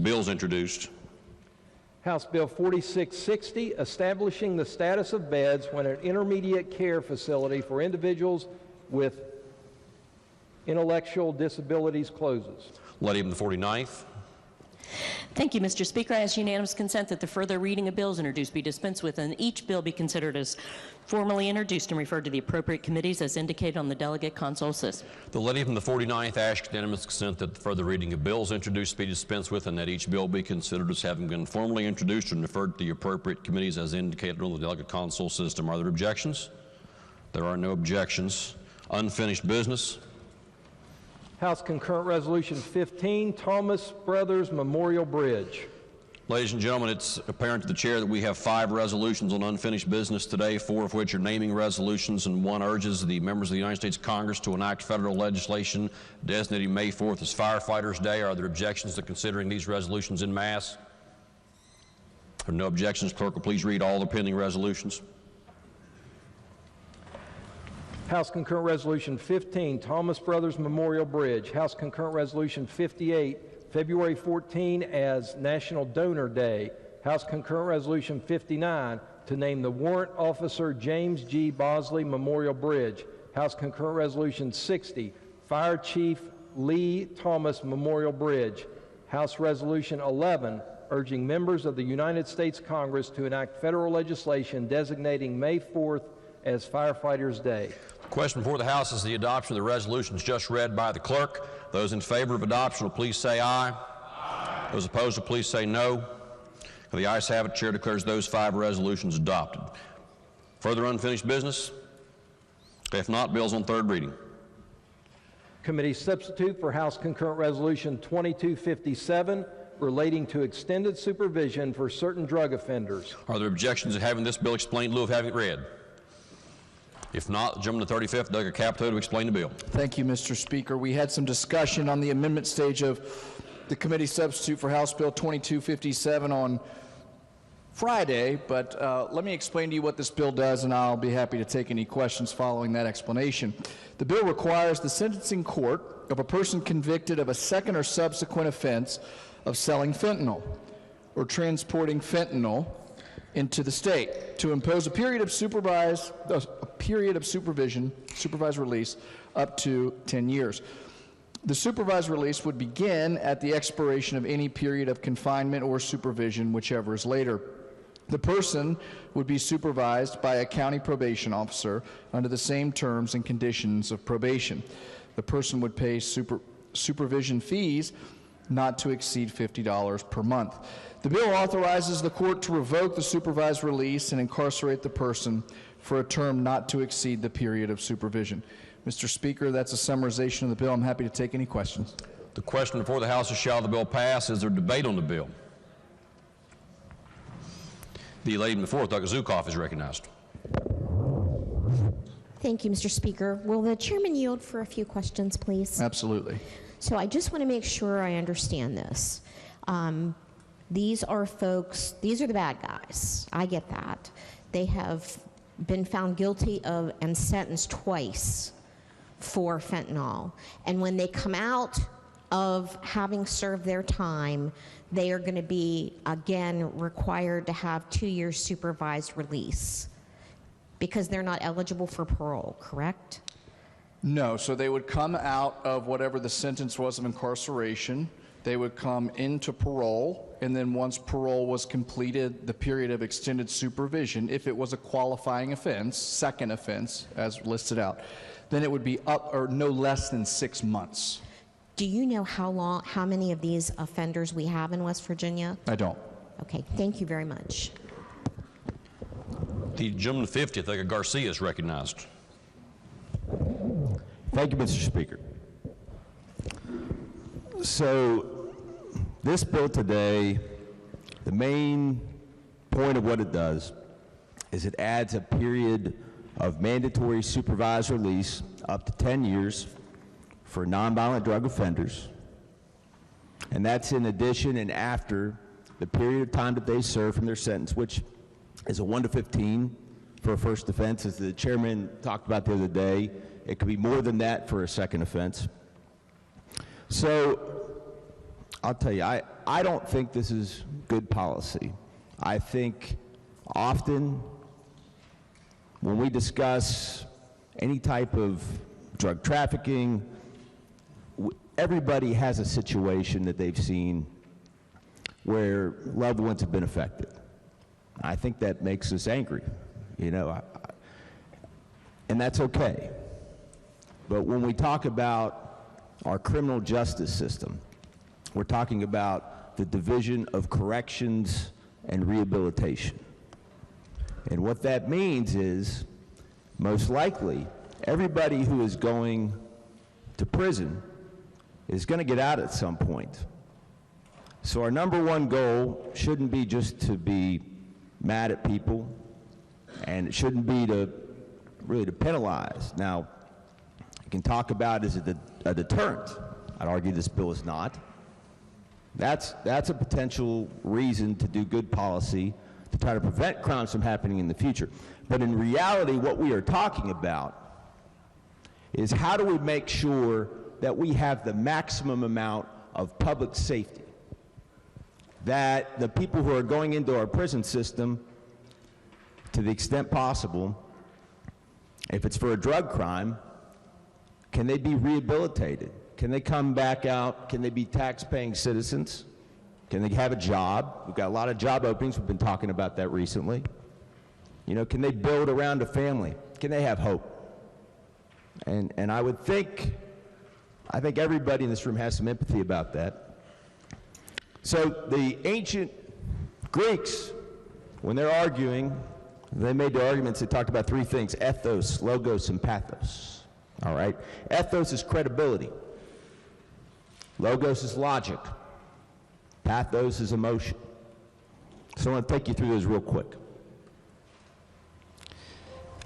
Bills introduced. House Bill 4660, establishing the status of beds when an intermediate care facility for individuals with intellectual disabilities closes. Lady in the 49th. Thank you, Mr. Speaker. I ask unanimous consent that the further reading of bills introduced be dispensed with and each bill be considered as formally introduced and referred to the appropriate committees as indicated on the delegate console system. The lady from the 49th asks unanimous consent that the further reading of bills introduced be dispensed with and that each bill be considered as having been formally introduced and referred to the appropriate committees as indicated on the delegate console system. Are there objections? There are no objections. Unfinished business. House Concurrent Resolution 15, Thomas Brothers Memorial Bridge. Ladies and gentlemen, it's apparent to the chair that we have 5 resolutions on unfinished business today, 4 of which are naming resolutions, and 1 urges the members of the United States Congress to enact federal legislation designating May 4th as Firefighters Day. Are there objections to considering these resolutions en masse? If there are no objections, clerk will please read all the pending resolutions. House Concurrent Resolution 15, Thomas Brothers Memorial Bridge. House Concurrent Resolution 58, February 14 as National Donor Day. House Concurrent Resolution 59, to name the Warrant Officer James G. Bosley Memorial Bridge. House Concurrent Resolution 60, Fire Chief Lee Thomas Memorial Bridge. House Resolution 11, urging members of the United States Congress to enact federal legislation designating May 4th as Firefighters Day. The question before the House is the adoption of the resolutions just read by the clerk. Those in favor of adoption will please say aye. Aye. Those opposed will please say no. The ayes have it. Chair declares those 5 resolutions adopted. Further unfinished business? If not, bills on 3rd reading. Committee substitute for House Concurrent Resolution 2257 relating to extended supervision for certain drug offenders. Are there objections to having this bill explained in lieu of having it read? If not, the gentleman to the 35th, Doug Capito, to explain the bill. Thank you, Mr. Speaker. We had some discussion on the amendment stage of the committee substitute for House Bill 2257 on Friday, but let me explain to you what this bill does, and I'll be happy to take any questions following that explanation. The bill requires the sentencing court of a person convicted of a second or subsequent offense of selling fentanyl or transporting fentanyl into the state to impose a period of supervised release up to 10 years. The supervised release would begin at the expiration of any period of confinement or supervision, whichever is later. The person would be supervised by a county probation officer under the same terms and conditions of probation. The person would pay supervision fees not to exceed $50 per month. The bill authorizes the court to revoke the supervised release and incarcerate the person for a term not to exceed the period of supervision. Mr. Speaker, that's a summarization of the bill. I'm happy to take any questions. The question before the House is, shall the bill pass? Is there debate on the bill? The lady in the 4th, Doug Zukoff, is recognized. Thank you, Mr. Speaker. Will the chairman yield for a few questions, please? Absolutely. So I just want to make sure I understand this. These are folks, these are the bad guys. I get that. They have been found guilty of and sentenced twice for fentanyl. And when they come out of having served their time, they are going to be, again, required to have 2 years supervised release because they're not eligible for parole, correct? No, so they would come out of whatever the sentence was of incarceration, They would come into parole, and then once parole was completed, the period of extended supervision, if it was a qualifying offense, second offense, as listed out, then it would be up or no less than 6 months. Do you know how many of these offenders we have in West Virginia? I don't. Okay, thank you very much. The gentleman 50th, I think Garcia, is recognized. Thank you, Mr. Speaker. So, this bill today, the main point of what it does is it adds a period of mandatory supervised release up to 10 years for nonviolent drug offenders, and that's in addition and after the period of time that they serve from their sentence, which is a 1 to 15 for a first offense. As the chairman talked about the other day, it could be more than that for a second offense. So, I'll tell you, I don't think this is good policy. I think often when we discuss any type of drug trafficking, everybody has a situation that they've seen where loved ones have been affected. I think that makes us angry, you know, and that's okay. But when we talk about our criminal justice system, we're talking about the Division of Corrections and Rehabilitation. And what that means is, most likely, everybody who is going to prison is going to get out at some point. So our number one goal shouldn't be just to be mad at people, and it shouldn't be to really to penalize. Now, you can talk about, is it a deterrent? I'd argue this bill is not. That's a potential reason to do good policy to try to prevent crimes from happening in the future. But in reality, what we are talking about is how do we make sure that we have the maximum amount of public safety, that the people who are going into our prison system, to the extent possible, if it's for a drug crime, can they be rehabilitated? Can they come back out? Can they be tax-paying citizens? Can they have a job? We've got a lot of job openings. We've been talking about that recently. You know, can they build around a family? Can they have hope? And I would think, I think everybody in this room has some empathy about that. So the ancient Greeks, when they're arguing, they made their arguments, they talked about three things: ethos, logos, and pathos. All right? Ethos is credibility. Logos is logic. Pathos is emotion. So I want to take you through those real quick.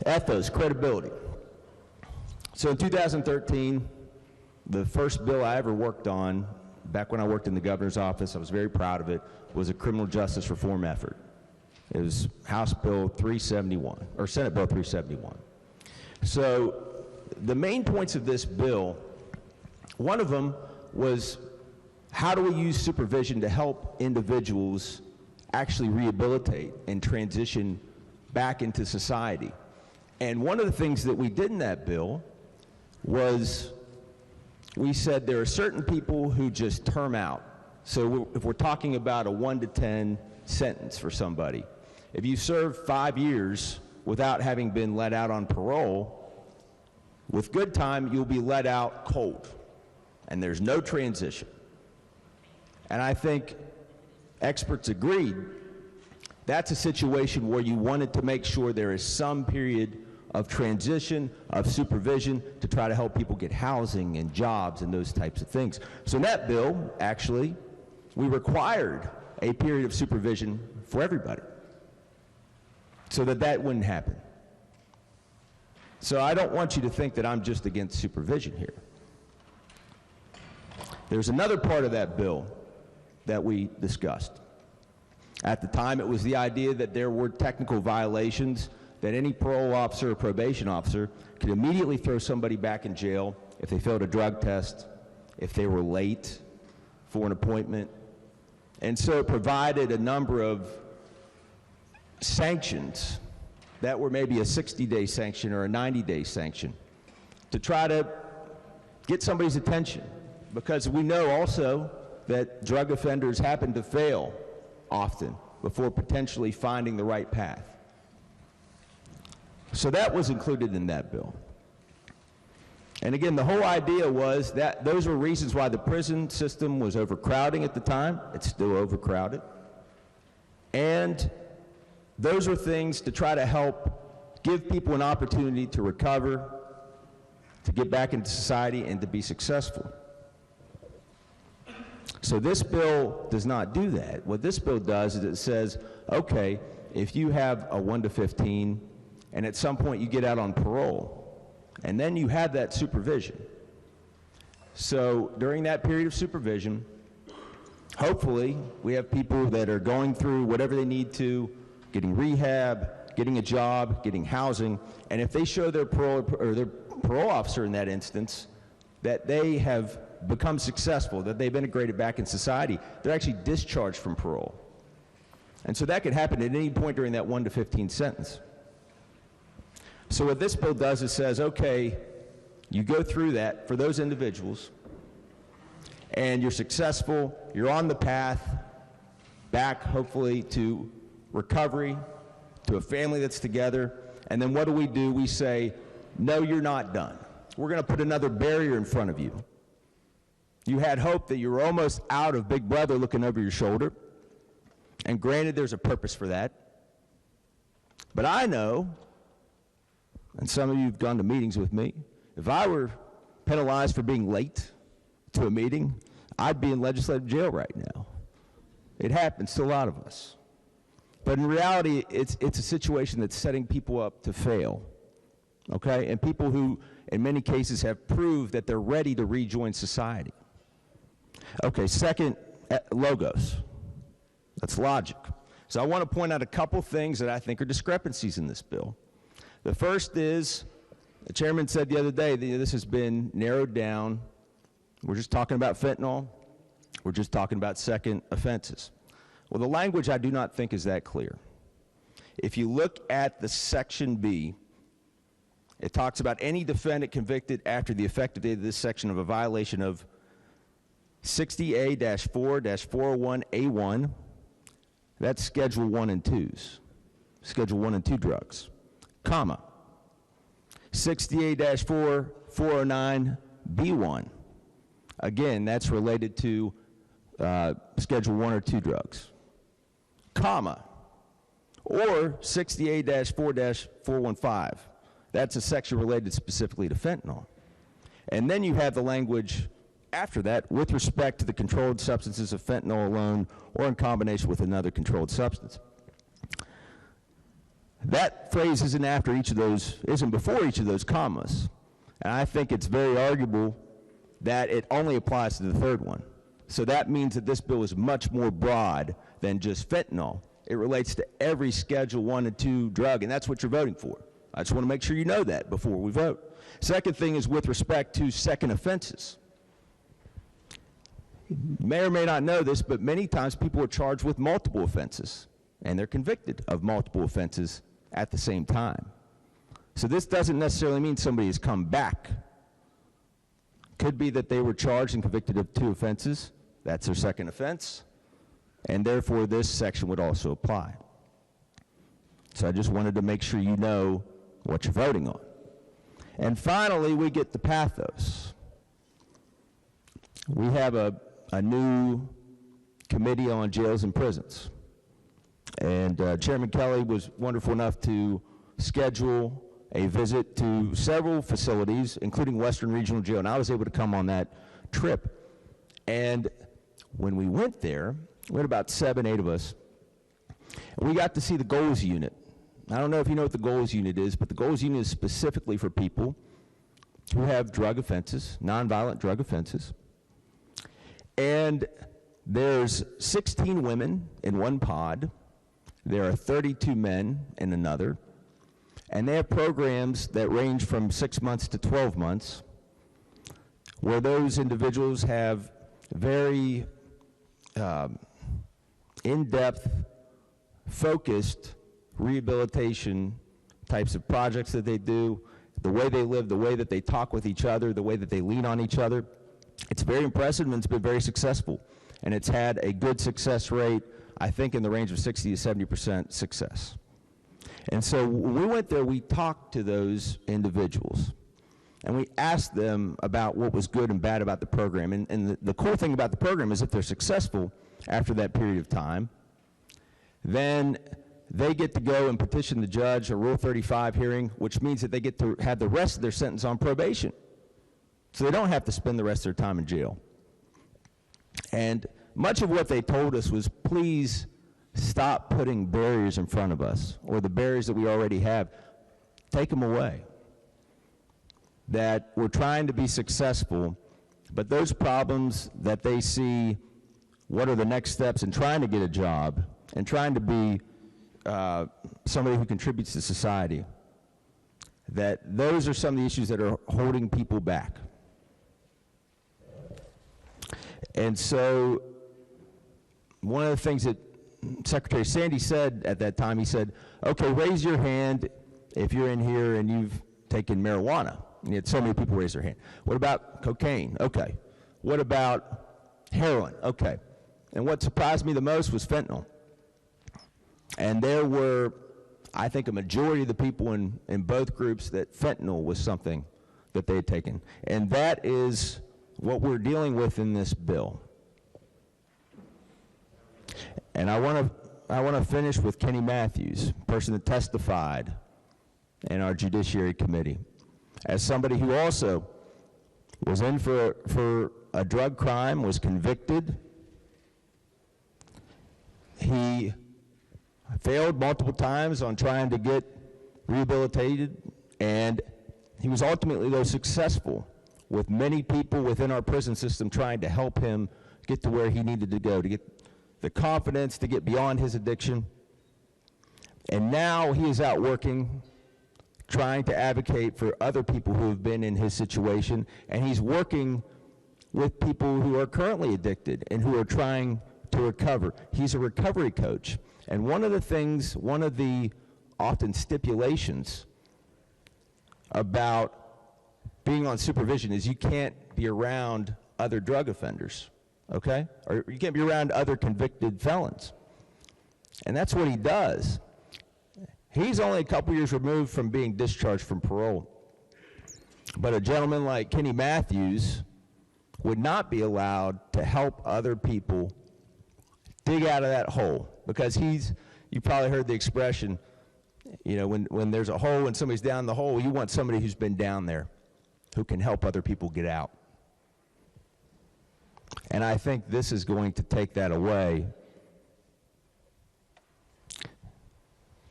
Ethos, credibility. So in 2013, the first bill I ever worked on, back when I worked in the governor's office, I was very proud of it, was a criminal justice reform effort. It was House Bill 371, or Senate Bill 371. So the main points of this bill, one of them was, how do we use supervision to help individuals actually rehabilitate and transition back into society? And one of the things that we did in that bill was we said there are certain people who just term out. So if we're talking about a 1 to 10 sentence for somebody, if you serve 5 years without having been let out on parole, with good time, you'll be let out cold, and there's no transition. And I think experts agreed that's a situation where you wanted to make sure there is some period of transition, of supervision, to try to help people get housing and jobs and those types of things. So in that bill, actually, we required a period of supervision for everybody so that that wouldn't happen. So I don't want you to think that I'm just against supervision here. There's another part of that bill that we discussed. At the time, it was the idea that there were technical violations, that any parole officer or probation officer could immediately throw somebody back in jail if they failed a drug test, if they were late for an appointment. And so it provided a number of sanctions that were maybe a 60-day sanction or a 90-day sanction to try to get somebody's attention. Because we know also that drug offenders happen to fail often before potentially finding the right path. So that was included in that bill. And again, the whole idea was that those were reasons why the prison system was overcrowding at the time. It's still overcrowded. And those are things to try to help give people an opportunity to recover, to get back into society, and to be successful. So this bill does not do that. What this bill does is it says, okay, if you have a 1 to 15, and at some point you get out on parole, and then you have that supervision. So during that period of supervision, hopefully we have people that are going through whatever they need to, getting rehab, getting a job, getting housing, and if they show their parole officer in that instance that they have become successful, that they've integrated back in society, they're actually discharged from parole. And so that could happen at any point during that 1 to 15 sentence. So what this bill does is says, okay, you go through that for those individuals, and you're successful, you're on the path back, hopefully, to recovery, to a family that's together, and then what do? We say, no, you're not done. We're going to put another barrier in front of you. You had hope that you were almost out of Big Brother looking over your shoulder, and granted, there's a purpose for that. But I know, and some of you have gone to meetings with me, if I were penalized for being late to a meeting, I'd be in legislative jail right now. It happens to a lot of us. But in reality, it's a situation that's setting people up to fail, okay? And people who, in many cases, have proved that they're ready to rejoin society. Okay, second, logos. That's logic. So I want to point out a couple things that I think are discrepancies in this bill. The first is, the chairman said the other day that this has been narrowed down. We're just talking about fentanyl. We're just talking about second offenses. Well, the language I do not think is that clear. If you look at the section B, it talks about any defendant convicted after the effective date of this section of a violation of 60A-4-401A1. That's Schedule 1 and 2s, Schedule 1 and 2 drugs, comma, 60A-4-409B1. Again, that's related to Schedule 1 or 2 drugs, comma, or 60A-4-415. That's a section related specifically to fentanyl. And then you have the language after that with respect to the controlled substances of fentanyl alone or in combination with another controlled substance. That phrase isn't after each of those, isn't before each of those commas. And I think it's very arguable that it only applies to the third one. So that means that this bill is much more broad than just fentanyl. It relates to every Schedule 1 and 2 drug, and that's what you're voting for. I just want to make sure you know that before we vote. Second thing is with respect to second offenses. You may or may not know this, but many times people are charged with multiple offenses, and they're convicted of multiple offenses at the same time. So this doesn't necessarily mean somebody has come back. Could be that they were charged and convicted of 2 offenses. That's their second offense, and therefore this section would also apply. So I just wanted to make sure you know what you're voting on. And finally, we get the pathos. We have a new committee on jails and prisons. And Chairman Kelly was wonderful enough to schedule a visit to several facilities, including Western Regional Jail, and I was able to come on that trip. And when we went there, we had about 7, 8 of us, and we got to see the goals unit. I don't know if you know what the goals unit is, but the goals unit is specifically for people who have drug offenses, nonviolent drug offenses. And there's 16 women in one pod. There are 32 men in another. And they have programs that range from 6 months to 12 months where those individuals have very in-depth, focused rehabilitation types of projects that they do, the way they live, the way that they talk with each other, the way that they lean on each other. It's very impressive and it's been very successful. and it's had a good success rate, I think in the range of 60 to 70% success. And so when we went there, we talked to those individuals, and we asked them about what was good and bad about the program. And the cool thing about the program is if they're successful after that period of time, then they get to go and petition the judge, a Rule 35 hearing, which means that they get to have the rest of their sentence on probation. So they don't have to spend the rest of their time in jail. And much of what they told us was, please stop putting barriers in front of us, or the barriers that we already have, take them away. That we're trying to be successful, but those problems that they see, what are the next steps in trying to get a job and trying to be somebody who contributes to society, that those are some of the issues that are holding people back. And so one of the things that Secretary Sandy said at that time, he said, okay, raise your hand if you're in here and you've taken marijuana. And he had so many people raise their hand. What about cocaine? Okay. What about heroin? Okay. And what surprised me the most was fentanyl. And there were, I think, a majority of the people in both groups that fentanyl was something that they had taken. And that is what we're dealing with in this bill. And I want to finish with Kenny Matthews, person that testified in our Judiciary Committee, as somebody who also was in for a drug crime, was convicted. He failed multiple times on trying to get rehabilitated, and he was ultimately, though, successful with many people within our prison system trying to help him get to where he needed to go, to get the confidence to get beyond his addiction. And now he is out working, trying to advocate for other people who have been in his situation, and he's working with people who are currently addicted and who are trying to recover. He's a recovery coach. And one of the often stipulations about being on supervision is you can't be around other drug offenders, okay? Or you can't be around other convicted felons. And that's what he does. He's only a couple years removed from being discharged from parole. But a gentleman like Kenny Matthews would not be allowed to help other people dig out of that hole, because you probably heard the expression, you know, when there's a hole and somebody's down the hole, you want somebody who's been down there, who can help other people get out. And I think this is going to take that away.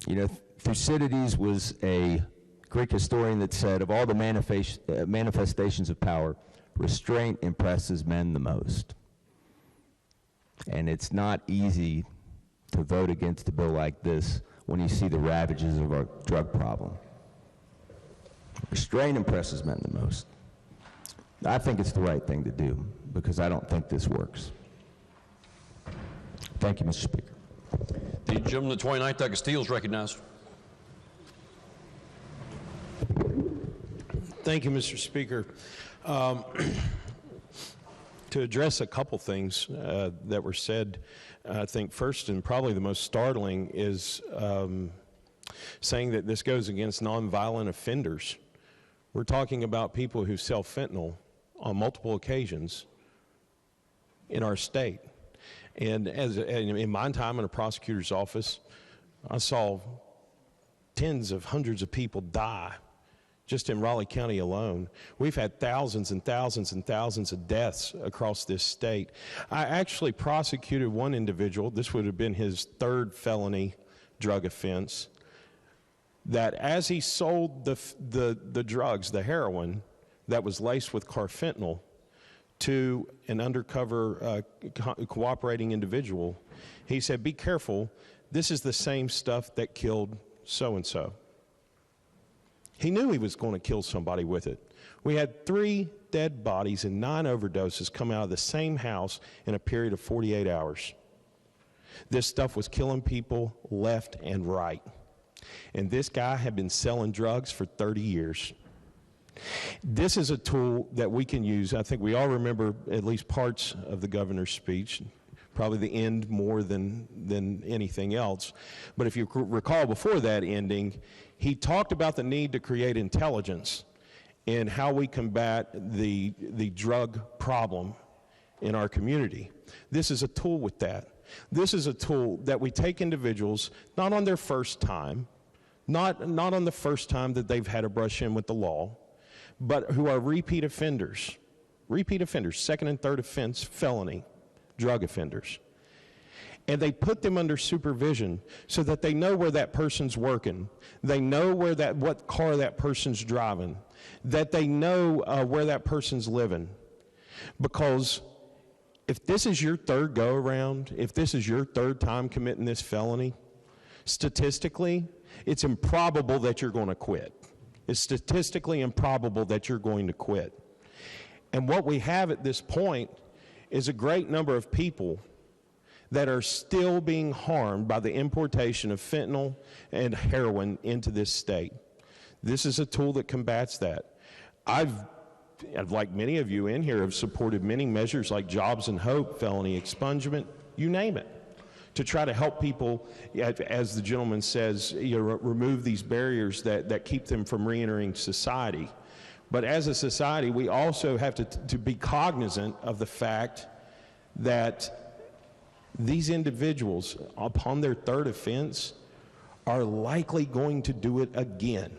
You know, Thucydides was a Greek historian that said, of all the manifestations of power, restraint impresses men the most. And it's not easy to vote against a bill like this when you see the ravages of our drug problem. Restraint impresses men the most. I think it's the right thing to do, because I don't think this works. Thank you, Mr. Speaker. The gentleman, the 29th, Doug Steele, is recognized. Thank you, Mr. Speaker. To address a couple things that were said, I think first and probably the most startling is saying that this goes against nonviolent offenders. We're talking about people who sell fentanyl on multiple occasions in our state. And in my time in a prosecutor's office, I saw tens of hundreds of people die just in Raleigh County alone. We've had thousands and thousands and thousands of deaths across this state. I actually prosecuted one individual, this would have been his third felony drug offense, that as he sold the drugs, the heroin, that was laced with carfentanil to an undercover cooperating individual, he said, be careful, this is the same stuff that killed so-and-so. He knew he was going to kill somebody with it. We had 3 dead bodies and 9 overdoses come out of the same house in a period of 48 hours. This stuff was killing people left and right. And this guy had been selling drugs for 30 years. This is a tool that we can use. I think we all remember at least parts of the governor's speech. probably the end more than anything else. But if you recall before that ending, he talked about the need to create intelligence in how we combat the drug problem in our community. This is a tool with that. This is a tool that we take individuals, not on their first time, not on the first time that they've had a brush in with the law, but who are repeat offenders, second and third offense felony drug offenders. And they put them under supervision so that they know where that person's working, they know what car that person's driving, that they know where that person's living. Because if this is your third go-around, if this is your third time committing this felony, statistically, it's improbable that you're going to quit. It's statistically improbable that you're going to quit. And what we have at this point is a great number of people that are still being harmed by the importation of fentanyl and heroin into this state. This is a tool that combats that. I've, like many of you in here, have supported many measures like Jobs and Hope, felony expungement, you name it, to try to help people, as the gentleman says, remove these barriers that keep them from reentering society. But as a society, we also have to be cognizant of the fact that these individuals, upon their third offense, are likely going to do it again.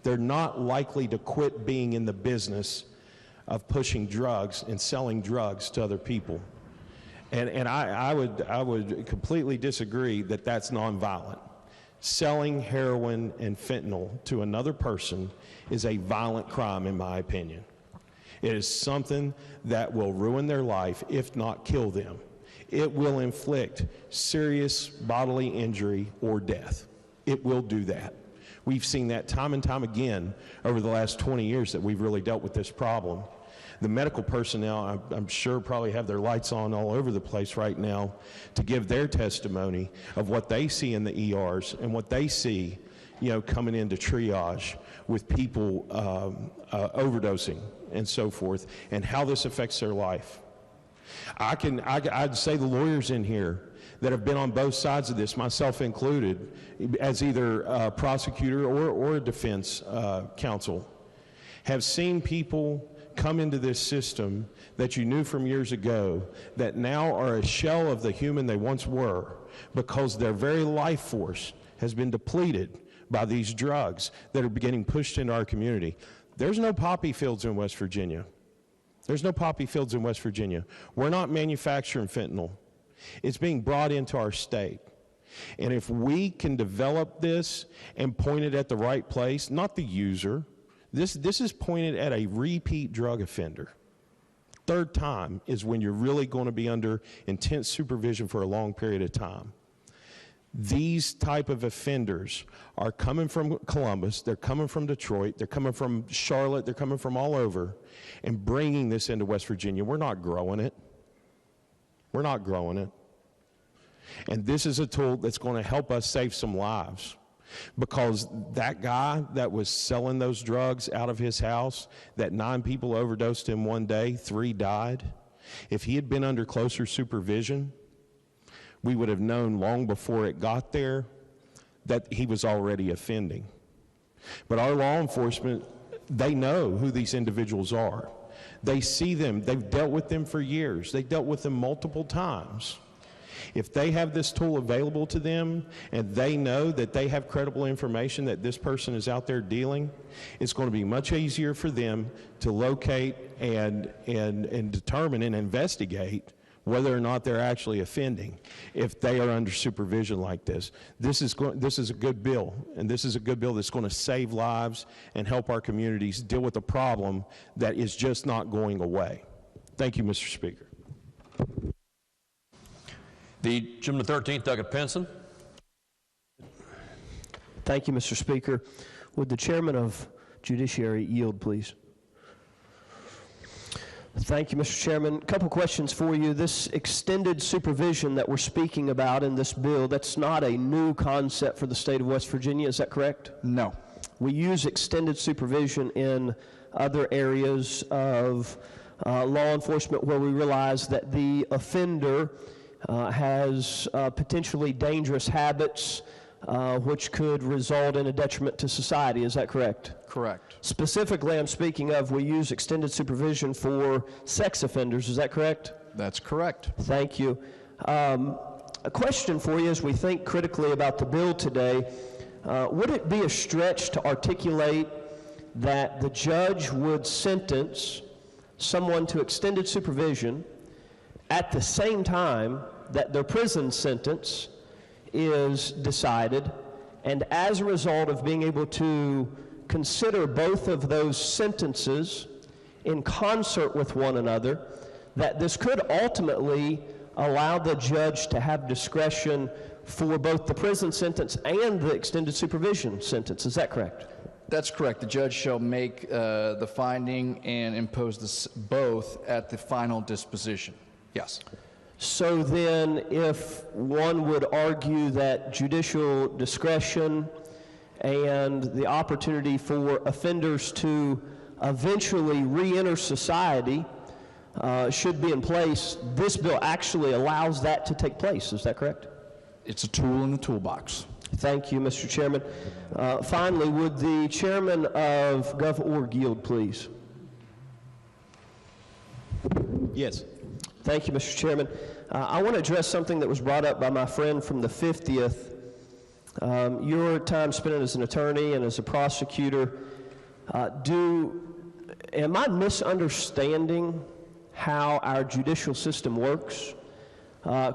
They're not likely to quit being in the business of pushing drugs and selling drugs to other people. And I would completely disagree that that's nonviolent. Selling heroin and fentanyl to another person is a violent crime, in my opinion. It is something that will ruin their life, if not kill them. It will inflict serious bodily injury or death. It will do that. We've seen that time and time again over the last 20 years that we've really dealt with this problem. The medical personnel, I'm sure, probably have their lights on all over the place right now to give their testimony of what they see in the ERs and what they see, coming into triage with people overdosing and so forth, and how this affects their life. I'd say the lawyers in here that have been on both sides of this, myself included, as either a prosecutor or a defense counsel, have seen people come into this system that you knew from years ago that now are a shell of the human they once were because their very life force has been depleted by these drugs that are getting pushed into our community. There's no poppy fields in West Virginia. There's no poppy fields in West Virginia. We're not manufacturing fentanyl. It's being brought into our state. And if we can develop this and point it at the right place, not the user, this is pointed at a repeat drug offender. Third time is when you're really going to be under intense supervision for a long period of time. These type of offenders are coming from Columbus, they're coming from Detroit, they're coming from Charlotte, they're coming from all over and bringing this into West Virginia. We're not growing it. We're not growing it. And this is a tool that's going to help us save some lives. Because that guy that was selling those drugs out of his house, that 9 people overdosed him one day, 3 died. If he had been under closer supervision, we would have known long before it got there that he was already offending. But our law enforcement, they know who these individuals are. They see them. They've dealt with them for years. They dealt with them multiple times. If they have this tool available to them and they know that they have credible information that this person is out there dealing, it's going to be much easier for them to locate and determine and investigate whether or not they're actually offending if they are under supervision like this. This is a good bill, and this is a good bill that's going to save lives and help our communities deal with a problem that is just not going away. Thank you, Mr. Speaker. The gentleman 13th, Douglas Penson. Thank you, Mr. Speaker. Would the chairman of Judiciary yield, please? Thank you, Mr. Chairman. A couple questions for you. This extended supervision that we're speaking about in this bill, that's not a new concept for the state of West Virginia, is that correct? No. We use extended supervision in other areas of law enforcement where we realize that the offender has potentially dangerous habits, which could result in a detriment to society. Is that correct? Correct. Specifically, I'm speaking of, we use extended supervision for sex offenders. Is that correct? That's correct. Thank you. A question for you as we think critically about the bill today. Would it be a stretch to articulate that the judge would sentence someone to extended supervision at the same time that their prison sentence is decided, and as a result of being able to consider both of those sentences in concert with one another, that this could ultimately allow the judge to have discretion for both the prison sentence and the extended supervision sentence? Is that correct? That's correct. The judge shall make the finding and impose this both at the final disposition. Yes. So then, if one would argue that judicial discretion and the opportunity for offenders to eventually re-enter society should be in place, this bill actually allows that to take place. Is that correct? It's a tool in the toolbox. Thank you, Mr. Chairman. Finally, would the chairman of GovOrg yield, please? Yes. Thank you, Mr. Chairman. I want to address something that was brought up by my friend from the 50th. Your time spent as an attorney and as a prosecutor, am I misunderstanding how our judicial system works?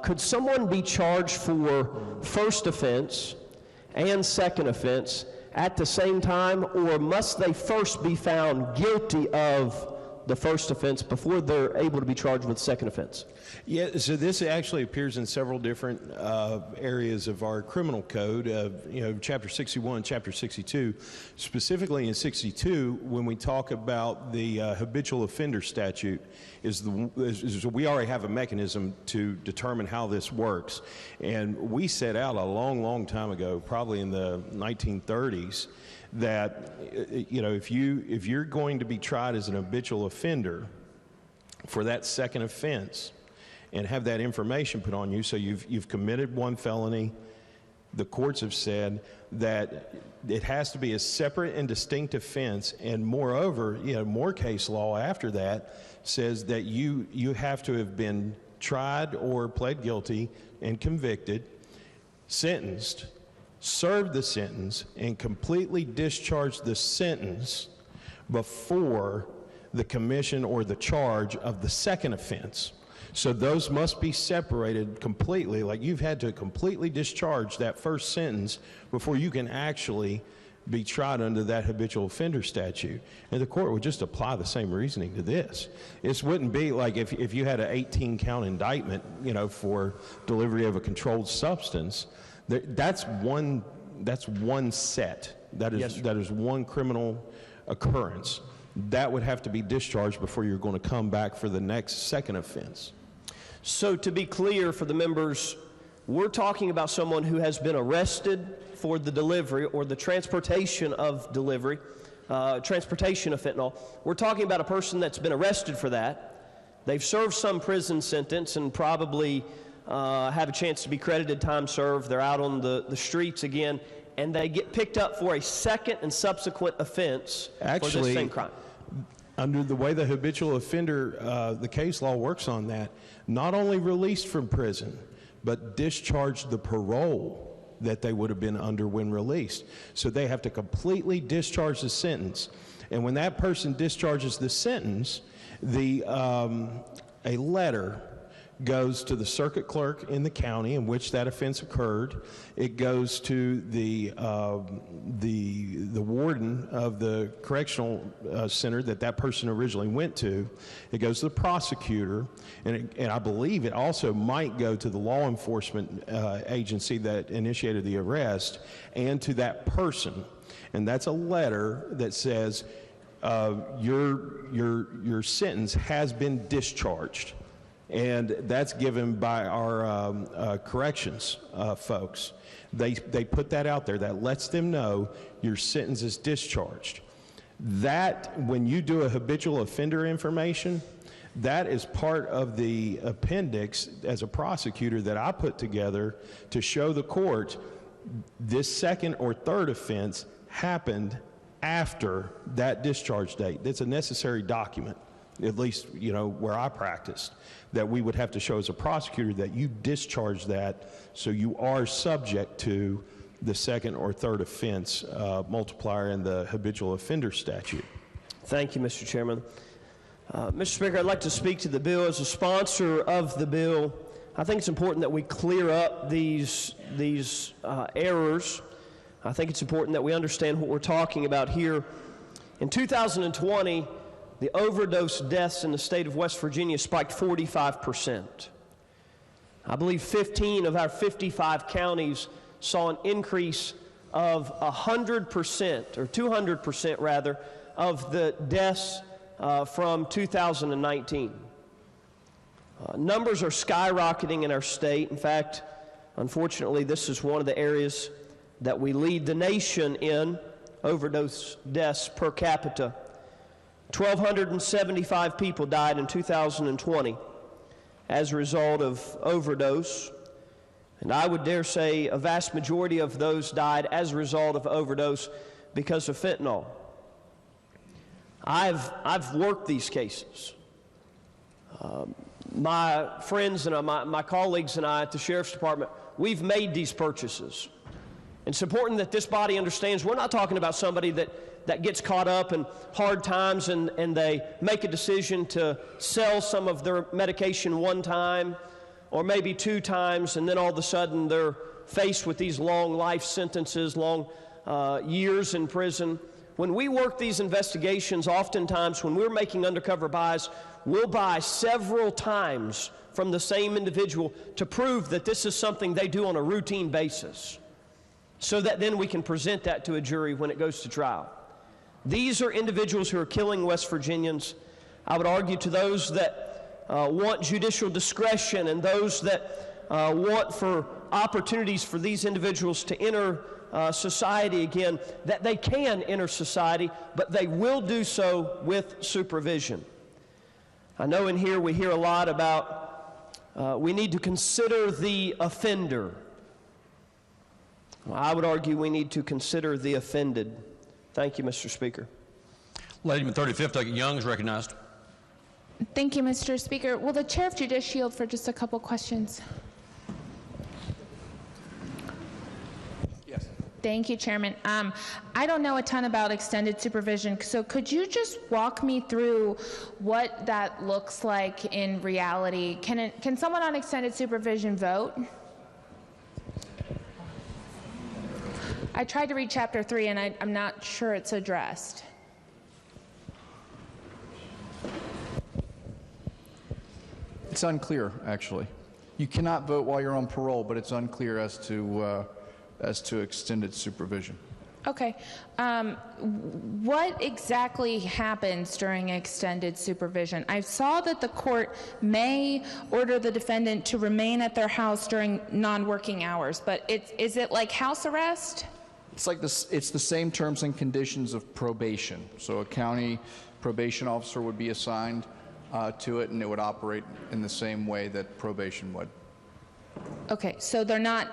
Could someone be charged for first offense and second offense at the same time, or must they first be found guilty of the first offense before they're able to be charged with second offense? Yeah, so this actually appears in several different areas of our criminal code, Chapter 61, Chapter 62. Specifically in 62, when we talk about the habitual offender statute, we already have a mechanism to determine how this works. And we set out a long, long time ago, probably in the 1930s, that if you're going to be tried as an habitual offender for that second offense and have that information put on you, so you've committed one felony, the courts have said that it has to be a separate and distinct offense, and moreover, more case law after that says that you have to have been tried or pled guilty and convicted, sentenced, served the sentence, and completely discharged the sentence before the commission or the charge of the second offense. So those must be separated completely. Like, you've had to completely discharge that first sentence before you can actually be tried under that habitual offender statute. And the court would just apply the same reasoning to this. It wouldn't be like if you had an 18-count indictment, for delivery of a controlled substance. That's one set. That is one criminal occurrence. That would have to be discharged before you're going to come back for the next second offense. So to be clear for the members, we're talking about someone who has been arrested for the delivery or the transportation of delivery, transportation of fentanyl. We're talking about a person that's been arrested for that. They've served some prison sentence and probably have a chance to be credited time served. They're out on the streets again, and they get picked up for a second and subsequent offense for the same crime. Under the way the habitual offender, the case law works on that, not only released from prison, but discharged the parole that they would have been under when released. So they have to completely discharge the sentence. And when that person discharges the sentence, a letter goes to the circuit clerk in the county in which that offense occurred. It goes to the warden of the correctional center that person originally went to. It goes to the prosecutor, and I believe it also might go to the law enforcement agency that initiated the arrest, and to that person. And that's a letter that says your sentence has been discharged. And that's given by our corrections folks. They put that out there. That lets them know your sentence is discharged. That, when you do a habitual offender information, That is part of the appendix as a prosecutor that I put together to show the court this second or third offense happened after that discharge date. That's a necessary document, at least, you know, where I practiced, that we would have to show as a prosecutor that you discharged that, so you are subject to the second or third offense multiplier in the habitual offender statute. Thank you, Mr. Chairman. Mr. Speaker, I'd like to speak to the bill. As a sponsor of the bill, I think it's important that we clear up these errors. I think it's important that we understand what we're talking about here. In 2020, the overdose deaths in the state of West Virginia spiked 45%. I believe 15 of our 55 counties saw an increase of 100%, or 200% rather, of the deaths from 2019. Numbers are skyrocketing in our state. In fact, unfortunately, this is one of the areas that we lead the nation in overdose deaths per capita. 1,275 people died in 2020 as a result of overdose, and I would dare say a vast majority of those died as a result of overdose because of fentanyl. I've worked these cases. My friends and my colleagues and I at the Sheriff's Department, we've made these purchases. It's important that this body understands we're not talking about somebody that gets caught up in hard times and they make a decision to sell some of their medication one time or maybe two times, and then all of a sudden they're faced with these long life sentences, long years in prison. When we work these investigations, oftentimes when we're making undercover buys, we'll buy several times from the same individual to prove that this is something they do on a routine basis, so that then we can present that to a jury when it goes to trial. These are individuals who are killing West Virginians. I would argue to those that want judicial discretion and those that want for opportunities for these individuals to enter society again, that they can enter society, but they will do so with supervision. I know in here we hear a lot about we need to consider the offender. I would argue we need to consider the offended. Thank you, Mr. Speaker. Lady in the 35th, Doug Young is recognized. Thank you, Mr. Speaker. Will the Chair of Judice yield for just a couple questions? Yes. Thank you, Chairman. I don't know a ton about extended supervision, so could you just walk me through what that looks like in reality? Can someone on extended supervision vote? I tried to read Chapter 3, and I'm not sure it's addressed. It's unclear, actually. You cannot vote while you're on parole, but it's unclear as to extended supervision. Okay. What exactly happens during extended supervision? I saw that the court may order the defendant to remain at their house during non-working hours, but is it like house arrest? It's like this. It's the same terms and conditions of probation. So a county probation officer would be assigned to it, and it would operate in the same way that probation would. Okay, so they're not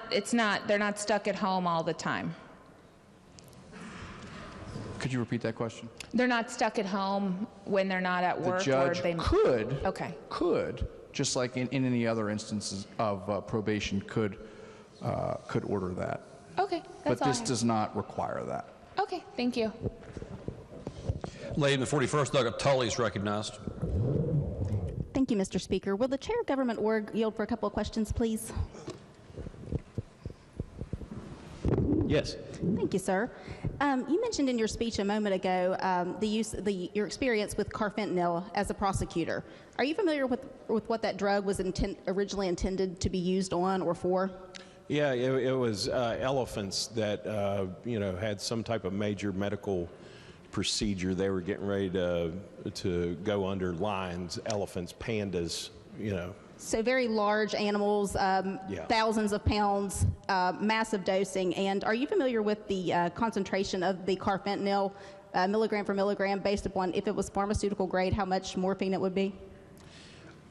stuck at home all the time. Could you repeat that question? They're not stuck at home when they're not at work? The judge could, just like in any other instances of probation, could order that. Okay, that's but all this does not require that. Okay, thank you. Lady in the 41st, Doug Tully is recognized. Thank you, Mr. Speaker. Will the Chair of Government Org yield for a couple of questions, please? Yes. Thank you, sir. You mentioned in your speech a moment ago your experience with carfentanil as a prosecutor. Are you familiar with what that drug was originally intended to be used on or for? Yeah, it was elephants that had some type of major medical procedure. They were getting ready to go under lines, elephants, pandas, So very large animals, thousands of pounds, massive dosing. And are you familiar with the concentration of the carfentanil, milligram for milligram, based upon if it was pharmaceutical grade, how much morphine it would be?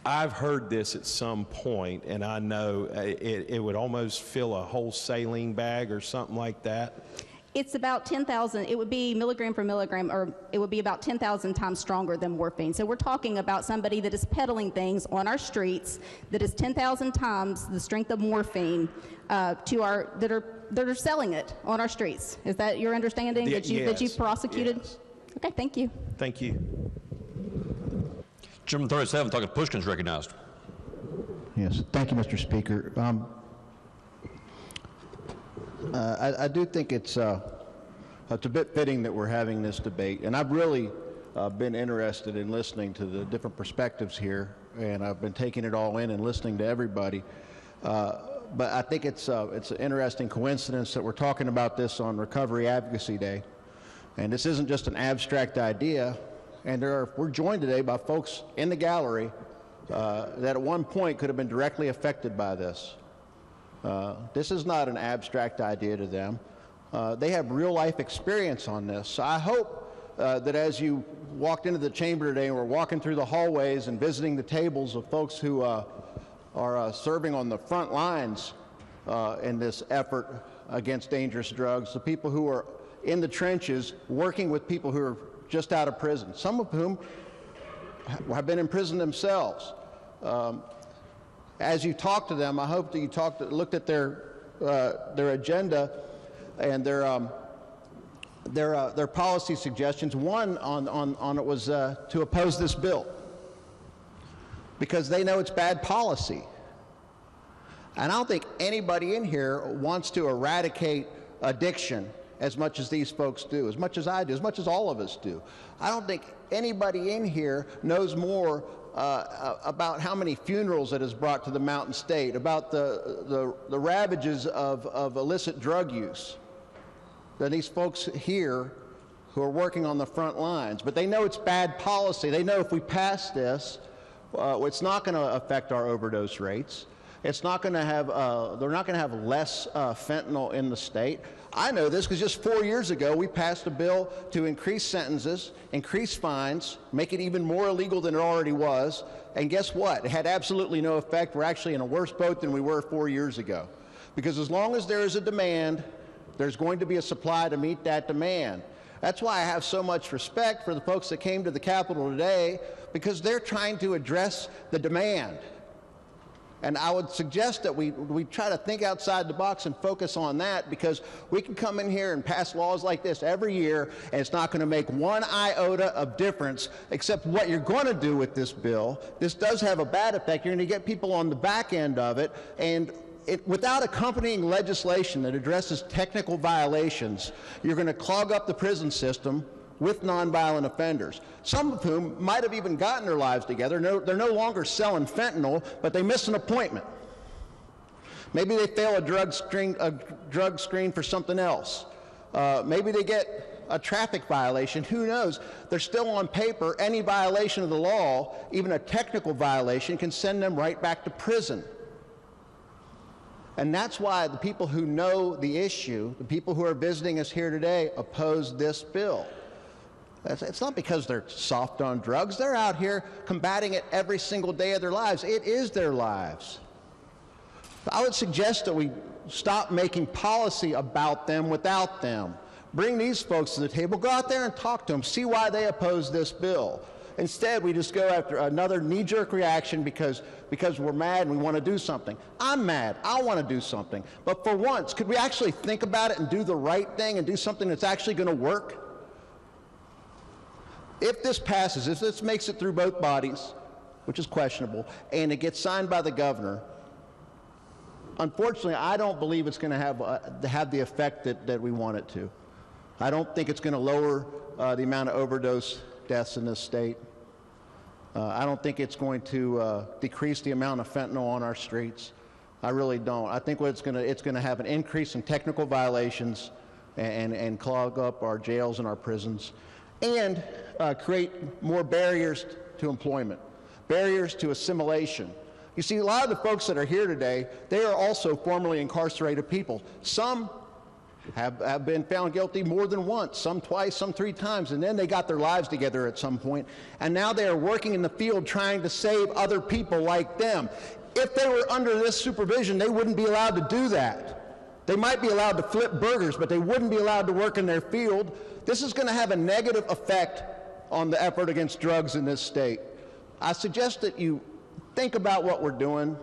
I've heard this at some point, and I know it would almost fill a whole saline bag or something like that. It's about 10,000, it would be milligram for milligram, or it would be about 10,000 times stronger than morphine. So we're talking about somebody that is peddling things on our streets that is 10,000 times the strength of morphine that are selling it on our streets. Is that your understanding, that you've prosecuted? Yes. Okay, thank you. Thank you. Gentleman 37, talking Pushkin is recognized. Yes, thank you, Mr. Speaker. I do think it's a bit fitting that we're having this debate, and I've really been interested in listening to the different perspectives here, and I've been taking it all in and listening to everybody. But I think it's an interesting coincidence that we're talking about this on Recovery Advocacy Day, and this isn't just an abstract idea. And we're joined today by folks in the gallery that at one point could have been directly affected by this. This is not an abstract idea to them. They have real life experience on this. So I hope that as you walked into the chamber today and we're walking through the hallways and visiting the tables of folks who are serving on the front lines in this effort against dangerous drugs, the people who are in the trenches working with people who are just out of prison, some of whom have been in prison themselves. As you talk to them, I hope that you looked at their agenda and their policy suggestions. One on it was to oppose this bill because they know it's bad policy. And I don't think anybody in here wants to eradicate addiction as much as these folks do, as much as I do, as much as all of us do. I don't think anybody in here knows more about how many funerals it has brought to the Mountain State, about the ravages of illicit drug use than these folks here who are working on the front lines. But they know it's bad policy. They know if we pass this, it's not going to affect our overdose rates. It's not going to have, they're not going to have less fentanyl in the state. I know this because just 4 years ago, we passed a bill to increase sentences, increase fines, make it even more illegal than it already was. And guess what? It had absolutely no effect. We're actually in a worse boat than we were 4 years ago. Because as long as there is a demand, there's going to be a supply to meet that demand. That's why I have so much respect for the folks that came to the Capitol today, because they're trying to address the demand. And I would suggest that we try to think outside the box and focus on that, because we can come in here and pass laws like this every year, and it's not going to make one iota of difference, except what you're going to do with this bill. This does have a bad effect. You're going to get people on the back end of it, and without accompanying legislation that addresses technical violations, you're going to clog up the prison system with nonviolent offenders, some of whom might have even gotten their lives together. They're no longer selling fentanyl, but they miss an appointment. Maybe they fail a drug screen for something else. Maybe they get a traffic violation. Who knows? They're still on paper. Any violation of the law, even a technical violation, can send them right back to prison. And that's why the people who know the issue, the people who are visiting us here today, oppose this bill. It's not because they're soft on drugs. They're out here combating it every single day of their lives. It is their lives. I would suggest that we stop making policy about them without them. Bring these folks to the table. Go out there and talk to them. See why they oppose this bill. Instead, we just go after another knee-jerk reaction because we're mad and we want to do something. I'm mad. I want to do something. But for once, could we actually think about it and do the right thing and do something that's actually going to work? If this passes, if this makes it through both bodies, which is questionable, and it gets signed by the governor, unfortunately, I don't believe it's going to have the effect that we want it to. I don't think it's going to lower the amount of overdose deaths in this state. I don't think it's going to decrease the amount of fentanyl on our streets. I really don't. I think it's going to have an increase in technical violations and clog up our jails and our prisons, and create more barriers to employment, barriers to assimilation. You see, a lot of the folks that are here today, they are also formerly incarcerated people. Some have been found guilty more than once, some twice, some 3 times, and then they got their lives together at some point, and now they are working in the field trying to save other people like them. If they were under this supervision, they wouldn't be allowed to do that. They might be allowed to flip burgers, but they wouldn't be allowed to work in their field. This is going to have a negative effect on the effort against drugs in this state. I suggest that you think about what we're doing.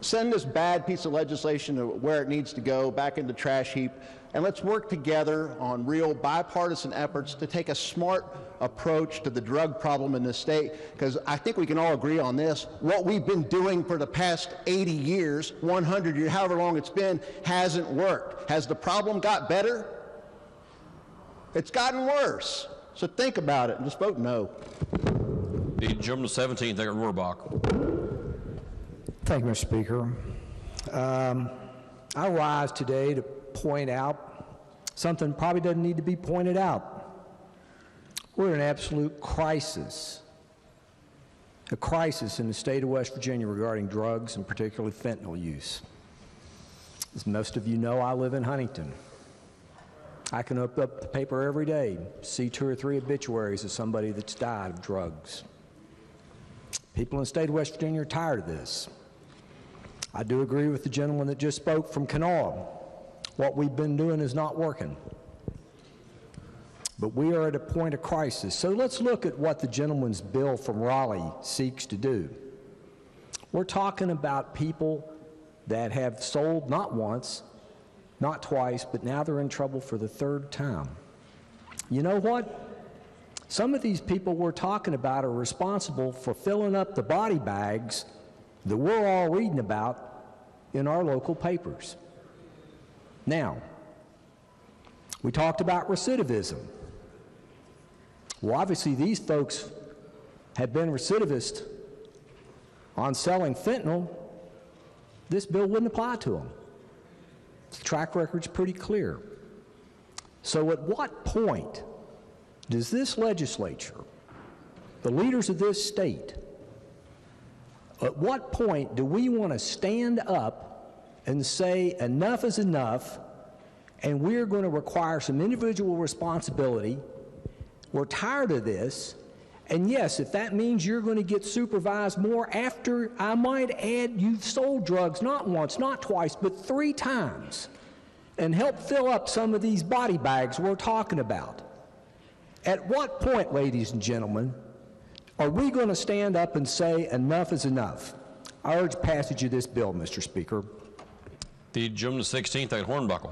Send this bad piece of legislation to where it needs to go, back in the trash heap, and let's work together on real bipartisan efforts to take a smart approach to the drug problem in this state, because I think we can all agree on this. What we've been doing for the past 80 years, 100 years, however long it's been, hasn't worked. Has the problem got better? It's gotten worse. So think about it and just vote no. The gentleman of 17th, Edward Rohrbach. Thank you, Mr. Speaker. I rise today to point out something probably doesn't need to be pointed out. We're in an absolute crisis, a crisis in the state of West Virginia regarding drugs and particularly fentanyl use. As most of you know, I live in Huntington. I can open up the paper every day, see 2 or 3 obituaries of somebody that's died of drugs. People in the state of West Virginia are tired of this. I do agree with the gentleman that just spoke from Kanawha. What we've been doing is not working. But we are at a point of crisis. So let's look at what the gentleman's bill from Raleigh seeks to do. We're talking about people that have sold not once, not twice, but now they're in trouble for the 3rd time. You know what? Some of these people we're talking about are responsible for filling up the body bags that we're all reading about in our local papers. Now, we talked about recidivism. Well, obviously these folks have been recidivist on selling fentanyl. This bill wouldn't apply to them. The track record's pretty clear. So at what point does this legislature, the leaders of this state, at what point do we want to stand up and say enough is enough and we're going to require some individual responsibility? We're tired of this. And yes, if that means you're going to get supervised more after, I might add, you've sold drugs not once, not twice, but 3 times, and help fill up some of these body bags we're talking about. At what point, ladies and gentlemen, are we going to stand up and say enough is enough? I urge passage of this bill, Mr. Speaker. The gentleman of 16th, Edward Hornbuckle.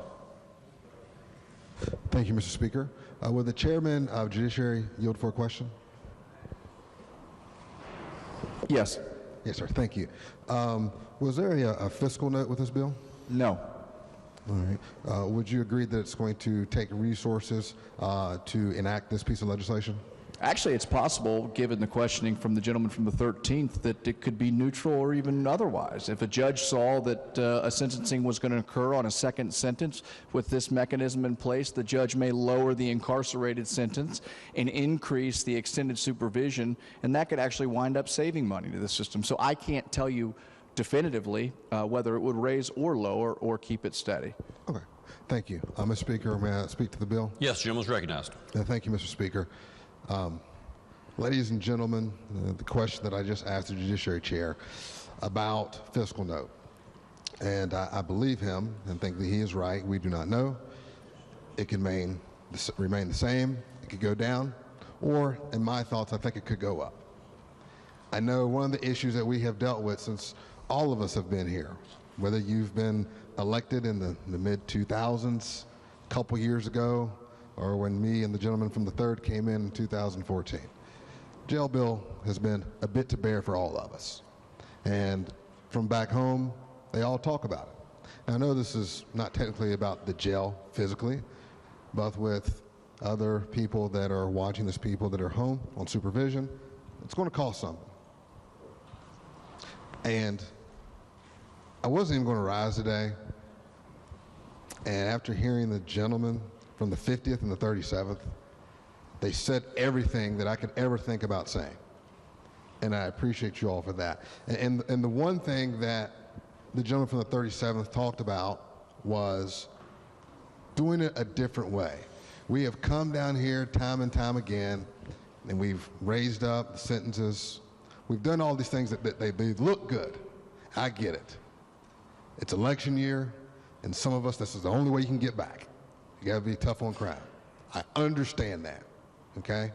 Thank you, Mr. Speaker. Will the chairman of Judiciary yield for a question? Yes. Yes, sir. Thank you. Was there a fiscal note with this bill? No. All right. Would you agree that it's going to take resources to enact this piece of legislation? Actually, it's possible, given the questioning from the gentleman from the 13th, that it could be neutral or even otherwise. If a judge saw that a sentencing was going to occur on a second sentence with this mechanism in place, the judge may lower the incarcerated sentence and increase the extended supervision, and that could actually wind up saving money to the system. So I can't tell you definitively whether it would raise or lower or keep it steady. Okay. Thank you. Mr. Speaker, may I speak to the bill? Yes, gentleman is recognized. Thank you, Mr. Speaker. Ladies and gentlemen, the question that I just asked the Judiciary Chair about fiscal note, and I believe him and think that he is right. We do not know. It can remain the same. It could go down, or in my thoughts, I think it could go up. I know one of the issues that we have dealt with since all of us have been here, whether you've been elected in the mid-2000s, a couple years ago, or when me and the gentleman from the 3rd came in 2014. Jail bill has been a bit to bear for all of us. And from back home, they all talk about it. And I know this is not technically about the jail physically, but with other people that are watching this, people that are home on supervision, it's going to cost something. And I wasn't even going to rise today. And after hearing the gentleman from the 50th and the 37th, they said everything that I could ever think about saying. And I appreciate you all for that. And the one thing that the gentleman from the 37th talked about was doing it a different way. We have come down here time and time again, and we've raised up the sentences. We've done all these things that they look good. I get it. It's election year, and some of us, this is the only way you can get back. You gotta be tough on crime. I understand that, okay?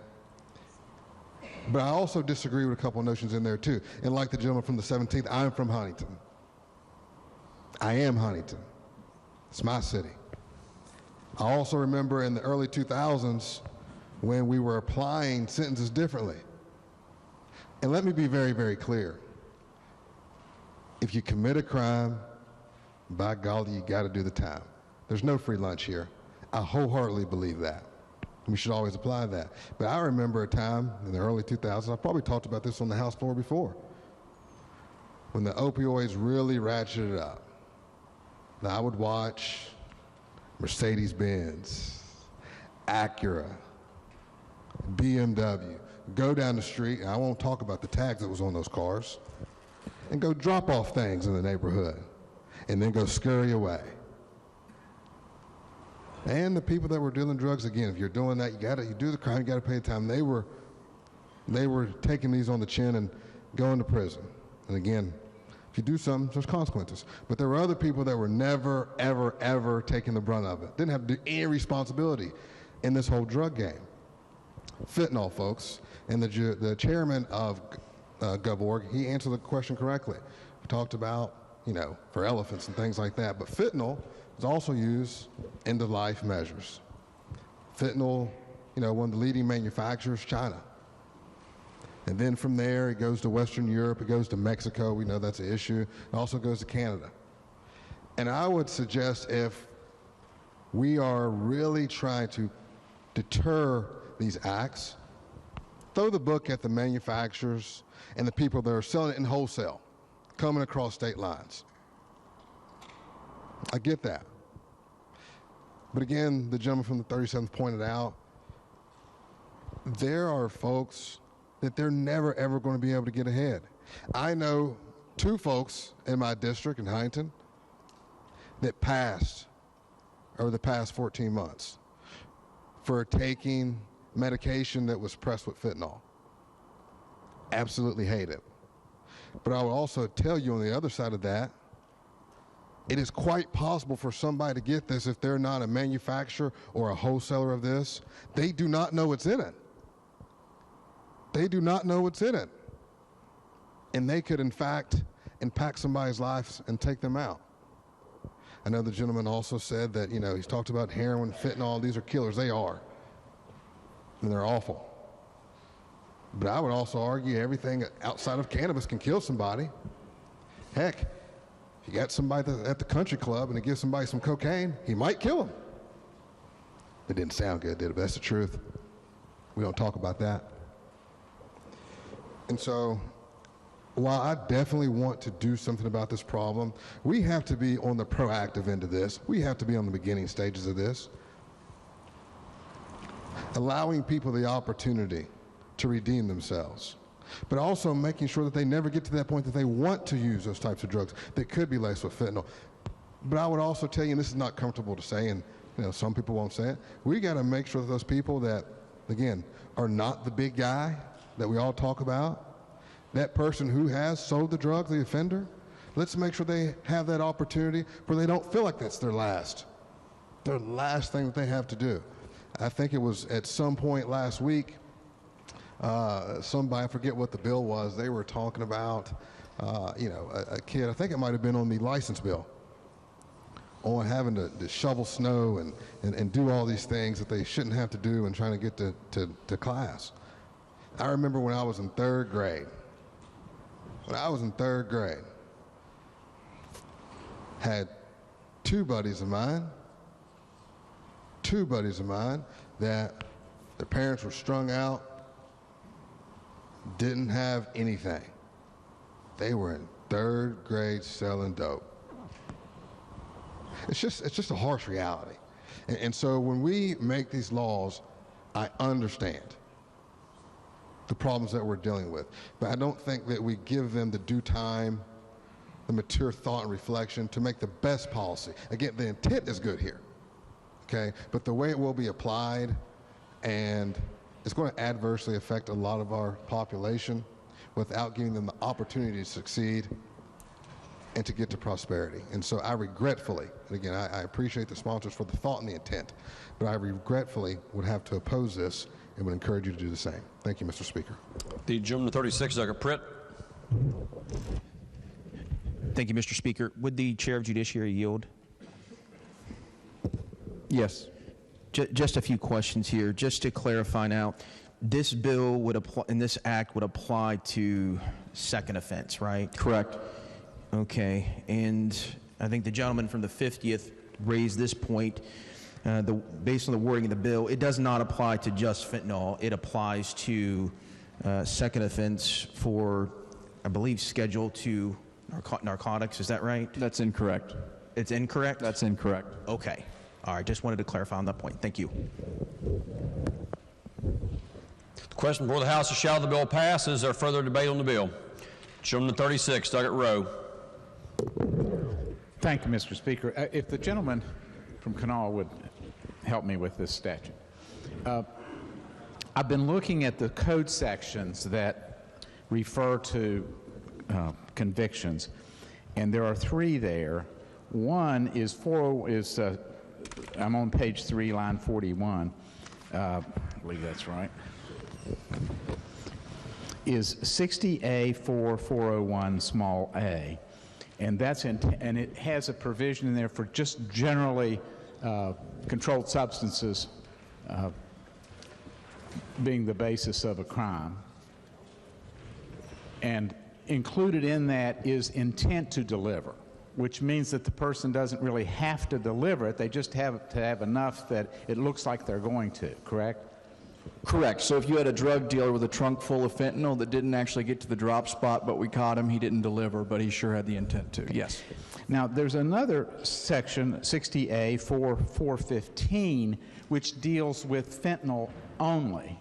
But I also disagree with a couple of notions in there too. And like the gentleman from the 17th, I'm from Huntington. I am Huntington. It's my city. I also remember in the early 2000s when we were applying sentences differently. And let me be very, very clear. If you commit a crime, by golly, you got to do the time. There's no free lunch here. I wholeheartedly believe that. We should always apply that. But I remember a time in the early 2000s, I probably talked about this on the House floor before, when the opioids really ratcheted up. Now, I would watch Mercedes-Benz, Acura, BMW, go down the street, and I won't talk about the tags that was on those cars, and go drop off things in the neighborhood, and then go scurry away. And the people that were dealing drugs, again, if you're doing that, you do the crime, you gotta pay the time. They were taking these on the chin and going to prison. And again, if you do something, there's consequences. But there were other people that were never, ever, ever taking the brunt of it. Didn't have to do any responsibility in this whole drug game. Fentanyl, folks, and the chairman of GovOrg, he answered the question correctly. We talked about, for elephants and things like that, but fentanyl is also used end-of-life measures. Fentanyl, one of the leading manufacturers, China. And then from there, it goes to Western Europe, it goes to Mexico, we know that's an issue. It also goes to Canada. And I would suggest if we are really trying to deter these acts, throw the book at the manufacturers and the people that are selling it in wholesale, coming across state lines. I get that. But again, the gentleman from the 37th pointed out, there are folks that they're never, ever going to be able to get ahead. I know 2 folks in my district in Huntington that passed over the past 14 months for taking medication that was pressed with fentanyl. Absolutely hate it. But I will also tell you on the other side of that, it is quite possible for somebody to get this if they're not a manufacturer or a wholesaler of this. They do not know what's in it. They do not know what's in it. And they could, in fact, impact somebody's life and take them out. I know the gentleman also said that, he's talked about heroin, fentanyl, these are killers. They are. And they're awful. But I would also argue everything outside of cannabis can kill somebody. Heck, if you got somebody at the country club and they give somebody some cocaine, he might kill him. It didn't sound good, did it? But that's the truth. We don't talk about that. And so, while I definitely want to do something about this problem, we have to be on the proactive end of this. We have to be on the beginning stages of this. Allowing people the opportunity to redeem themselves, but also making sure that they never get to that point that they want to use those types of drugs that could be laced with fentanyl. But I would also tell you, and this is not comfortable to say, and some people won't say it, we got to make sure that those people that, again, are not the big guy that we all talk about, that person who has sold the drug, the offender, let's make sure they have that opportunity where they don't feel like that's their last thing that they have to do. I think it was at some point last week, somebody, I forget what the bill was, they were talking about, a kid, I think it might have been on the license bill, on having to shovel snow and do all these things that they shouldn't have to do and trying to get to class. I remember when I was in 3rd grade. Had two buddies of mine that their parents were strung out, didn't have anything. They were in 3rd grade selling dope. It's just a harsh reality. And so when we make these laws, I understand the problems that we're dealing with. But I don't think that we give them the due time, the mature thought and reflection to make the best policy. Again, the intent is good here, okay? But the way it will be applied, and it's going to adversely affect a lot of our population without giving them the opportunity to succeed and to get to prosperity. And so I regretfully, and again, I appreciate the sponsors for the thought and the intent, but I regretfully would have to oppose this and would encourage you to do the same. Thank you, Mr. Speaker. The gentleman to 36, Dr. Pritt. Thank you, Mr. Speaker. Would the Chair of Judiciary yield? Yes. Just a few questions here. Just to clarify now, this bill would apply, and this act would apply to second offense, right? Correct. Okay. And I think the gentleman from the 50th raised this point. Based on the wording of the bill, it does not apply to just fentanyl. It applies to second offense for, I believe, Schedule II narcotics. Is that right? That's incorrect. It's incorrect? That's incorrect. Okay. All right. Just wanted to clarify on that point. Thank you. The question before the House is, shall the bill pass? Is there further debate on the bill? Gentleman to 36, Doggett Rowe. Thank you, Mr. Speaker. If the gentleman from Kanawha would help me with this statute. I've been looking at the code sections that refer to convictions, and there are three there. One is I'm on page 3, line 41. I believe that's right. Is 60A 401 small a, and and it has a provision in there for just generally controlled substances being the basis of a crime. And included in that is intent to deliver, which means that the person doesn't really have to deliver it. They just have to have enough that it looks like they're going to, correct? Correct. So if you had a drug dealer with a trunk full of fentanyl that didn't actually get to the drop spot, but we caught him, he didn't deliver, but he sure had the intent to. Yes. Now, there's another section, 60A 415, which deals with fentanyl only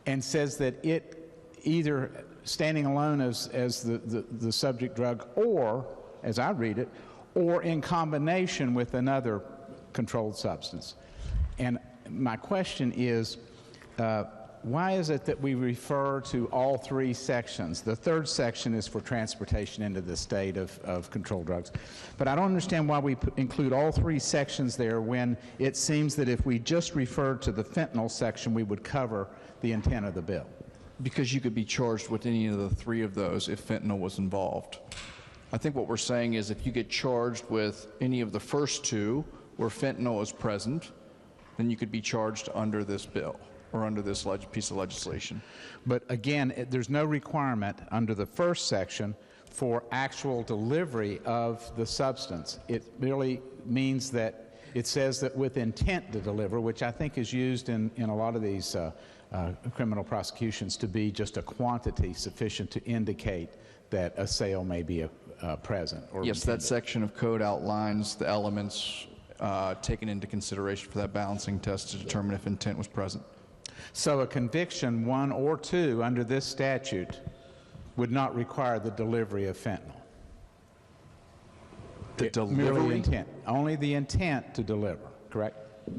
and says that it either standing alone as the subject drug, or, as I read it, or in combination with another controlled substance. And my question is, why is it that we refer to all three sections? The third section is for transportation into the state of controlled drugs. But I don't understand why we include all three sections there when it seems that if we just referred to the fentanyl section, we would cover the intent of the bill. Because you could be charged with any of the three of those if fentanyl was involved. I think what we're saying is if you get charged with any of the first two where fentanyl is present, then you could be charged under this bill or under this piece of legislation. But again, there's no requirement under the first section for actual delivery of the substance. It merely means that it says that with intent to deliver, which I think is used in a lot of these criminal prosecutions to be just a quantity sufficient to indicate that a sale may be present. Or yes, intended. that section of code outlines the elements taken into consideration for that balancing test to determine if intent was present. So a conviction 1 or 2 under this statute would not require the delivery of fentanyl. The delivery? Merely intent. Only the intent to deliver, correct?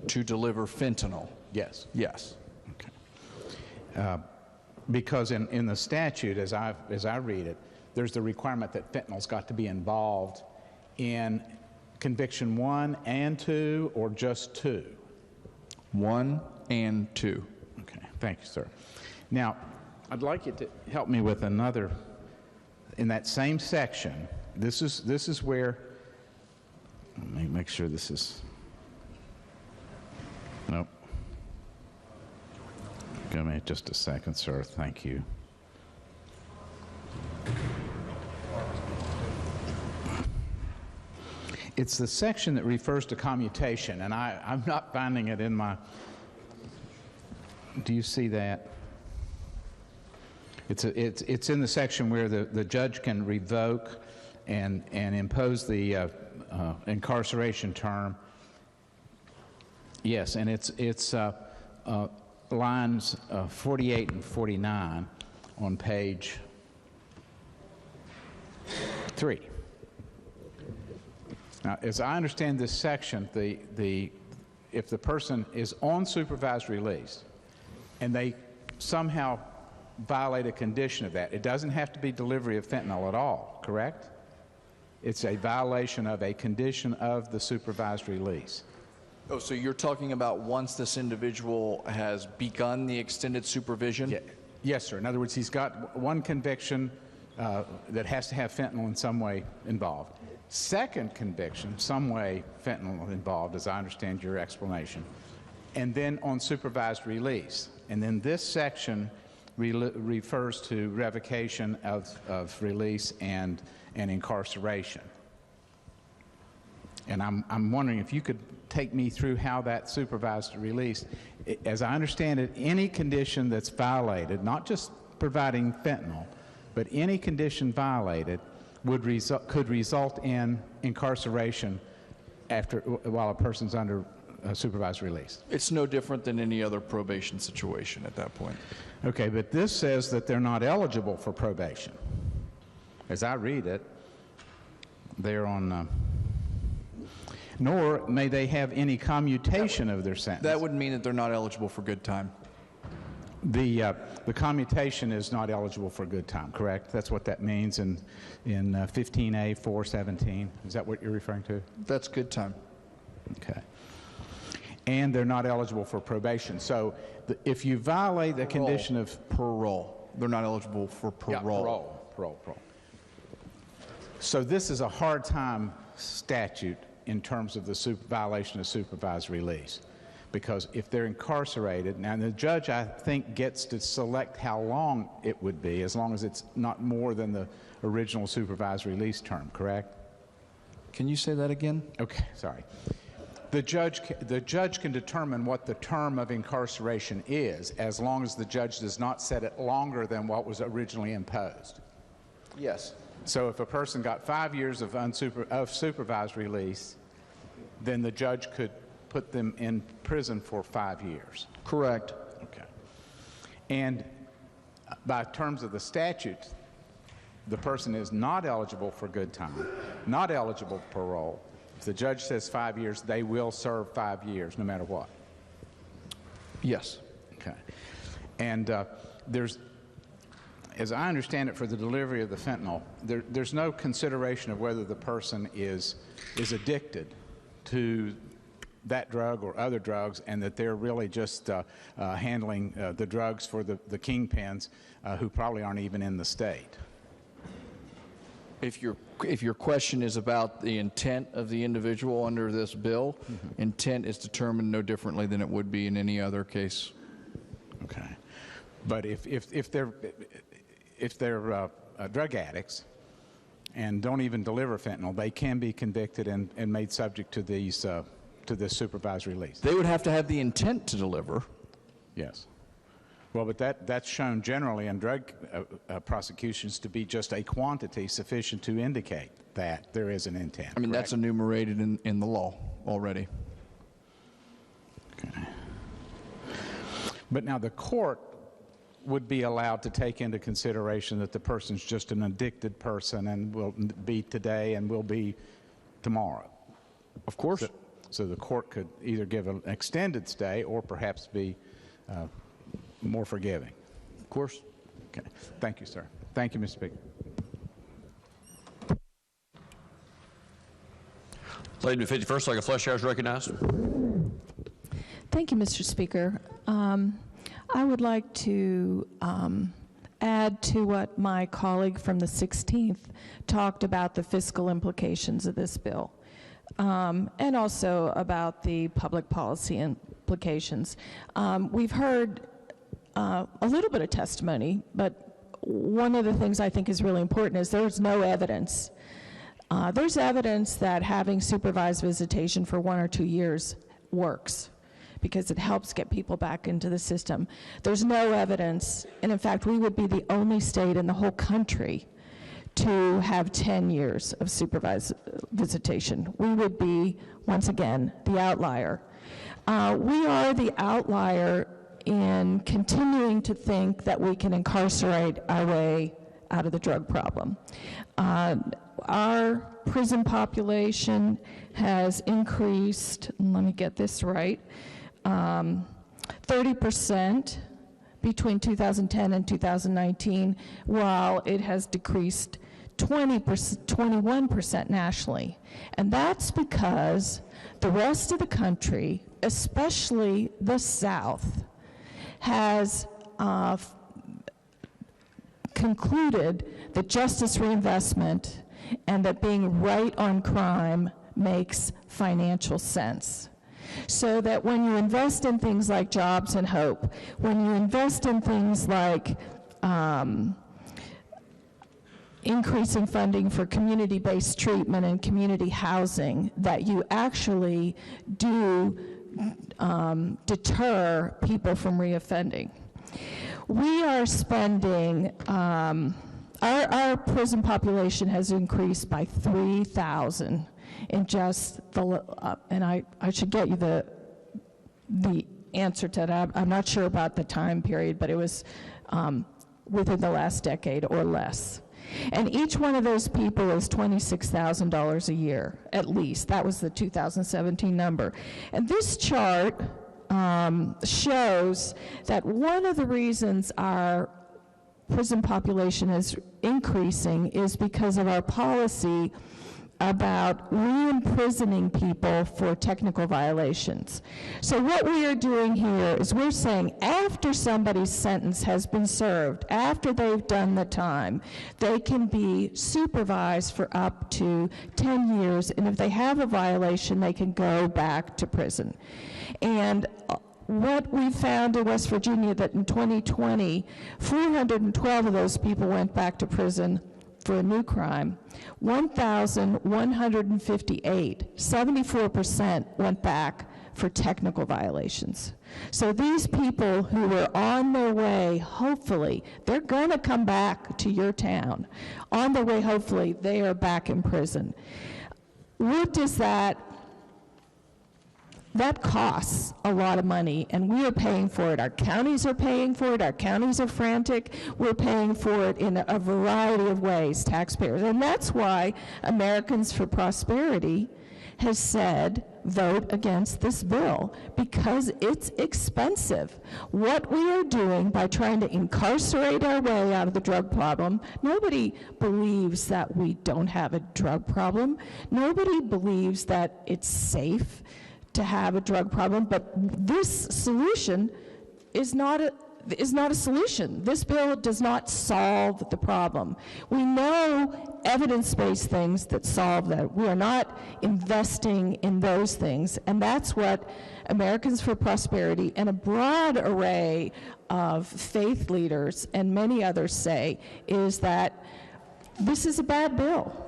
To deliver fentanyl? Yes. Yes. Okay. Because in the statute, as I read it, there's the requirement that fentanyl's got to be involved in conviction 1 and 2, or just 2? 1 and 2. Okay, thank you, sir. Now, I'd like you to help me with another, in that same section. This is where, let me make sure this is, nope. Give me just a second, sir, thank you. It's the section that refers to commutation, and I'm not finding it in my, do you see that? It's in the section where the judge can revoke and impose the incarceration term. Yes, and it's lines 48 and 49 on page 3. Now, as I understand this section, if the person is on supervised release and they somehow violate a condition of that, it doesn't have to be delivery of fentanyl at all, correct? It's a violation of a condition of the supervised release. Oh, so you're talking about once this individual has begun the extended supervision? Yeah. Yes, sir. In other words, he's got one conviction that has to have fentanyl in some way involved. Second conviction, some way fentanyl involved, as I understand your explanation. And then on supervised release. And then this section refers to revocation of release and incarceration. And I'm wondering if you could take me through how that supervised release, as I understand it, any condition that's violated, not just providing fentanyl, but any condition violated could result in incarceration while a person's under supervised release. It's no different than any other probation situation at that point. Okay, but this says that they're not eligible for probation. As I read it, they're on, nor may they have any commutation of their sentence. That would mean that they're not eligible for good time. The commutation is not eligible for good time, correct? That's what that means in 15A 417. Is that what you're referring to? That's good time. Okay. And they're not eligible for probation. So if you violate the condition of parole, they're not eligible for parole. Yeah, parole. So this is a hard time statute in terms of the violation of supervised release. Because if they're incarcerated, now the judge, I think, gets to select how long it would be, as long as it's not more than the original supervised release term, correct? Can you say that again? Okay, sorry. The judge can determine what the term of incarceration is, as long as the judge does not set it longer than what was originally imposed. Yes. So if a person got 5 years of supervised release, then the judge could put them in prison for 5 years. Correct. Okay. And by terms of the statute, the person is not eligible for good time, not eligible for parole. If the judge says 5 years, they will serve 5 years, no matter what. Yes. Okay. And there's, as I understand it, for the delivery of the fentanyl, there's no consideration of whether the person is addicted to that drug or other drugs, and that they're really just handling the drugs for the kingpins who probably aren't even in the state. If your question is about the intent of the individual under this bill, intent is determined no differently than it would be in any other case. Okay. But if they're drug addicts and don't even deliver fentanyl, they can be convicted and made subject to these to this supervised release. They would have to have the intent to deliver. Yes. Well, but that's shown generally in drug prosecutions to be just a quantity sufficient to indicate that there is an intent. I mean, correct? that's enumerated in the law already. Okay. But now the court would be allowed to take into consideration that the person's just an addicted person and will be today and will be tomorrow. Of course. So the court could either give an extended stay or perhaps be more forgiving. Of course. Okay. Thank you, sir. Thank you, Mr. Speaker. Lady in the 51st, Second Flesh, is recognized. Thank you, Mr. Speaker. I would like to add to what my colleague from the 16th talked about the fiscal implications of this bill, and also about the public policy implications. We've heard a little bit of testimony, but one of the things I think is really important is there's no evidence. There's evidence that having supervised visitation for 1 or 2 years works, because it helps get people back into the system. There's no evidence, and in fact, we would be the only state in the whole country to have 10 years of supervised visitation. We would be, once again, the outlier. We are the outlier in continuing to think that we can incarcerate our way out of the drug problem. our prison population has increased, let me get this right, 30% between 2010 and 2019, while it has decreased 21% nationally. And that's because the rest of the country, especially the South, has concluded that justice reinvestment and that being right on crime makes financial sense. So that when you invest in things like jobs and hope, when you invest in things like increasing funding for community-based treatment and community housing, that you actually do deter people from reoffending. We are spending, our prison population has increased by 3,000 in just the, and I should get you the answer to that. I'm not sure about the time period, but it was within the last decade or less. And each one of those people is $26,000 a year, at least. That was the 2017 number. And this chart shows that one of the reasons our prison population is increasing is because of our policy about re-imprisoning people for technical violations. So what we are doing here is we're saying after somebody's sentence has been served, after they've done the time, they can be supervised for up to 10 years, and if they have a violation, they can go back to prison. And what we found in West Virginia, that in 2020, 412 of those people went back to prison for a new crime. 1,158, 74% went back for technical violations. So these people who were on their way, hopefully, they're going to come back to your town. On their way, hopefully, they are back in prison. What does that costs a lot of money, and we are paying for it. Our counties are paying for it. Our counties are frantic. We're paying for it in a variety of ways, taxpayers. And that's why Americans for Prosperity has said, vote against this bill, because it's expensive. What we are doing by trying to incarcerate our way out of the drug problem, nobody believes that we don't have a drug problem. Nobody believes that it's safe to have a drug problem, but this solution is not a solution. This bill does not solve the problem. We know evidence-based things that solve that. We are not investing in those things, and that's what Americans for Prosperity and a broad array of faith leaders and many others say, is that this is a bad bill.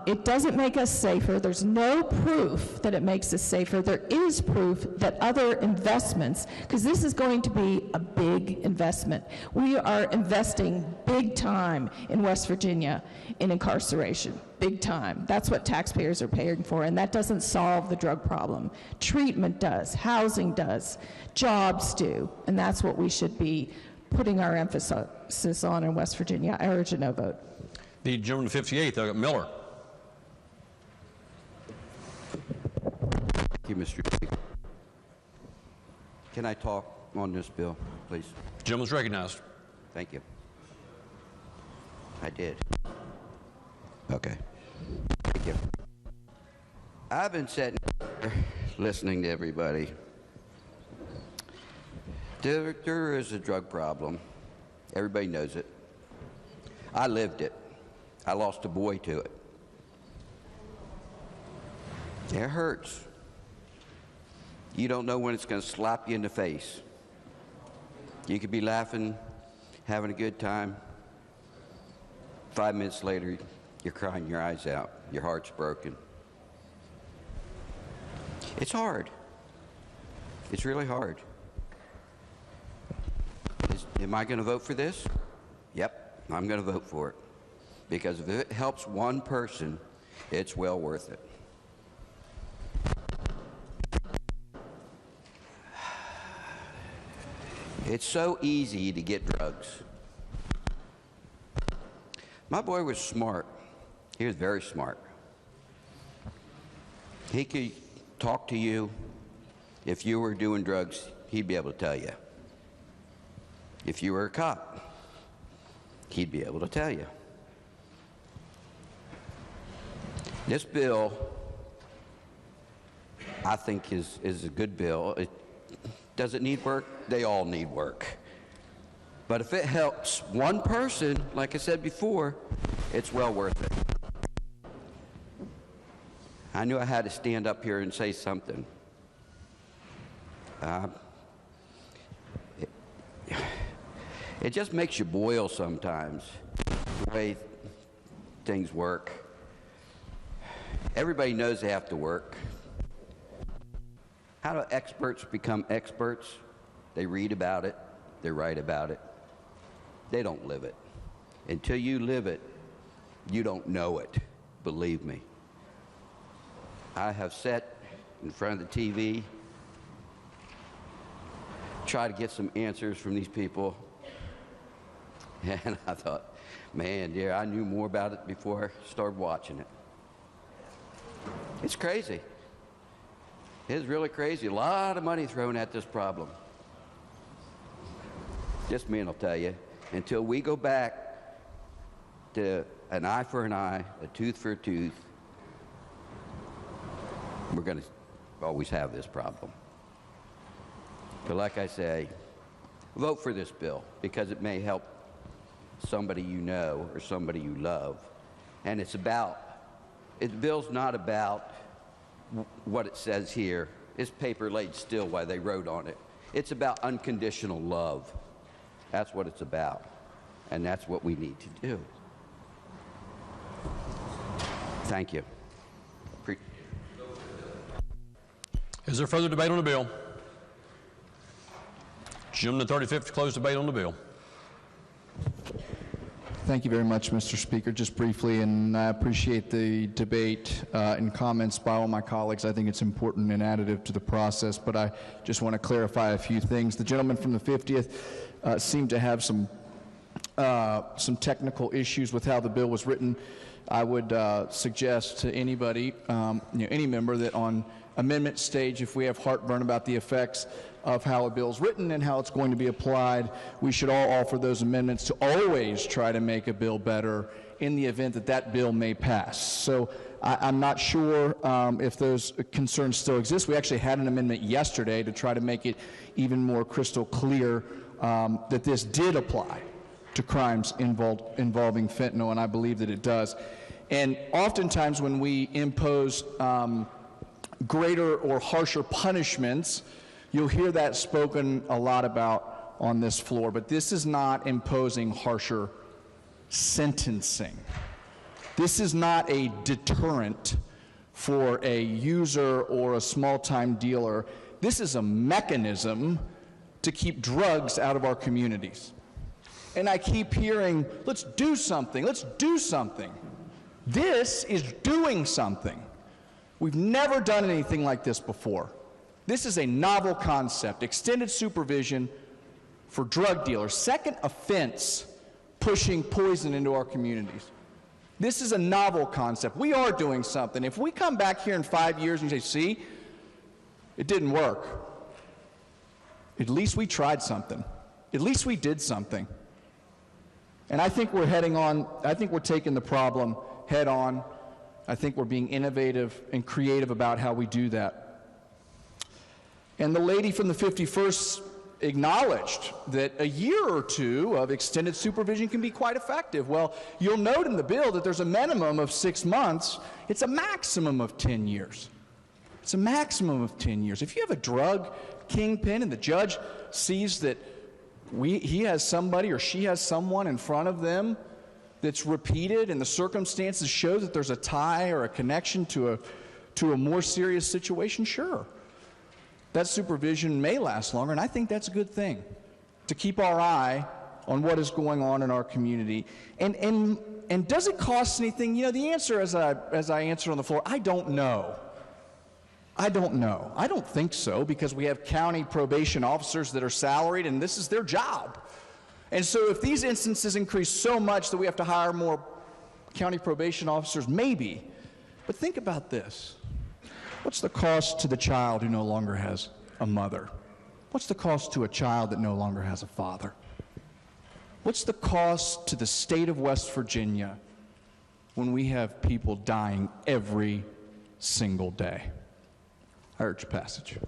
It doesn't make us safer. There's no proof that it makes us safer. There is proof that other investments, because this is going to be a big investment. We are investing big time in West Virginia in incarceration, big time. That's what taxpayers are paying for, and that doesn't solve the drug problem. Treatment does, housing does, jobs do, and that's what we should be putting our emphasis on in West Virginia. I urge a no vote. The gentleman 58th, Miller. Thank you, Mr. Speaker. Can I talk on this bill, please? Gentleman's recognized. Thank you. I did. Okay. Thank you. I've been sitting here listening to everybody. There is a drug problem. Everybody knows it. I lived it. I lost a boy to it. It hurts. You don't know when it's going to slap you in the face. You could be laughing, having a good time. 5 minutes later, you're crying your eyes out. Your heart's broken. It's hard. It's really hard. Am I going to vote for this? Yep, I'm going to vote for it. Because if it helps one person, it's well worth it. It's so easy to get drugs. My boy was smart. He was very smart. He could talk to you. If you were doing drugs, he'd be able to tell you. If you were a cop, he'd be able to tell you. This bill, I think, is a good bill. Does it need work? They all need work. But if it helps one person, like I said before, it's well worth it. I knew I had to stand up here and say something. It just makes you boil sometimes, the way things work. Everybody knows they have to work. How do experts become experts? They read about it, they write about it. They don't live it. Until you live it, you don't know it, believe me. I have sat in front of the TV, tried to get some answers from these people, and I thought, man, dear, I knew more about it before I started watching it. It's crazy. It's really crazy. A lot of money thrown at this problem. Just me, and I'll tell you, until we go back to an eye for an eye, a tooth for a tooth, we're going to always have this problem. But like I say, vote for this bill because it may help somebody you know or somebody you love. And it's about, the bill's not about what it says here. It's paper laid still while they wrote on it. It's about unconditional love. That's what it's about. And that's what we need to do. Thank you. Is there further debate on the bill? Gentleman, the 35th, to close debate on the bill. Thank you very much, Mr. Speaker. Just briefly, and I appreciate the debate and comments by all my colleagues. I think it's important and additive to the process, but I just want to clarify a few things. The gentleman from the 50th seemed to have some technical issues with how the bill was written. I would suggest to anybody, any member, that on amendment stage, if we have heartburn about the effects of how a bill is written and how it's going to be applied, we should all offer those amendments to always try to make a bill better in the event that that bill may pass. So I'm not sure if those concerns still exist. We actually had an amendment yesterday to try to make it even more crystal clear that this did apply to crimes involving fentanyl, and I believe that it does. And oftentimes when we impose greater or harsher punishments, you'll hear that spoken a lot about on this floor, but this is not imposing harsher sentencing. This is not a deterrent for a user or a small-time dealer. This is a mechanism to keep drugs out of our communities. And I keep hearing, let's do something, let's do something. This is doing something. We've never done anything like this before. This is a novel concept, extended supervision for drug dealers, second offense pushing poison into our communities. This is a novel concept. We are doing something. If we come back here in 5 years and say, see, it didn't work, at least we tried something. At least we did something. And I think we're taking the problem head on. I think we're being innovative and creative about how we do that. And the lady from the 51st acknowledged that a year or two of extended supervision can be quite effective. Well, you'll note in the bill that there's a minimum of 6 months. It's a maximum of 10 years. It's a maximum of 10 years. If you have a drug kingpin and the judge sees that he has somebody or she has someone in front of them that's repeated and the circumstances show that there's a tie or a connection to a more serious situation, sure. That supervision may last longer, and I think that's a good thing, to keep our eye on what is going on in our community. And does it cost anything? You know, the answer, as I answered on the floor, I don't know. I don't know. I don't think so, because we have county probation officers that are salaried, and this is their job. And so if these instances increase so much that we have to hire more County probation officers, maybe. But think about this. What's the cost to the child who no longer has a mother? What's the cost to a child that no longer has a father? What's the cost to the state of West Virginia when we have people dying every single day? I urge passage.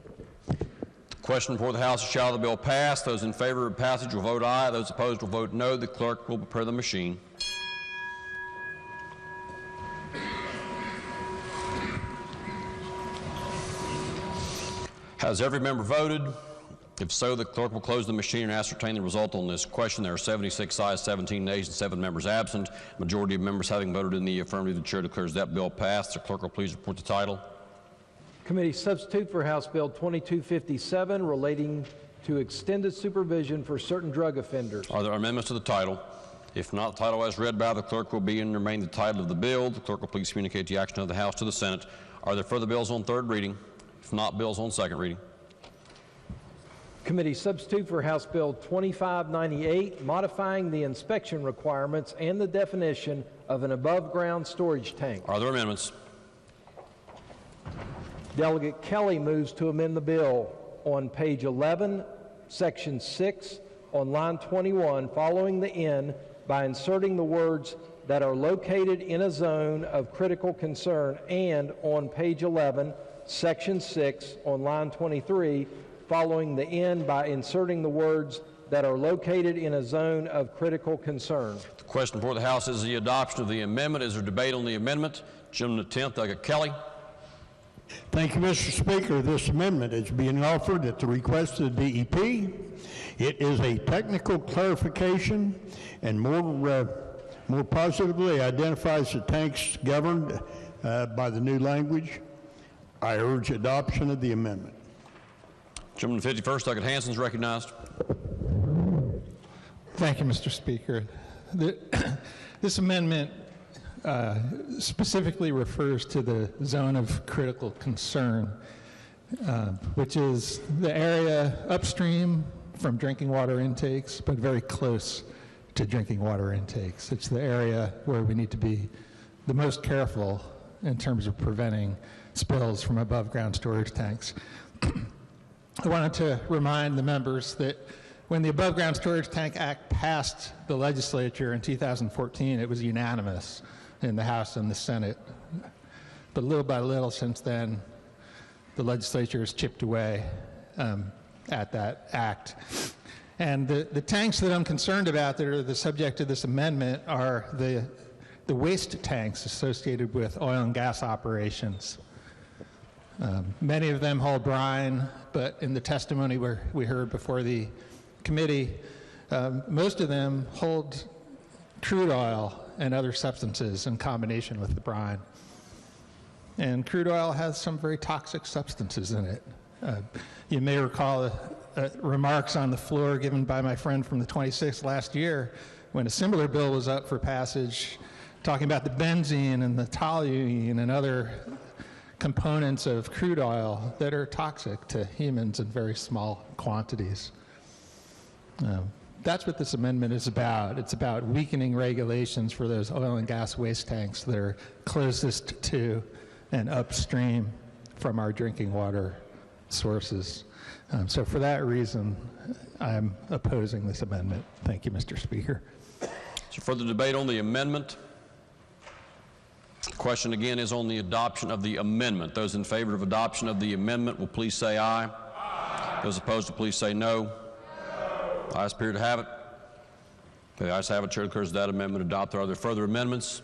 Question before the House is, shall the bill pass? Those in favor of passage will vote aye. Those opposed will vote no. The clerk will prepare the machine. Has every member voted? If so, the clerk will close the machine and ascertain the result on this question. There are 76 ayes, 17 nays, and 7 members absent. Majority of members having voted in the affirmative, the chair declares that bill passed. The clerk will please report the title. Committee substitute for House Bill 2257 relating to extended supervision for certain drug offenders. Are there amendments to the title? If not, the title as read by the clerk will be and remain the title of the bill. The clerk will please communicate the action of the House to the Senate. Are there further bills on third reading? If not, bills on second reading. Committee substitute for House Bill 2598 modifying the inspection requirements and the definition of an above-ground storage tank. Are there amendments? Delegate Kelly moves to amend the bill on page 11, section 6, on line 21, following the N, by inserting the words that are located in a zone of critical concern, and on page 11, section 6, on line 23, following the N by inserting the words that are located in a zone of critical concern. The question before the House is the adoption of the amendment. Is there debate on the amendment? Gentleman the 10th, Delegate Kelly. Thank you, Mr. Speaker. This amendment is being offered at the request of the DEP. It is a technical clarification and more positively identifies the tanks governed by the new language. I urge adoption of the amendment. Gentleman the 51st, Delegate Hansen is recognized. Thank you, Mr. Speaker. This amendment specifically refers to the zone of critical concern, which is the area upstream from drinking water intakes, but very close to drinking water intakes. It's the area where we need to be the most careful in terms of preventing spills from above ground storage tanks. I wanted to remind the members that when the Above Ground Storage Tank Act passed the legislature in 2014, it was unanimous in the House and the Senate. But little by little since then, the legislature has chipped away at that act. And the tanks that I'm concerned about that are the subject of this amendment are the waste tanks associated with oil and gas operations. Many of them hold brine, but in the testimony we heard before the committee, most of them hold crude oil and other substances in combination with the brine. And crude oil has some very toxic substances in it. You may recall remarks on the floor given by my friend from the 26th last year when a similar bill was up for passage, talking about the benzene and the toluene and other components of crude oil that are toxic to humans in very small quantities. That's what this amendment is about. It's about weakening regulations for those oil and gas waste tanks that are closest to and upstream from our drinking water sources. So for that reason, I'm opposing this amendment. Thank you, Mr. Speaker. So further debate on the amendment. The question again is on the adoption of the amendment. Those in favor of adoption of the amendment will please say aye. Aye. Those opposed will please say no. Ayes appear to have it. The ayes have it. Chair declares that amendment adopted. Are there further amendments?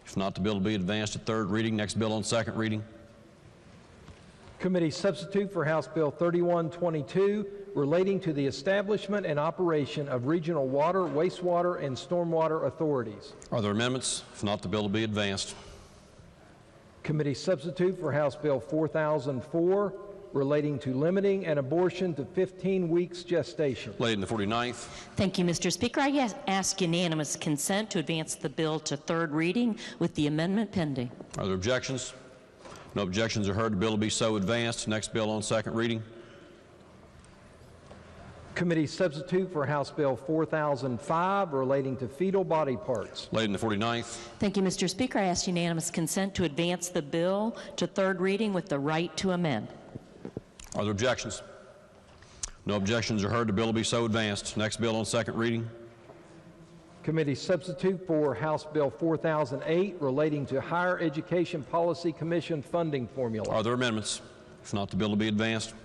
If not, the bill will be advanced to third reading. Next bill on second reading. Committee substitute for House Bill 3122 relating to the establishment and operation of regional water, wastewater, and stormwater authorities. Are there amendments? If not, the bill will be advanced. Committee substitute for House Bill 4004 relating to limiting an abortion to 15 weeks gestation. Lady in the 49th. Thank you, Mr. Speaker. I ask unanimous consent to advance the bill to third reading with the amendment pending. Are there objections? No objections are heard. The bill will be so advanced. Next bill on second reading. Committee substitute for House Bill 4005 relating to fetal body parts. Laid in the 49th. Thank you, Mr. Speaker. I ask unanimous consent to advance the bill to third reading with the right to amend. Are there objections? No objections are heard. The bill will be so advanced. Next bill on second reading. Committee substitute for House Bill 4008 relating to Higher Education Policy Commission funding formula. Are there amendments? If not, the bill will be advanced.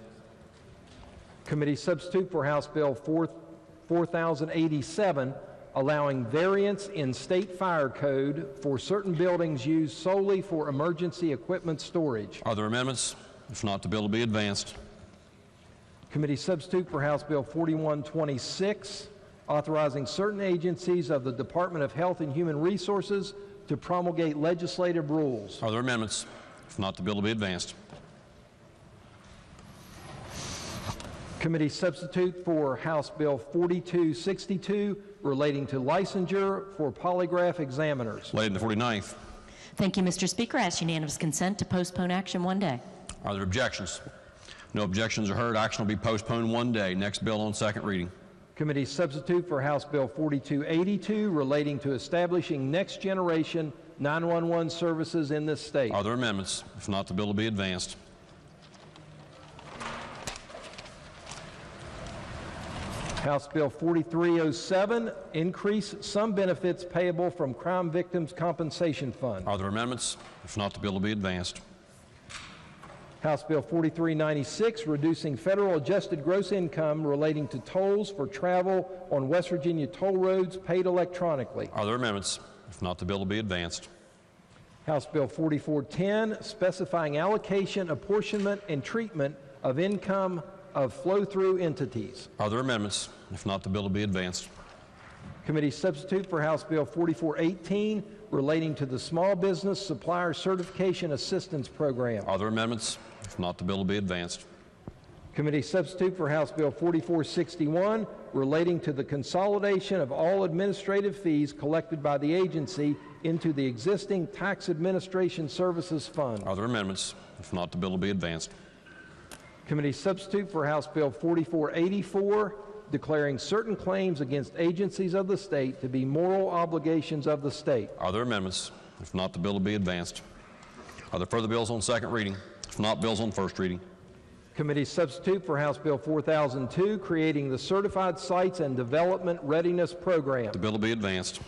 Committee substitute for House Bill 4087 allowing variance in state fire code for certain buildings used solely for emergency equipment storage. Are there amendments? If not, the bill will be advanced. Committee substitute for House Bill 4126 authorizing certain agencies of the Department of Health and Human Resources to promulgate legislative rules. Are there amendments? If not, the bill will be advanced. Committee substitute for House Bill 4262 relating to licensure for polygraph examiners. Laid in the 49th. Thank you, Mr. Speaker. I ask unanimous consent to postpone action one day. Are there objections? No objections are heard. Action will be postponed one day. Next bill on second reading. Committee substitute for House Bill 4282 relating to establishing next generation 911 services in this state. Are there amendments? If not, the bill will be advanced. House Bill 4307, increase some benefits payable from Crime Victims Compensation Fund. Are there amendments? If not, the bill will be advanced. House Bill 4396, reducing federal adjusted gross income relating to tolls for travel on West Virginia toll roads paid electronically. Are there amendments? If not, the bill will be advanced. House Bill 4410, specifying allocation, apportionment, and treatment of income of flow-through entities. Are there amendments? If not, the bill will be advanced. Committee substitute for House Bill 4418 relating to the Small Business Supplier Certification Assistance Program. Are there amendments? If not, the bill will be advanced. Committee substitute for House Bill 4461 relating to the consolidation of all administrative fees collected by the agency into the existing Tax Administration Services Fund. Are there amendments? If not, the bill will be advanced. Committee substitute for House Bill 4484 declaring certain claims against agencies of the state to be moral obligations of the state. Are there amendments? If not, the bill will be advanced. Are there further bills on second reading? If not, bills on first reading. Committee substitute for House Bill 4002 creating the Certified Sites and Development Readiness Program. The bill will be advanced.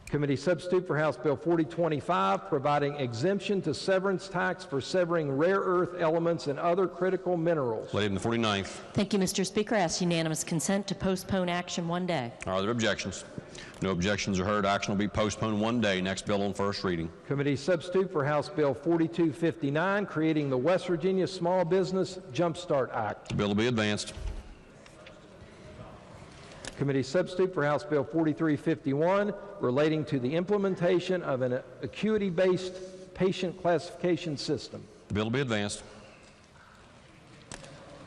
Committee substitute for House Bill 4025 providing exemption to severance tax for severing rare earth elements and other critical minerals. Laid in the 49th. Thank you, Mr. Speaker. I ask unanimous consent to postpone action one day. Are there objections? No objections are heard. Action will be postponed one day. Next bill on first reading. Committee substitute for House Bill 4259 creating the West Virginia Small Business Jumpstart Act. The bill will be advanced. Committee substitute for House Bill 4351 relating to the implementation of an acuity-based patient classification system. The bill will be advanced.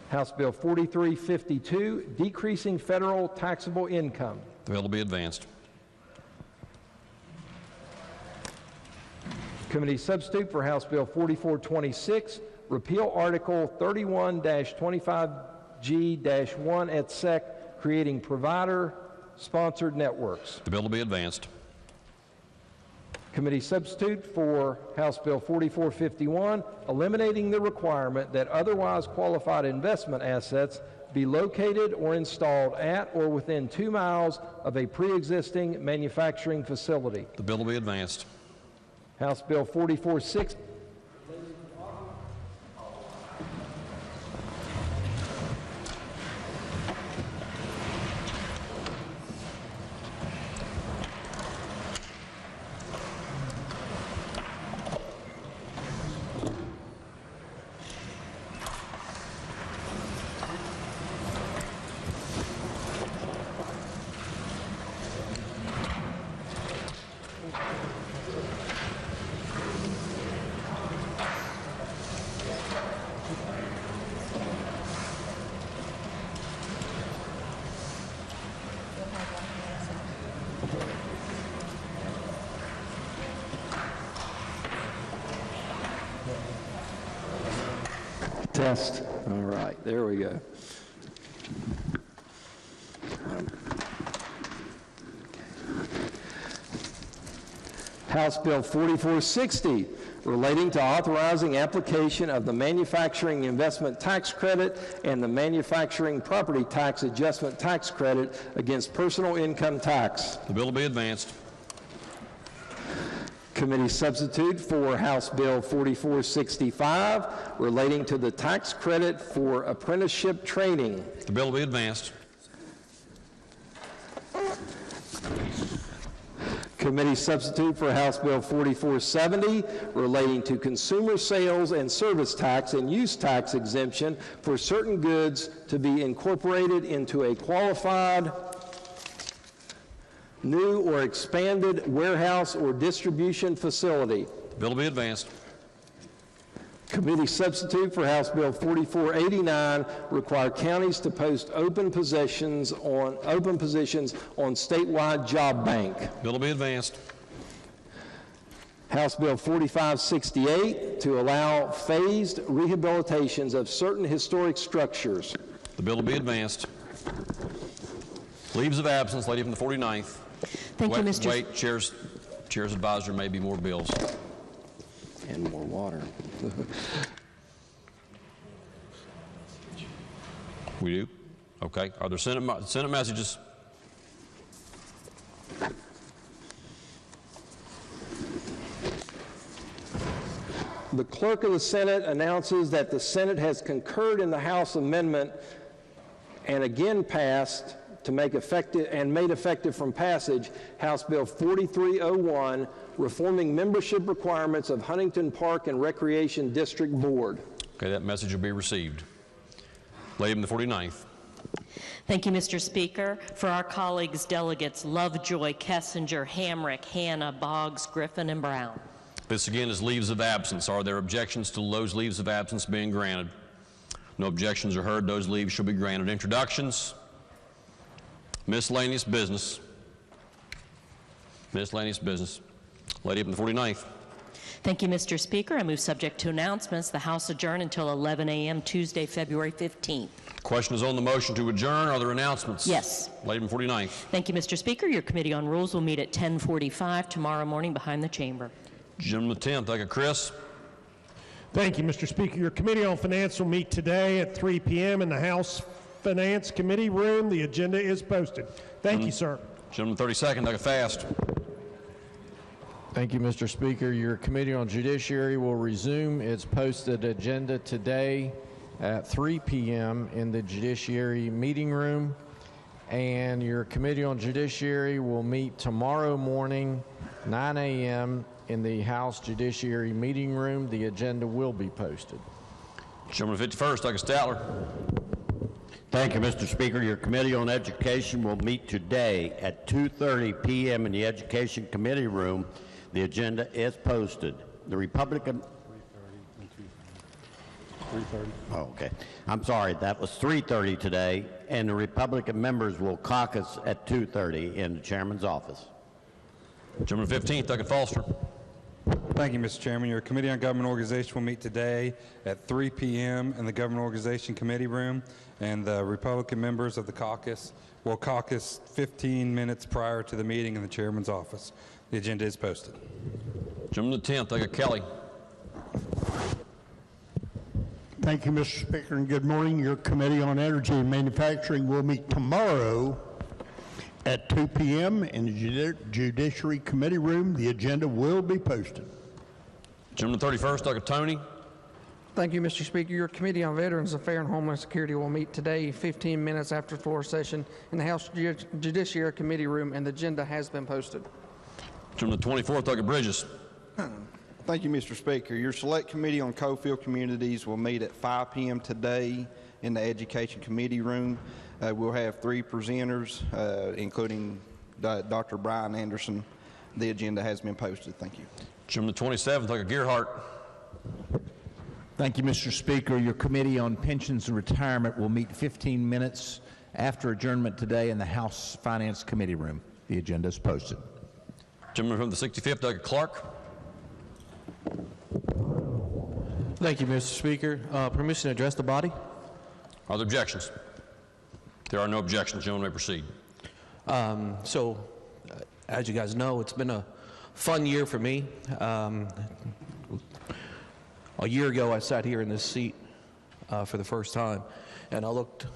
House Bill 4352 decreasing federal taxable income. The bill will be advanced. Committee substitute for House Bill 4426 repeal Article 31-25G-1 et sec creating provider-sponsored networks. The bill will be advanced. Committee substitute for House Bill 4451, eliminating the requirement that otherwise qualified investment assets be located or installed at or within 2 miles of a pre-existing manufacturing facility. The bill will be advanced. House Bill 4460. Test. All right, there we go. House Bill 4460, relating to authorizing application of the Manufacturing Investment Tax Credit and the Manufacturing Property Tax Adjustment Tax Credit against personal income tax. The bill will be advanced. Committee substitute for House Bill 4465, relating to the tax credit for apprenticeship training. The bill will be advanced. Committee substitute for House Bill 4470, relating to consumer sales and service tax and use tax exemption for certain goods to be incorporated into a qualified new or expanded warehouse or distribution facility. The bill will be advanced. Committee substitute for House Bill 4489, require counties to post open positions on statewide job bank. Bill will be advanced. House Bill 4568, to allow phased rehabilitations of certain historic structures. The bill will be advanced. Leaves of absence, lady from the 49th. Thank you, Mr. Wait, chair's advisor, maybe more bills. And more water. We do? Okay. Are there Senate messages? The clerk of the Senate announces that the Senate has concurred in the House amendment and again passed to make effective and made effective from passage House Bill 4301, reforming membership requirements of Huntington Park and Recreation District Board. Okay, that message will be received. Lady from the 49th. Thank you, Mr. Speaker. For our colleagues, delegates Lovejoy, Kessinger, Hamrick, Hanna, Boggs, Griffin, and Brown. This again is leaves of absence. Are there objections to those leaves of absence being granted? No objections are heard. Those leaves shall be granted. Introductions. Miscellaneous business. Miscellaneous business. Lady up in the 49th. Thank you, Mr. Speaker. I move subject to announcements. The House adjourned until 11 a.m. Tuesday, February 15th. Question is on the motion to adjourn. Are there announcements? Yes. Lady up in the 49th. Thank you, Mr. Speaker. Your Committee on Rules will meet at 10:45 tomorrow morning behind the chamber. Gentleman the 10th. Thank you, Chris. Thank you, Mr. Speaker. Your Committee on Finance will meet today at 3 p.m. in the House Finance Committee room. The agenda is posted. Thank you, sir. Gentleman 32nd. Take it fast. Thank you, Mr. Speaker. Your Committee on Judiciary will resume its posted agenda today at 3 p.m. in the Judiciary meeting room. And your Committee on Judiciary will meet tomorrow morning, 9 a.m. in the House Judiciary meeting room. The agenda will be posted. Gentleman 51st, Doug Statler. Thank you, Mr. Speaker. Your Committee on Education will meet today at 2:30 p.m. in the Education Committee room. The agenda is posted. The Republican... 3:30. Oh, okay. I'm sorry. That was 3:30 today, and the Republican members will caucus at 2:30 in the chairman's office. Gentleman 15th, Doug Foster. Thank you, Mr. Chairman. Your Committee on Government Organization will meet today at 3 p.m. in the Government Organization Committee room, and the Republican members of the caucus will caucus 15 minutes prior to the meeting in the chairman's office. The agenda is posted. Gentleman the 10th, Doug Kelly. Thank you, Mr. Speaker, and good morning. Your Committee on Energy and Manufacturing will meet tomorrow at 2 p.m. in the Judiciary Committee room. The agenda will be posted. Gentleman 31st, Doug Tony. Thank you, Mr. Speaker. Your Committee on Veterans Affairs and Homeland Security will meet today 15 minutes after floor session in the House Judiciary Committee room, and the agenda has been posted. Gentleman 24th, Doug Bridges. Thank you, Mr. Speaker. Your Select Committee on Coalfield Communities will meet at 5 p.m. today in the Education Committee room. We'll have 3 presenters, including Dr. Brian Anderson. The agenda has been posted. Thank you. Gentleman 27th, Doug Gearhart. Thank you, Mr. Speaker. Your Committee on Pensions and Retirement will meet 15 minutes after adjournment today in the House Finance Committee room. The agenda is posted. Gentleman from the 65th, Doug Clark. Thank you, Mr. Speaker. Permission to address the body? Are there objections? There are no objections. Gentleman may proceed. As you guys know, it's been a fun year for me. A year ago, I sat here in this seat for the first time, and I looked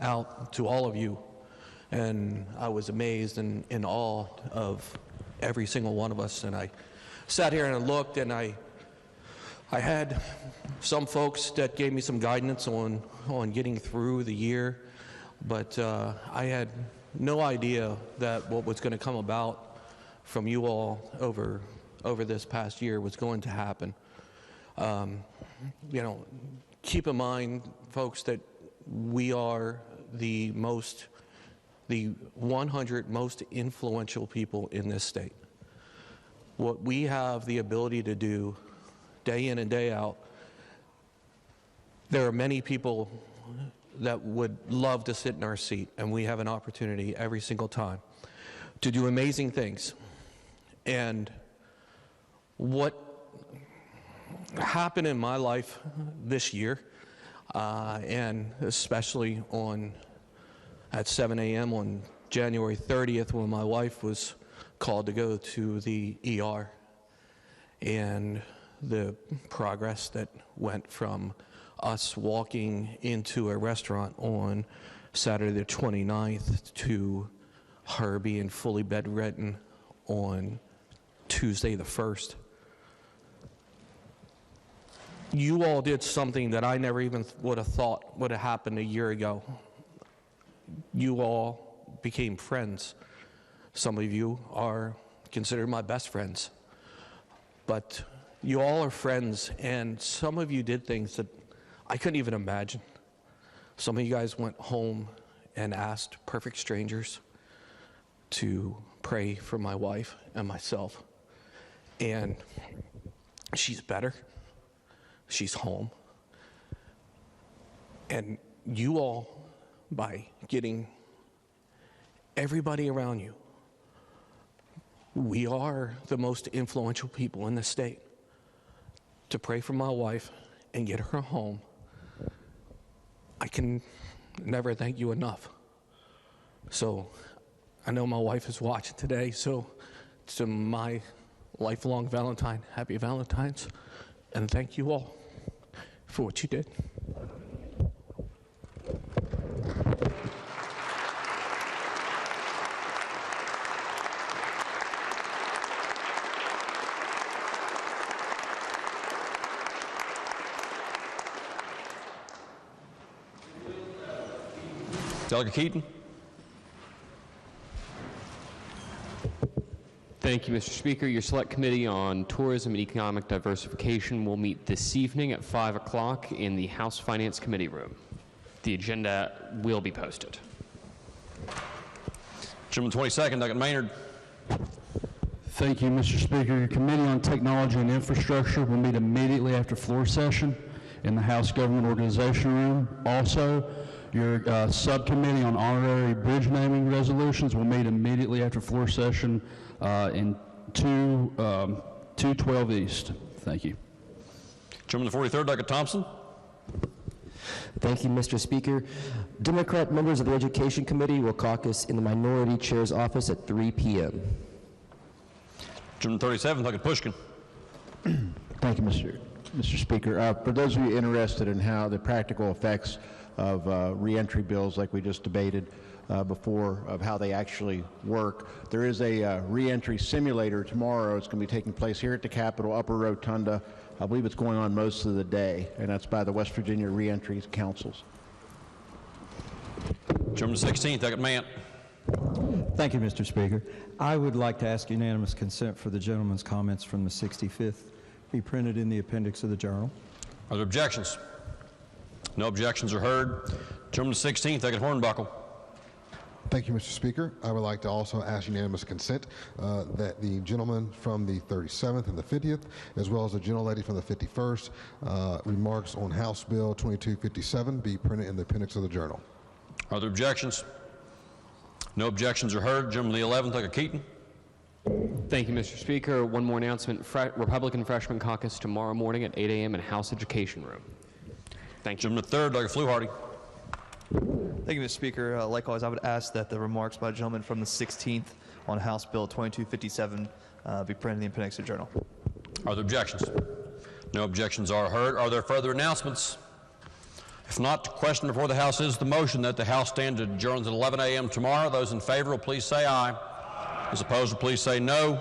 out to all of you, and I was amazed and in awe of every single one of us. And I sat here and I looked, and I had some folks that gave me some guidance on getting through the year, but I had no idea that what was going to come about from you all over this past year was going to happen. Keep in mind, folks, that we are the 100 most influential people in this state. What we have the ability to do day in and day out, there are many people that would love to sit in our seat, and we have an opportunity every single time to do amazing things. And what happened in my life this year, and especially at 7 a.m. on January 30th, when my wife was called to go to the ER, and the progress that went from us walking into a restaurant on Saturday the 29th to her being fully bedridden on Tuesday the 1st. You all did something that I never even would have thought would have happened a year ago. You all became friends. Some of you are considered my best friends. But you all are friends, and some of you did things that I couldn't even imagine. Some of you guys went home and asked perfect strangers to pray for my wife and myself. And she's better. She's home. And you all, by getting everybody around you, we are the most influential people in the state, to pray for my wife and get her home. I can never thank you enough. So I know my wife is watching today, so to my lifelong Valentine, happy Valentine's, and thank you all for what you did. Delegate Keaton. Thank you, Mr. Speaker. Your Select Committee on Tourism and Economic Diversification will meet this evening at 5 o'clock in the House Finance Committee room. The agenda will be posted. Gentleman 22nd, Delegate Maynard. Thank you, Mr. Speaker. Your Committee on Technology and Infrastructure will meet immediately after floor session in the House Government Organization Room. Also, your Subcommittee on Honorary Bridge Naming Resolutions will meet immediately after floor session in 212 East. Thank you. Gentleman the 43rd, Delegate Thompson. Thank you, Mr. Speaker. Democrat members of the Education Committee will caucus in the Minority Chair's office at 3 p.m. Gentleman 37, Delegate Pushkin. Thank you, Mr. Speaker. For those of you interested in how the practical effects of reentry bills like we just debated before, of how they actually work, there is a reentry simulator tomorrow. It's going to be taking place here at the Capitol, Upper Rotunda. I believe it's going on most of the day, and that's by the West Virginia Reentry Councils. Gentleman 16th, Delegate Mant. Thank you, Mr. Speaker. I would like to ask unanimous consent for the gentleman's comments from the 65th be printed in the appendix of the journal. Are there objections? No objections are heard. Gentleman 16th, Delegate Hornbuckle. Thank you, Mr. Speaker. I would like to also ask unanimous consent that the gentleman from the 37th and the 50th, as well as the gentlelady from the 51st, remarks on House Bill 2257 be printed in the appendix of the journal. Are there objections? No objections are heard. Gentleman the 11th, Delegate Keaton. Thank you, Mr. Speaker. One more announcement. Republican Freshman Caucus tomorrow morning at 8 a.m. in House Education Room. Thank you. Gentleman the 3rd, Delegate Fluharty. Thank you, Mr. Speaker. Like always, I would ask that the remarks by the gentleman from the 16th on House Bill 2257 be printed in the appendix of the journal. Are there objections? No objections are heard. Are there further announcements? If not, the question before the House is the motion that the House stand adjourned at 11 a.m. tomorrow. Those in favor will please say aye. Those opposed will please say no.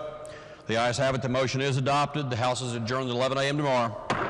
The ayes have it. The motion is adopted. The House is adjourned at 11 a.m. tomorrow.